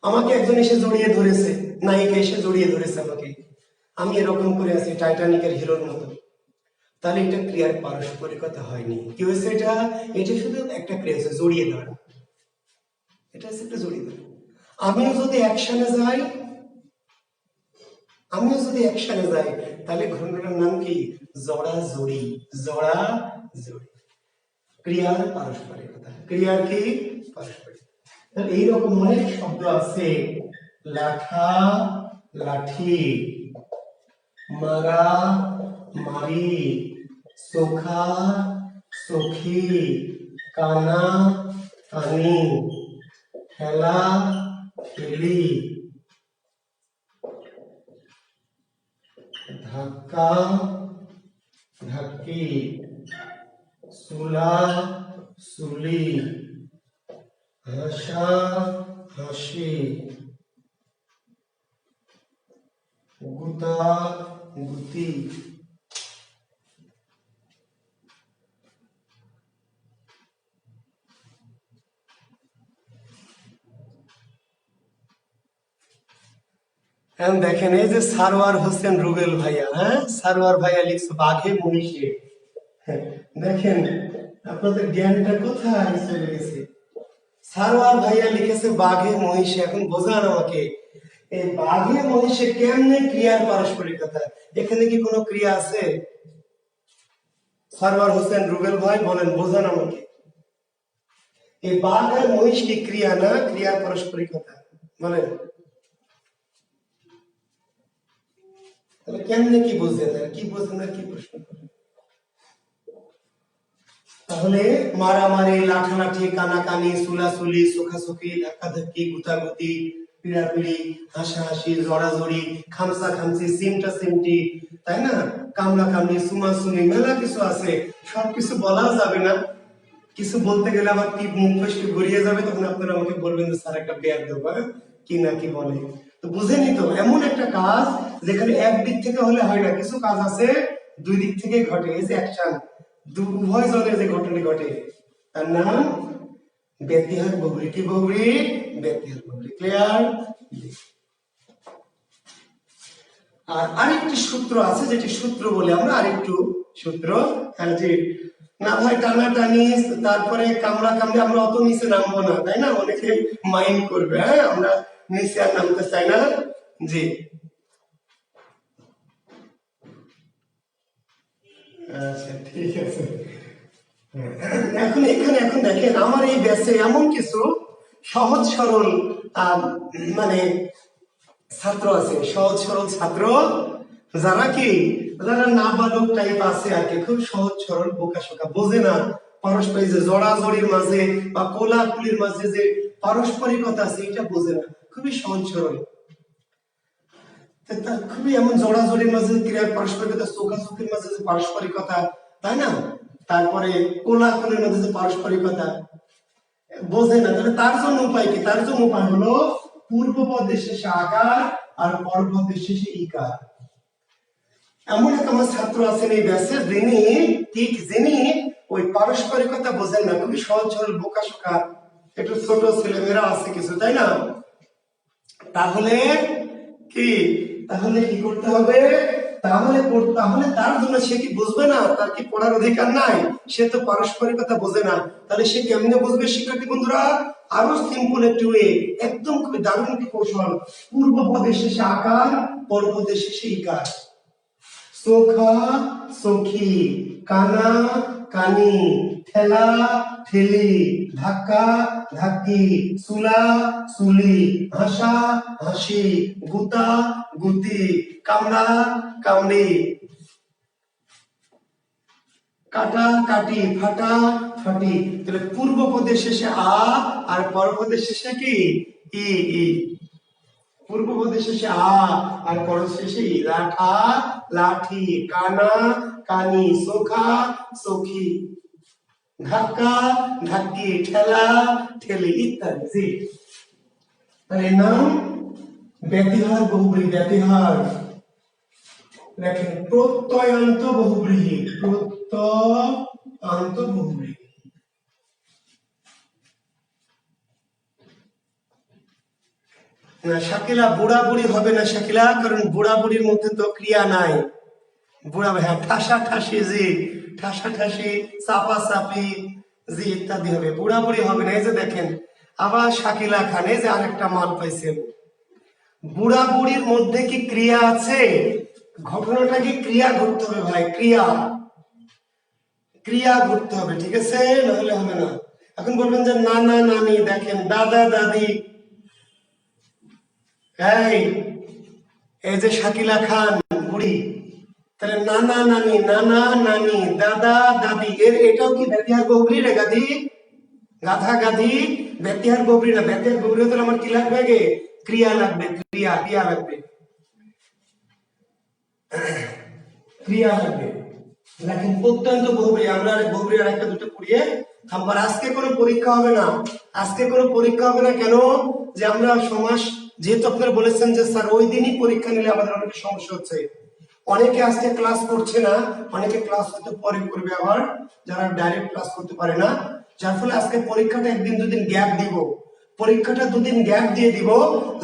Speaker 1: আমাকে একজন এসে জড়িয়ে ধরেছে, নায়িকা এসে জড়িয়ে ধরেছে আমাকে, আমি এরকম করে আছি টাইটানিকের হিরোর মতো, তাহলে এটা ক্রিয়ার পারস্পরিকতা হয়নি। কি হয়েছে? এটা এটা শুধু একটা ক্রিয়া হচ্ছে, জড়িয়ে ধরা। এটা হচ্ছে একটা জড়িয়ে ধরা। আমিও যদি অ্যাকশনে যাই, আমিও যদি অ্যাকশনে যাই, তাহলে ঘটনাটার নাম কি? জড়া জড়ি, জড়া জড়ি। ক্রিয়ার পারস্পরিকতা, ক্রিয়ার কি? পারস্পরিকতা। তাহলে এইরকম অনেক শব্দ আছে, লাঠা লাঠি, মারা মারি, সোখা সখী, কানা কানি, ঠেলা ঠেলি, ধাক্কা ধাক্কি, সুলা সুলি, হাসা হাসি, গুতা গুতি। দেখেন এই যে সারওয়ার হোসেন রুবেল ভাইয়া, হ্যাঁ সারওয়ার ভাইয়া লিখছে বাঘে মহিষে। দেখেন আপনাদের জ্ঞানটা কোথায় চলে গেছে। সারওয়ার ভাইয়া লিখেছে বাঘে মহিষে। এখন বোঝান আমাকে, এই বাঘে মহিষে কেমনে ক্রিয়ার পারস্পরিকতা? এখানে কি কোনো ক্রিয়া আছে? সারওয়ার হোসেন রুবেল ভাই বলেন, বোঝান আমাকে। এই বাঘ আর মহিষ কি ক্রিয়া না ক্রিয়ার পারস্পরিকতা? বলেন তাহলে কেমনে কি বুঝলেন, কি বুঝলেন আর কি প্রশ্ন করেন? তাহলে মারামারি, লাঠালাঠি, কানাকানি, সুলাসুলি, সুখাসুখি, ধাক্কাধাক্কি, গুতাগুতি, পিড়াপিড়ি, হাসাহাসি, জড়াজড়ি, খামসা খামসি, সিমটা সিমটি, তাই না, কামলা কামড়ি, সুমাসুমি, মেলা কিছু আছে। সবকিছু বলা যাবে না, কিছু বলতে গেলে আবার কি মুখ ফসকে গড়িয়ে যাবে, তখন আপনারা আমাকে বলবেন যে স্যার একটা বেয়ার দেবো, কি না কি বলে। তো বুঝেনি তো, এমন একটা কাজ যেখানে একদিক থেকে হলে হয় না, কিছু কাজ আছে দুই দিক থেকে ঘটে। এই যে অ্যাকশন, উভয় জনের যে ঘটনা ঘটে, তার নাম ব্যতিহার বহুব্রী। কি বহুব্রী? ব্যতিহার বহুব্রী। ক্লিয়ার? আর আরেকটি সূত্র আছে, যেটি সূত্র বলে আমরা আরেকটু সূত্র। হ্যাঁ জি, না ভাই টানাটানি তারপরে কামড়া কামড়ি আমরা অত নিচে নামবো না, তাই না? অনেকে মাইন্ড করবে, হ্যাঁ আমরা নিচে আর নামতে চাই না। জি আচ্ছা ঠিক আছে। এখন এখানে এখন দেখেন আমার এই ব্যাচে এমন কিছু সহজ সরল আহ, মানে ছাত্র আছে, সহজ সরল ছাত্র যারা কি, যারা নাবালক টাইপ আছে আর কি, খুব সহজ সরল বোকা শোকা, বোঝে না পারস্পরিক যে জড়াজড়ির মাঝে বা কোলাকুলির মাঝে যে পারস্পরিকতা আছে এটা বোঝে না, খুবই সহজ সরল। তার খুবই এমন জড়াজড়ির মাঝে ক্রিয়ার পারস্পরিকতা, চোখাচোখির মাঝে যে পারস্পরিকতা, তাই না? তারপরে কোলাকুলির মাঝে যে পারস্পরিকতা বোঝে না, তাহলে তার জন্য উপায় কি? তার জন্য উপায় হলো পূর্ব পদের শেষে আকার আর পর পদের শেষে ইকার। এমন এক আমার ছাত্র আছেন এই ব্যাচে যিনি ওই পারস্পরিকতা বোঝেন না, খুবই সহজ সরল বোকা শোকা, একটু ছোট ছেলেমেয়েরা আছে কিছু, তাই না? তাহলে কি, তাহলে কি করতে হবে? তাহলে তার জন্য সে কি বুঝবে না? তার কি পড়ার অধিকার নাই? সে তো পারস্পরিকতা বোঝে না, তাহলে সে কেমনে বুঝবে? শিক্ষার্থী বন্ধুরা, আরো সিম্পল একটি ওয়ে, একদম খুবই দারুণ একটি কৌশল। পূর্ব পদের শেষে আকার, পর পদের শেষে ইকার। সোখা সখী, কানা কানি, ঠেলা ঠেলি, ধাক্কা ধাক্কি, সুলা সুলি, হাসা হাসি, গুতা গুতি, কামড়া কামড়ি, কাটা কাটি, ফাটা ফাটি। তাহলে পূর্ব পদের শেষে আ আর পর পদের শেষে কি ই ই। পূর্ব পদের শেষে আ আর পর শেষে ই। লাঠা লাঠি, কানা কানি, সোখা সখী, ধাক্কা ধাক্কি, ঠেলা ঠেলি ইত্যাদি। জি, তাহলে নাম ব্যতিহার বহুব্রীহি, ব্যতিহার লেখেন প্রত্যয়ান্ত বহুব্রীহি, প্রত্যয়ান্ত বহুব্রীহি। না শাকিলা, বুড়া বুড়ি হবে না শাকিলা, কারণ বুড়া বুড়ির মধ্যে তো ক্রিয়া নাই। বুড়া, হ্যাঁ ঠাসা ঠাসি, জি ঠাসা ঠাসি, চাপা চাপি, জি ইত্যাদি হবে, বুড়া বুড়ি হবে না। এই যে দেখেন আবার শাকিলা খান, এই যে আরেকটা মাল পাইছেন। বুড়া বুড়ির মধ্যে কি ক্রিয়া আছে? ঘটনাটা কি ক্রিয়া ঘটতে হবে ভাই, ক্রিয়া ক্রিয়া ঘটতে হবে, ঠিক আছে? নাহলে হবে না। এখন বলবেন যে নানা নানি, দেখেন দাদা দাদি, এই এই যে শাকিলা খান বুড়ি, তাহলে নানা নানি, নানা নানি, দাদা দাদি, এটাও কি ব্যতিহার বহুব্রী রে গাধি? গাধা গাধি ব্যতিহার বহুব্রী না। ব্যতিহার বহুব্রী হতে আমার কি লাগবে? আগে ক্রিয়া লাগবে, ক্রিয়া ক্রিয়া লাগবে, ক্রিয়া লাগবে। দেখেন প্রত্যন্ত বহুব্রী, আমরা আরেক বহুব্রী আর একটা দুটো পড়িয়ে থামবার। আজকে কোনো পরীক্ষা হবে না, আজকে কোনো পরীক্ষা হবে না। কেন? যে আমরা সমাস, যেহেতু আপনারা বলেছেন যে স্যার ওই দিনই পরীক্ষা নিলে আমাদের অনেক সমস্যা হচ্ছে, অনেকে আজকে ক্লাস করছে না, অনেকে ক্লাস হয়তো পরে করবে, আবার যারা ডাইরেক্ট ক্লাস করতে পারে না, যার ফলে আজকে পরীক্ষাটা একদিন দুদিন গ্যাপ দিব, পরীক্ষাটা দুদিন গ্যাপ দিয়ে দিব,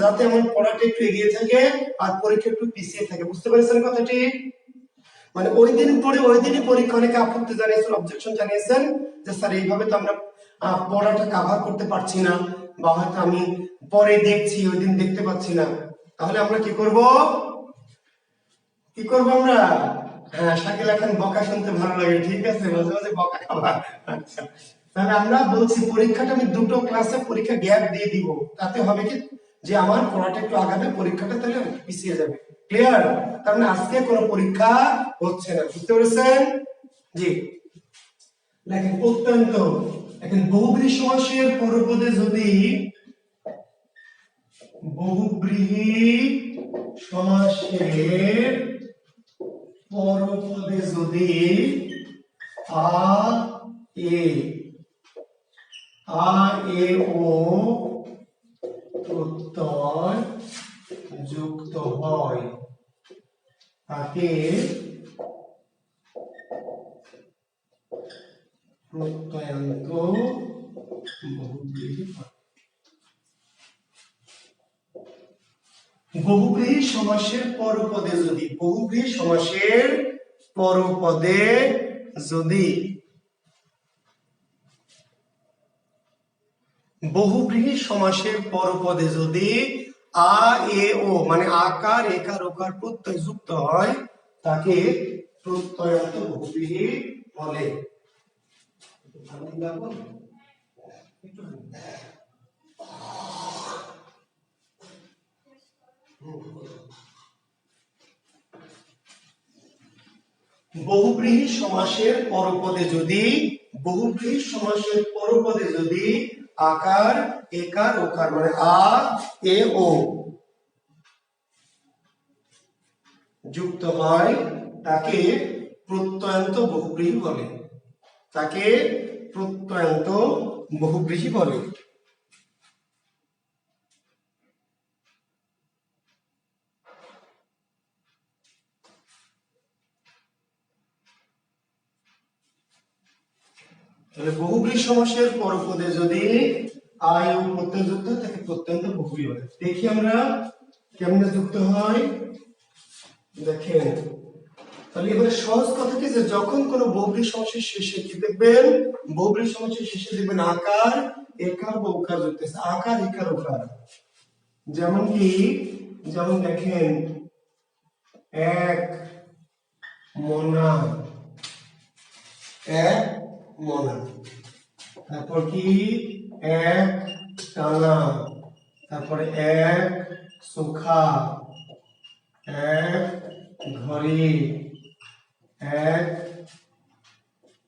Speaker 1: যাতে আমার পড়াটা একটু এগিয়ে থাকে আর পরীক্ষা একটু পিছিয়ে থাকে। বুঝতে পেরেছেন কথাটি? মানে ওই দিন পরে ওই দিনই পরীক্ষা, অনেকে আপত্তি জানিয়েছেন, অবজেকশন জানিয়েছেন যে স্যার এইভাবে তো আমরা পড়াটা কভার করতে পারছি না, বা হয়তো আমি পরে দেখছি, ওই দিন দেখতে পাচ্ছি না। তাহলে আমরা কি করব? কি করবো আমরা? হ্যাঁ শাকিল, এখন বকা শুনতে ভালো লাগে, ঠিক আছে, মাঝে মাঝে বকা খাওয়া। আচ্ছা, তাহলে আমরা বলছি পরীক্ষাটা আমি দুটো ক্লাসে পরীক্ষা গ্যাপ দিয়ে দিব, তাতে হবে কি যে আমার পড়াটা একটু আগাবে, পরীক্ষাটা তাহলে পিছিয়ে যাবে। ক্লিয়ার? তার মানে আজকে কোনো পরীক্ষা হচ্ছে না। বুঝতে পেরেছেন? জি, দেখেন অত্যন্ত, দেখেন বহুব্রীহি সমাসের পরপদে যদি, বহুব্রীহি সমাসের পরপদে যদি আ এ, আ এ ও প্রত্যয় যুক্ত হয়, তাকে প্রত্যয়ান্ত বহুব্রীহি। বহুব্রীহি সমাসের পরপদে যদি, বহুব্রীহি সমাসের পরপদে যদি বহুব্রীহি সমাসের পরপদে যদি আ এ ও মানে আকার একার ওকার প্রত্যয় যুক্ত হয় তাকে প্রত্যয়ান্ত বহুব্রীহি বলে। বহুব্রীহি সমাসের পরপদে যদি আকার একার ওকার মানে আ এ ও যুক্ত হয় তাকে প্রত্যয়ান্ত বহুব্রীহি বলে। তাহলে বহুব্রীহি সমাসের পরপদে যদি আয় ও প্রত্যয় যুক্ত হয় তাকে প্রত্যয়ান্ত বহুব্রীহি বলে। দেখি আমরা কেমনে যুক্ত হয়, দেখেন। তাহলে এবারে সহজ কথা কি যে যখন কোনো বহুব্রীহি সমাসের শেষে কি দেখবেন, বহুব্রীহি সমাসের শেষে দেখবেন আকার একার বা ওকার যুক্ত আছে, আকার একার ওকার। যেমন দেখেন এক মনা, তারপর কি এক টানা, তারপরে এক সুখা, এক ঘড়ি, এক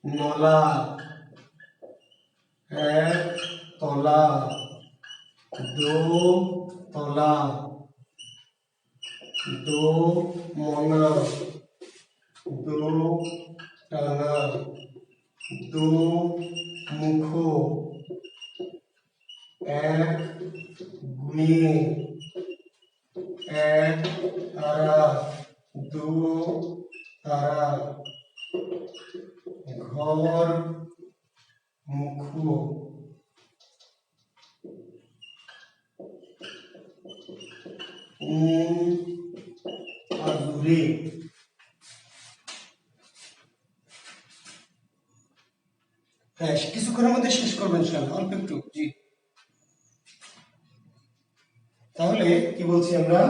Speaker 1: নলা, এক তলা, দো তলা, দো মনা, দো টানা, দো মুখো, এক গুয়ে, এক তারা, দো তারা, ঘর মুখো, আদুরে। হ্যাঁ, কিছুক্ষণের মধ্যে শেষ করবেন ইনশাআল্লাহ, অল্প একটু। জি, তাহলে কি বলছি আমরা,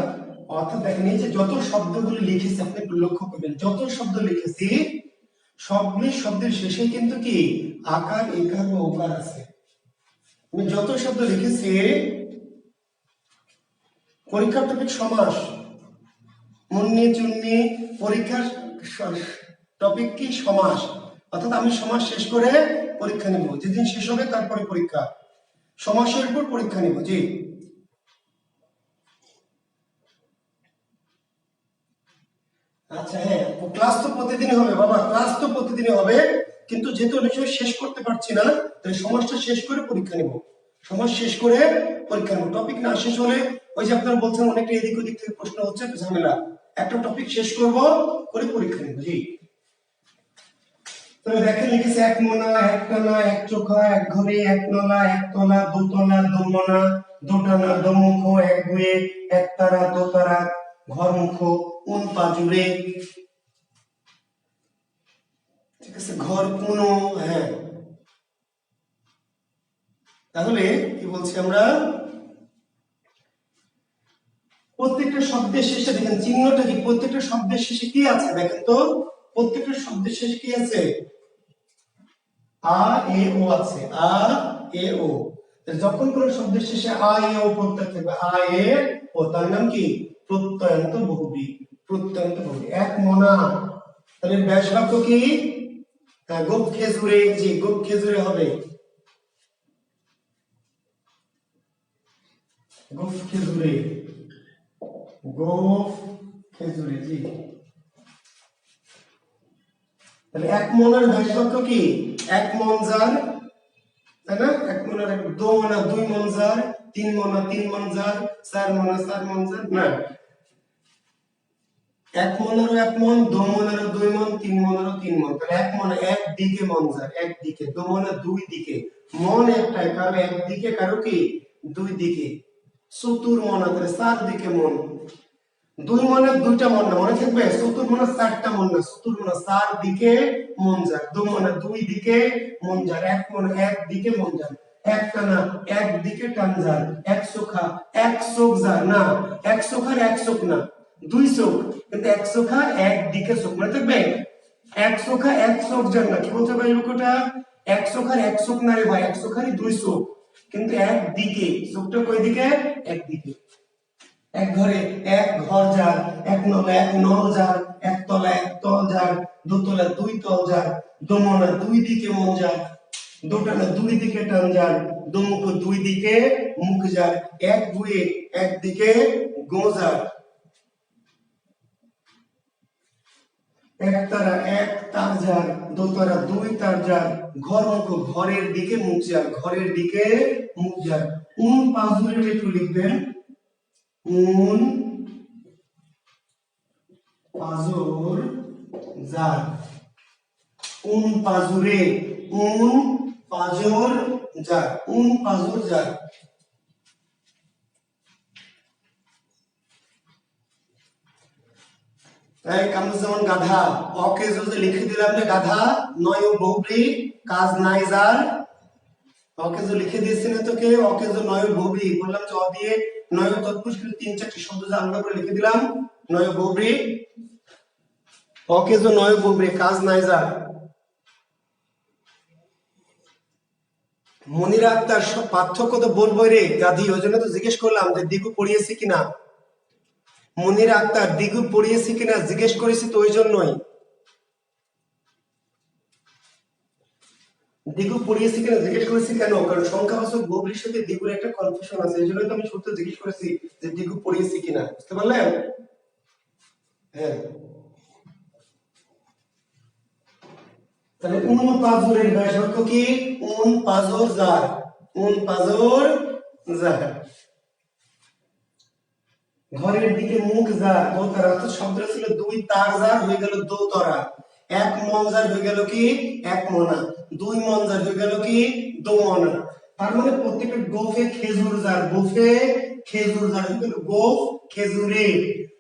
Speaker 1: অর্থাৎ দেখেন এই যে যত শব্দগুলো লিখেছি আপনি একটু লক্ষ্য করবেন, যত শব্দ লিখেছি সবগুলি শব্দের শেষে কিন্তু কি আকার একার বা ওকার আছে। আমি যত শব্দ লিখেছি, পরীক্ষার টপিক সমাস, মুন্নি চুন্নি, পরীক্ষার টপিক কি সমাস, অর্থাৎ আমি সমাস শেষ করে পরীক্ষা নেব, যেদিন শেষ হবে তারপরে পরীক্ষা, সমাসের উপর পরীক্ষা নেব। জি, আচ্ছা, হ্যাঁ, ক্লাস তো প্রতিদিনই হবে বাবা, ক্লাস তো প্রতিদিনই হবে, কিন্তু যেহেতু অনেক সময় শেষ করতে পারছি না তাই সমাজটা শেষ করে পরীক্ষা নেব, টপিক না শেষ হলে ওই যে আপনারা বলছেন অনেকটা এদিক ওদিক থেকে প্রশ্ন হচ্ছে, ঝামেলা, একটা টপিক শেষ করব করে পরীক্ষা নেব। জি, তবে দেখেন লিখেছে এক মোনা, এক টানা, এক চোখা, এক ঘড়ি, এক নলা, এক তলা, দোতলা, দোমনা, দোটানা, দোমুখ, এক গুয়ে, এক তারা, দোতারা, ঘর মুখ, পাজুরে, ঠিক আছে, ঘর পুনো। হ্যাঁ, তাহলে কি বলছি আমরা, প্রত্যেকটা শব্দের শেষে দেখেন চিহ্নটা কি, প্রত্যেকটা শব্দের শেষে কি আছে দেখেন তো, প্রত্যেকটা শব্দের শেষে কি আছে, আ এ ও আছে, আ এ ও। যখন কোন শব্দের শেষে আ এ ও প্রত্যয় থাকবে, আ এ ও, তার নাম কি প্রত্যয়ান্ত বহুব্রীহি, এক মনা, তাহলে ব্যাস বাক্য কি, গোপ খেজুরে, জি গোপ খেজুরে হবে, গোপ খেজুরে, গোপ খেজুরে। জি, তাহলে এক মনের ব্যাস বাক্য কি, এক মন যার, তাই না, এক মনের, দো মনা দুই মন যার, তিন মনা তিন মন যার, চার মনা চার মন যার, না, এক মনেরও এক মন, দো মনেরও দুই মন, তিন মনেরও তিন মন, তাহলে এক মনে এক দিকে মন যায়, একদিকে, দো মনে দুই দিকে, মন একটাই, কারো একদিকে কারো কি দুই দিকে, চতুর মনা, তাহলে চার দিকে মন, দুই মনে দুইটা মন না, মনে থাকবে? চতুর মনে চারটা মন না, চতুর মনে চার দিকে মন যায়, দু মনে দুই দিকে মন যায়, এক মনে এক দিকে মন যায়, এক টানা এক দিকে টান যায়, এক চোখা এক চোখ যায় না, এক চোখার এক চোখ না, দুই চোখ, কিন্তু এক চোখা এক দিকে চোখ, মনে থাকবে? এক চোখা এক চোখ যায় না, কি বলতে পারি লোকটা? এক চোখার এক চোখ না রে ভাই, এক চোখারই দুই চোখ, কিন্তু এক দিকে, চোখটা কই দিকে? একদিকে। এক ঘরে এক ঘর যার, এক নলে এক নল যার, এক তলা এক তল যার, দোতলা দুই তল যার, দোমনা দুই দিকে মন যার, দোটানা দুই দিকে টান যার, দোমুখ দুই দিকে মুখ যার, এক গুয়ে একদিকে গো যার, এক তারা এক তার যার, দোতারা দুই তার যার, ঘর মুখ ঘরের দিকে মুখ যার, ঘরের দিকে মুখ যার। পাঁচজনের একটু লিখবেন, উন পাজর যার, পাজুরে, পাজর যার, পাজর যার। তাই কামরুজ্জামান গাধা, অকে যদি লিখে দিলাম যে গাধা, নয় বহুব্রী, কাজ নাই যার, অকে যে লিখে দিয়েছি না তোকে, অকে যে নয় বহুব্রী বললাম যে অ দিয়ে নয় তৎপুরুষ তিন চারটি শব্দ যে আলাদা করে লিখে দিলাম, নয় বহুব্রী, অকে যে নয় বহুব্রী, কাজ নাই যার। মনিরা আক্তার, পার্থক্য তো বলবো রে গাধি, ওই জন্য তো জিজ্ঞেস করলাম যে দিগু পড়িয়েছি কিনা। মনিরা আক্তার, দিগু পড়িয়েছি কিনা জিজ্ঞেস করেছি তো ওই জন্যই। দিগু পড়িয়েছি কিনা জিজ্ঞেস করেছি কেন? কারণ সংখ্যাবাচক বহুব্রীর সাথে দিগুর একটা কনফিউশন আছে, এই জন্যই তো আমি সূত্র জিজ্ঞেস করেছি যে দিগু পড়িয়েছি কিনা, বুঝতে পারলেন? হ্যাঁ, তাহলে পাজরের ব্যাসার্ধ কি? পাজর যার, পাজর যার। ঘরের দিকে মুখ যার, দোতারা, অর্থাৎ শব্দটা ছিল দুই তার যার, হয়ে গেল দোতরা। এক মন যার হয়ে গেল কি? এক মনা। দুই মন যার হয়ে গেল কি? দো মনা। তার মানে প্রত্যেকটা গোফে খেজুর যার, গোফে খেজুর যার হয়ে গেল গোফ খেজুরে।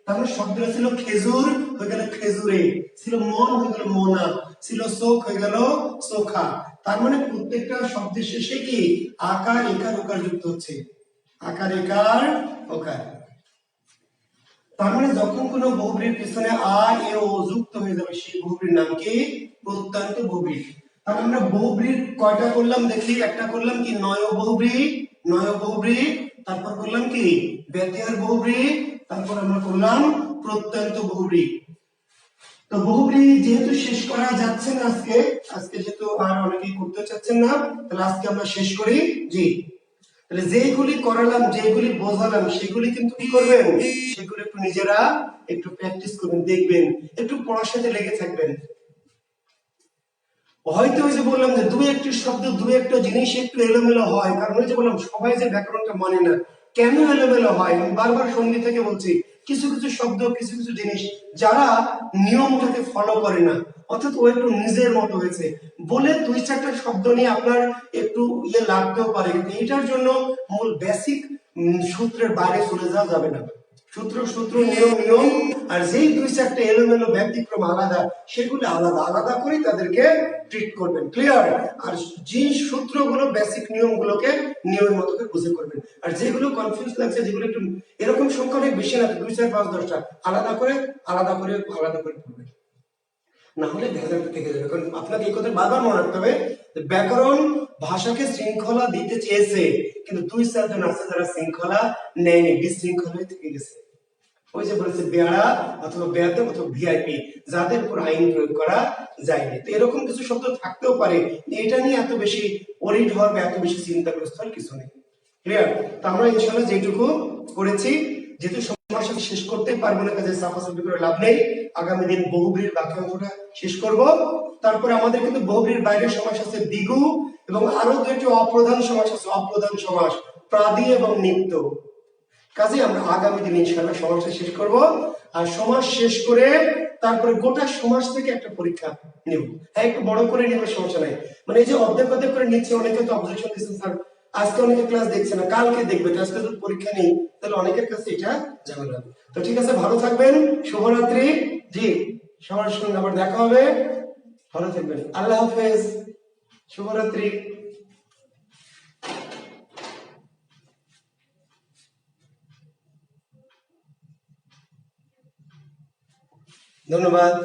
Speaker 1: তার মানে শব্দটা ছিল খেজুর, হয়ে গেল খেজুরে, ছিল মন হয়ে গেল মনা, ছিল চোখ হয়ে গেল চোখা। তার মানে প্রত্যেকটা শব্দের শেষে কি আকার একার ওকার যুক্ত হচ্ছে, আকার একার ওকার। তার মানে যখন কোনো বহুব্রীর পিছনে আ এ ও যুক্ত হয়ে যাবে, সেই বহুব্রীর নাম কি? প্রত্যন্ত বহুব্রী। তাহলে আমরা বহুব্রীর কয়টা করলাম দেখি, একটা করলাম কি নয় বহুব্রী, নয় বহুব্রী, তারপর করলাম কি ব্যতিহার বহুব্রী, তারপর আমরা করলাম প্রত্যন্ত বহুব্রী। তো বহুব্রী যেহেতু শেষ করা যাচ্ছে না আজকে, যেহেতু আর অনেকেই করতে চাচ্ছেন না, তাহলে আজকে আমরা শেষ করি। জি, তাহলে যেগুলি করালাম, যেগুলি বোঝালাম, সেগুলি কিন্তু কি করবেন? সেগুলো একটু নিজেরা একটু প্র্যাকটিস করবেন, দেখবেন, একটু পড়ার সাথে লেগে থাকবেন। হয়তো ওই যে বললাম যে দুই একটি শব্দ, দুই একটা জিনিস একটু এলোমেলো হয়, কারণ ওই যে বললাম সবাই যে ব্যাকরণটা মানে না। কেন এলোমেলো হয়? আমি বারবার সন্ধি থেকে বলছি, কিছু কিছু শব্দ, কিছু কিছু জিনিস যারা নিয়মটাকে ফলো করে না, অর্থাৎ ও একটু নিজের মতো হয়েছে বলে দুই চারটা শব্দ নিয়ে আপনার একটু ইয়ে লাগতেও পারে, কিন্তু এটার জন্য মূল বেসিক সূত্রের বাইরে চলে যাওয়া যাবে না। সূত্র সূত্র, নিয়ম নিয়ম, আর যেই দুই চারটে এলোমেলো ব্যতিক্রম আলাদা, সেগুলো আলাদা আলাদা করে তাদেরকে ট্রিট করবেন, ক্লিয়ার? আর যে সূত্রগুলো, বেসিক নিয়মগুলোকে নিয়মের মতো করে বুঝে করবেন। আর যেগুলো কনফিউজ লাগছে, যেগুলো একটু এরকম সংখ্যা অনেক বেশি না, 2 4 5 10টা আলাদা করে আলাদা করে আলাদা করে পড়বেন, না হলে ভেজালটা থেকে যাবে। কারণ আপনাকে এই কথা বারবার মনে রাখতে হবে, ব্যাকরণ ভাষাকে শৃঙ্খলা দিতে চেয়েছে, কিন্তু 2 4 জন আছে যারা শৃঙ্খলা নেয়নি, বিশৃঙ্খল হয়ে থেকে গেছে। ওই যে বলেছে বেয়ারা অথবা বেয়াদব অথবা ভিআইপি, যাদের উপর আইন প্রয়োগ করা যায়নি। তো এরকম কিছু শব্দ থাকতেও পারে, এটা নিয়ে এত বেশি ওরিড হওয়ার বা এত বেশি চিন্তাগ্রস্ত হওয়ার কিছু নেই, ক্লিয়ার? তো আমরা ইনশাআল্লাহ যেটুকু করেছি, যেহেতু সময়ের সাথে শেষ করতে পারবো না, কাজে সাফাসাফি করে লাভ নেই, আগামী দিন বহুব্রীর বাকি অংশটা শেষ করব। তারপরে আমাদের কিন্তু বহুব্রীর বাইরের সমাস আছে দ্বিগু, এবং আরো দুটি অপ্রধান সমাস আছে, অপ্রধান সমাস প্রাদি এবং নিত্য। কাজে আমরা আগামী দিন ইনশাআল্লাহ সমাসটা শেষ করব, আর সমাস শেষ করে তারপরে গোটা সমাস থেকে একটা পরীক্ষা নেব। হ্যাঁ, একটু বড় করে নেব, সমস্যা নাই। মানে এই যে অর্ধেক অর্ধেক করে নিচ্ছে, অনেকে তো অবজেকশন দিচ্ছেন স্যার আজকে অনেকে ক্লাস দেখছে না, কালকে দেখবে, আজকে যদি পরীক্ষা নেই তাহলে অনেকের কাছে এটা ঝামেলা হবে। তো ঠিক আছে, ভালো থাকবেন, শুভরাত্রি। জি, সবার সঙ্গে আবার দেখা হবে, ভালো থাকবেন, আল্লাহ হাফেজ, শুভরাত্রি। ধন্যবাদ।